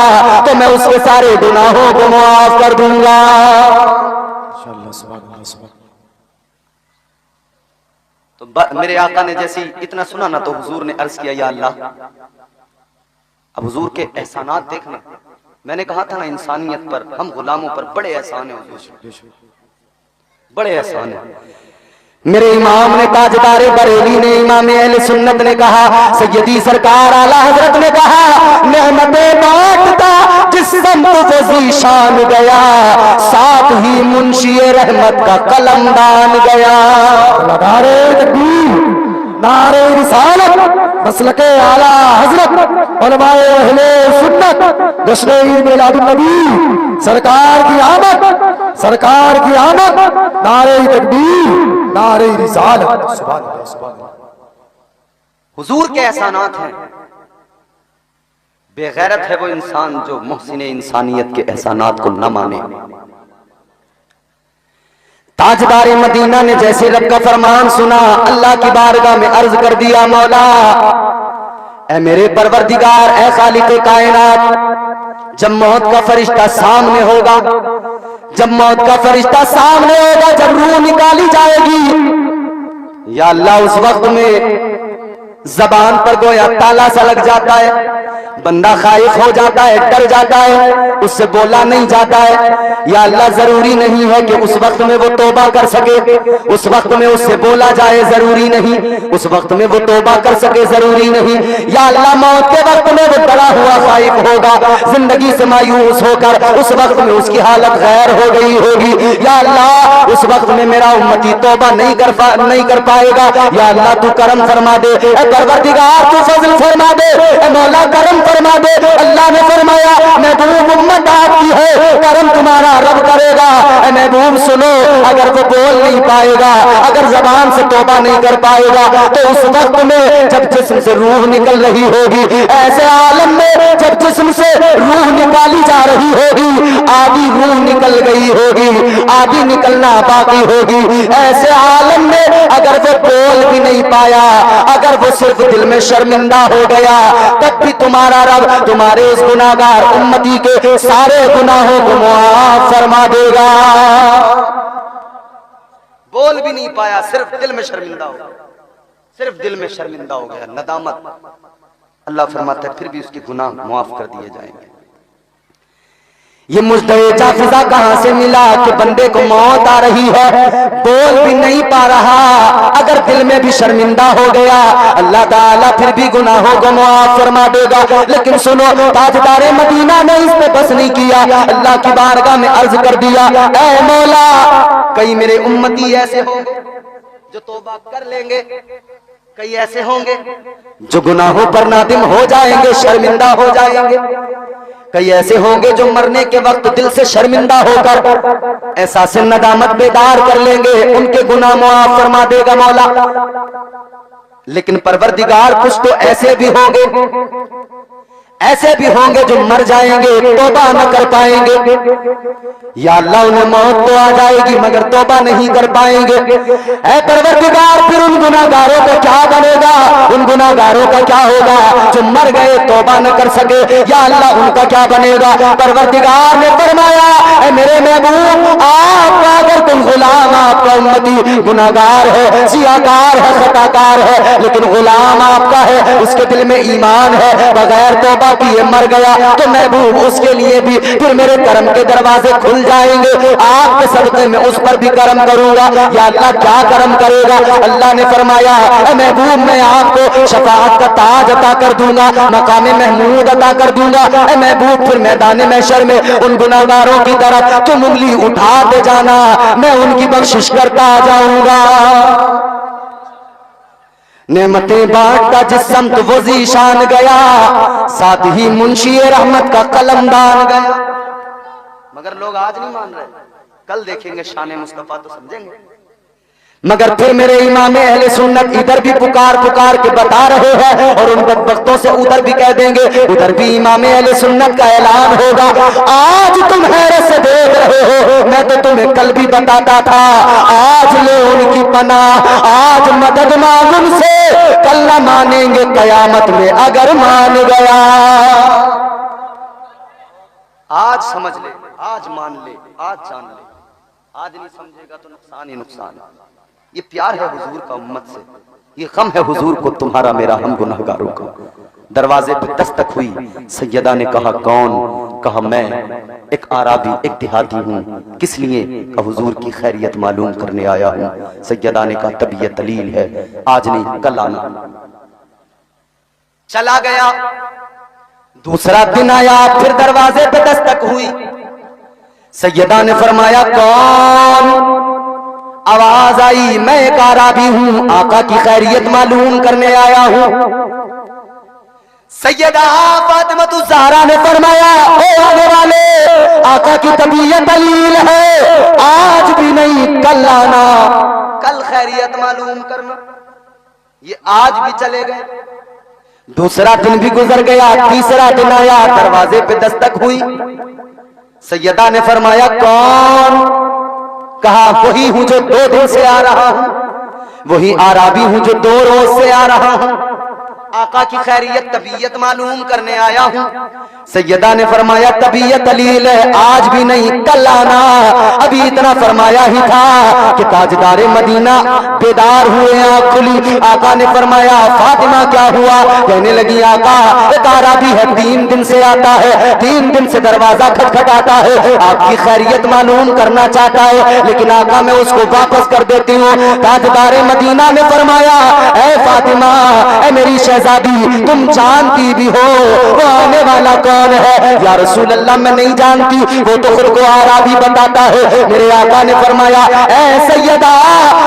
तो मैं उसके सारे गुनाहों को मुआफ कर दूंगा। तो मेरे आका ने जैसी इतना सुना ना तो हुजूर ने अर्ज किया, या अल्लाह अब हुजूर के एहसानात देखना। मैंने कहा था ना इंसानियत पर, हम गुलामों पर बड़े एहसान है हुजूर, बड़े एहसान है। मेरे इमाम ने ताजदारे बरेली ने, इमाम अहले सुन्नत ने कहा, सैयदी सरकार आला हजरत ने कहा, नेमतें बांटता जिस समत वो ज़ीशान गया, साथ ही मुंशी रहमत का कलमदान गया। नारे तकबीर, नारे रिसालत, मसलके आला हजरत, उलमाए अहले सुन्नत, जश्न ईद मिलादुन नबी, सरकार की आमद, सरकार की आमद, नारे तकबीर, नारे रिसालत। सुभान अल्लाह, सुभान अल्लाह। हुजूर के एहसानात हैं। बेगैरत है वो इंसान जो मुहसिन इंसानियत के एहसानात को न माने। ताजदार मदीना ने जैसे रब का फरमान सुना, अल्लाह की बारगाह में अर्ज कर दिया, मौला ऐ मेरे परवरदिगार, ऐ खालिक़े कायनात, जब मौत का फरिश्ता सामने होगा, जब मौत का फरिश्ता सामने होगा, जब रूह निकाली जाएगी, या अल्लाह उस वक्त में जबान पर गोया ताला सा लग जाता है, बंदा खाइफ हो जाता है, डर जाता है, उससे बोला नहीं जाता है। या अल्लाह जरूरी नहीं है कि उस वक्त में वो तौबा कर सके, उस वक्त में उससे बोला जाए जरूरी नहीं, उस वक्त में वो तौबा कर सके जरूरी नहीं। या अल्लाह मौत के वक्त में वो डरा हुआ खाइफ होगा, जिंदगी से मायूस होकर उस वक्त में उसकी हालत गैर हो गई होगी। या अल्लाह उस वक्त में मेरा उम्मती तौबा नहीं कर पाएगा। या अल्लाह तू करम फरमा दे, परवरदिगार तू फजल फरमा दे, मौला करम फरमा दे। अल्लाह ने फरमाया, महबूब उम्मत आपकी है, करम तुम्हारा रब करेगा। महबूब सुनो, अगर वो बोल नहीं पाएगा, अगर जबान से तौबा नहीं कर पाएगा, तो उस वक्त में जब जिस्म से रूह निकल रही होगी, ऐसे आलम में जब जिस्म से रूह निकाली जा रही होगी, आधी रूह निकल गई होगी, आधी निकलना बाकी होगी, ऐसे आलम में अगर वो बोल भी नहीं पाया, अगर वो सिर्फ दिल में शर्मिंदा हो गया, तब भी तुम्हारा रब तुम्हारे उस गुनाहगार उम्मती के सारे गुनाहों को मुआफ फरमा देगा। बोल भी नहीं पाया, सिर्फ दिल में शर्मिंदा हो, सिर्फ दिल में शर्मिंदा हो गया, नदामत। अल्लाह फरमाता है फिर भी उसके गुनाह माफ कर दिए जाएंगे। ये मुजदे जाफिजा कहां से मिला कि बंदे को मौत आ रही है, बोल भी नहीं पा रहा, अगर दिल में भी शर्मिंदा हो गया अल्लाह ताला फिर भी गुनाहों को माफ फरमा देगा। लेकिन सुनो, ताजदारे मदीना ने इस पे बस नहीं किया, अल्लाह की बारगाह में अर्ज कर दिया, ऐ मौला कई मेरे उम्मती ऐसे होंगे जो तौबा कर लेंगे, कई ऐसे होंगे जो गुनाहों पर नादिम हो जाएंगे, शर्मिंदा हो जाएंगे, कई ऐसे होंगे जो मरने के वक्त दिल से शर्मिंदा होकर एहसास नदामत बेदार कर लेंगे, उनके गुनाह माफ फरमा देगा मौला। लेकिन परवरदिगार कुछ तो ऐसे भी होंगे, ऐसे भी होंगे जो मर जाएंगे, तौबा न कर पाएंगे, या अल्लाह उन्हें मौत तो आ जाएगी मगर तौबा नहीं कर पाएंगे। ऐ परवरदिगार फिर उन गुनाहगारों का क्या बनेगा, उन गुनाहगारों का क्या होगा जो मर गए तौबा न कर सके, या अल्लाह उनका क्या बनेगा। परवरदिगार ने फरमाया, ऐ मेरे महबूब आपका अगर तुम गुलाम, आपका उम्मती गुनाहगार है, सियाकार है, खताकार है, लेकिन गुलाम आपका है, उसके दिल में ईमान है, बगैर तौबा किए मर गया तो महबूब उसके लिए भी फिर मेरे करम के दरवाजे खुल जाएंगे, आपके सदक़े में उस पर भी करम करूंगा। या अल्लाह क्या करम करेगा। अल्लाह ने फरमाया, महबूब मैं आपको शफाअत का ताज अता कर दूंगा, मकाम महमूद अता कर दूंगा। महबूब फिर मैदान महशर में उन गुनाहगारों की तरफ तुम उंगली उठाते जाना, मैं उनकी बख्शिश करता जाऊंगा। नेमतें बांटता जिस समत वो ज़ीशान गया, साथ ही मुंशी रहमत का कलमदान गया। मगर लोग आज नहीं मान रहे, कल देखेंगे शान मुस्तफा तो समझेंगे। मगर फिर मेरे इमाम अहले सुन्नत इधर भी पुकार पुकार के बता रहे हैं और उन बदबख्तों से उधर भी कह देंगे, उधर भी इमाम अहले सुन्नत का ऐलान होगा। आज तुम हैरत से देख रहे हो, मैं तो तुम्हें कल भी बताता था, आज ले उनकी पनाह, आज मदद मांग उनसे, कल न मानेंगे कयामत में अगर मान गया। आज समझ ले, आज मान ले, आज जान ले, आज नहीं समझेगा तो नुकसान ही नुकसान है। ये प्यार है हुजूर का उम्मत से, ये गम है हुजूर को तुम्हारा मेरा हम गुनाहगारों का। दरवाजे पे दस्तक हुई, सैयदा ने कहा कौन, कहा मैं एक आराबी, एक देहाती हूँ, किस लिए, कहा हुजूर की खैरियत मालूम करने आया हूँ। सैयदा ने कहा तबीयत दलील है, आज नहीं कल आना। चला गया, दूसरा दिन आया, फिर दरवाजे पे दस्तक हुई, सैयदा ने फरमाया कौन, आवाज आई मैं एक आराबी हूं, आका की खैरियत मालूम करने आया हूं। सैयदा फातिमा ज़हरा ने फरमाया, ओ आने वाले, आका की तबीयत दलील है, आज भी नहीं कल आना, कल खैरियत मालूम करना। ये आज भी चले गए, दूसरा दिन भी गुजर गया, तीसरा दिन आया, दरवाजे पे दस्तक हुई, सैयदा ने फरमाया कौन, कहा वही हूं जो 2 दिन से आ रहा हूं, वही आराबी हूं जो 2 रोज से आ रहा हूं, आका की खैरियत तबीयत मालूम करने आया हूं। सैयदा ने फरमाया तबीयत दलील है, आज भी नहीं कल आना। अभी इतना फरमाया ही था कि ताजदारे मदीना बेदार हुए, आंख खुली। आका ने फरमाया फातिमा क्या हुआ, कहने लगी आका एक आराबी है, 3 दिन से आता है, 3 दिन से दरवाजा खटखटाता है, आपकी खैरियत मालूम करना चाहता है, लेकिन आका मैं उसको वापस कर देती हूँ। ताजदारे मदीना ने फरमाया ऐ फातिमा, ऐ मेरी शहजादी, तुम जानती भी हो वो आने वाला कौन है। या रसूल अल्लाह मैं नहीं जानती, वो तो खुद को आराबी बताता है। मेरे आका ने फरमाया ऐ सैयदा,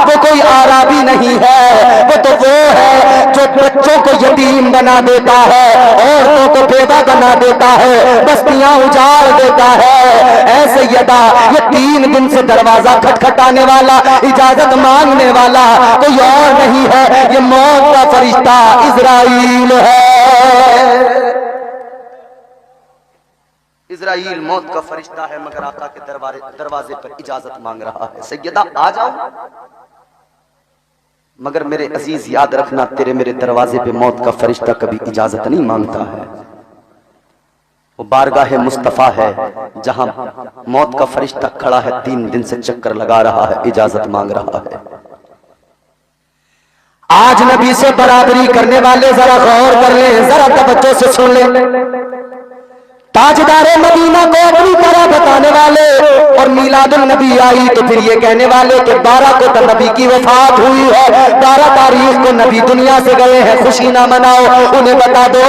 वो कोई आराबी नहीं है, वो तो वो है जो बच्चों को यतीम बना देता है, औरतों को बेवा बना देता है, बस्तियां उजाड़ देता है। ऐ सैयदा, ये 3 दिन से दरवाजा खटखटाने वाला, इजाजत मांगने वाला कोई और नहीं है, ये मौत का फरिश्ता इजराइल है। इजराइल मौत का फरिश्ता है, मगर आका के दरवाजे पर इजाजत मांग रहा है। सैयदा आ जाओ, मगर मेरे अजीज याद रखना, तेरे मेरे दरवाजे पे मौत का फरिश्ता कभी इजाजत नहीं मांगता है। वो बारगाह मुस्तफा है जहां मौत का फरिश्ता खड़ा है, 3 दिन से चक्कर लगा रहा है, इजाजत मांग रहा है। आज नबी से बराबरी करने वाले जरा गौर कर लें, जरा तवज्जो से सुन लें। ताजदारे मदीना को अपनी तरह बताने वाले और मीलादुल नबी आई तो फिर ये कहने वाले कि 12 को तो नबी की वफात हुई है, 12 तारीख को नबी दुनिया से गए हैं, खुशी ना मनाओ। उन्हें बता दो,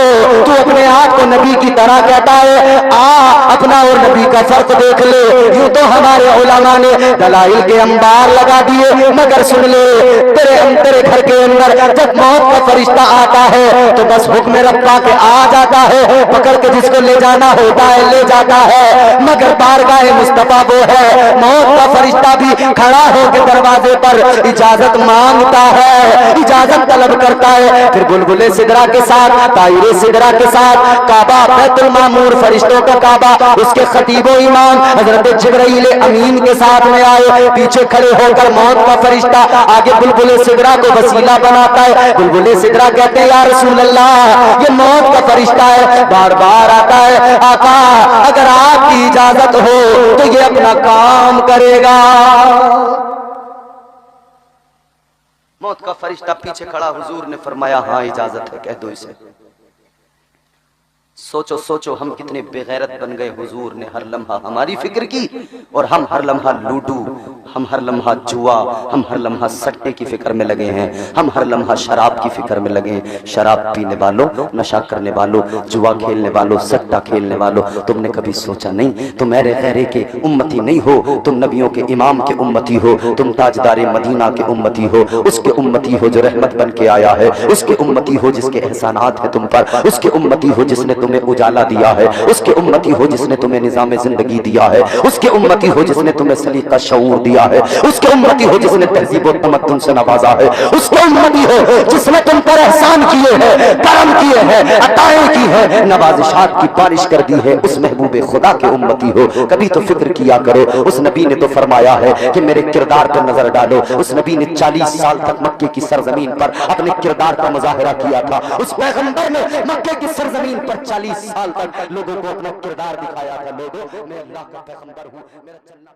तू अपने आप को नबी की तरह कहता है, आ अपना और नबी का फर्क देख ले। यूं तो हमारे उलमा ने दलाइल के अंबार लगा दिए, मगर सुन ले, तेरे घर के अंदर जब मौत का फरिश्ता आता है तो बस हुक्म रब्बा के आ जाता है, पकड़ के जिसको ले जाना होता है ले जाता है, मगर बारगाह मुस्तफा वो है, मौत का फरिश्ता भी खड़ा होकर दरवाजे पर इजाजत मांगता है, इजाजत तलब करता है। फिर बुलबुले सिदरा के साथ, तायरे सिदरा के साथ काबा, बैतुल मामूर, फरिश्तों का काबा, उसके खतीबो इमाम हजरत जिब्राइल अमीन के साथ में आए, पीछे खड़े होकर मौत का फरिश्ता आगे बुलबुले सिदरा को वसीला बनाता है। बुलबुले सिदरा कहते हैं, या रसूल अल्लाह, ये मौत का फरिश्ता है, बार बार आता है, आका अगर आपकी इजाजत हो तो ये अपना काम करेगा। मौत का फरिश्ता पीछे खड़ा, हुजूर ने फरमाया हाँ इजाजत है, कह दो इसे। सोचो सोचो हम कितने बेगैरत बन गए। हुजूर ने हर लम्हा हमारी फिक्र की और हम हर लम्हा लूडू, हम हर लम्हा जुआ, हम हर लम्हा सट्टे की फिक्र में लगे हैं, हम हर लम्हा शराब की फिक्र में लगे हैं। शराब पीने वालों, नशा करने वालों, जुआ खेलने वालों, सट्टा खेलने वालों, तुमने कभी सोचा नहीं तुम मेरे गैरे के उम्मती नहीं हो, तुम नबियों के इमाम के उम्मती हो, तुम ताजदारे मदीना के उम्मती हो, उसके उम्मती हो जो रहमत बन के आया है, उसके उम्मती हो जिसके एहसानात है तुम पर, उसके उम्मती हो जिसने तुम्हें उजाला दिया है, उसके उम्मती हो जिसने तुम्हें निजाम जिंदगी दिया है, उसके उम्मती हो जिसने तुम्हें सलीका शऊर दिया है, उसके उम्मती हो जिसने तहजीब और तमद्दुन से नवाजा है, उसके उम्मती हो जिसने तुम पर एहसान किए हैं, करम किए हैं, अताएं की है, नवाजिशात की बारिश कर दी है, उस महबूबे खुदा के उम्मती हो। कभी तो फिक्र किया करो, उस नबी ने तो फरमाया है कि मेरे किरदार पर नजर डालो। उस नबी ने 40 साल तक मक्के की सरजमीन पर अपने किरदार का मुजाहिरा किया था। उस पैगंबर ने मक्के की सरजमीन पर 40 साल तक लोगों को अपना किरदार दिखाया था। लोगों, मैं अल्लाह का पैगंबर हूँ, मेरा चलना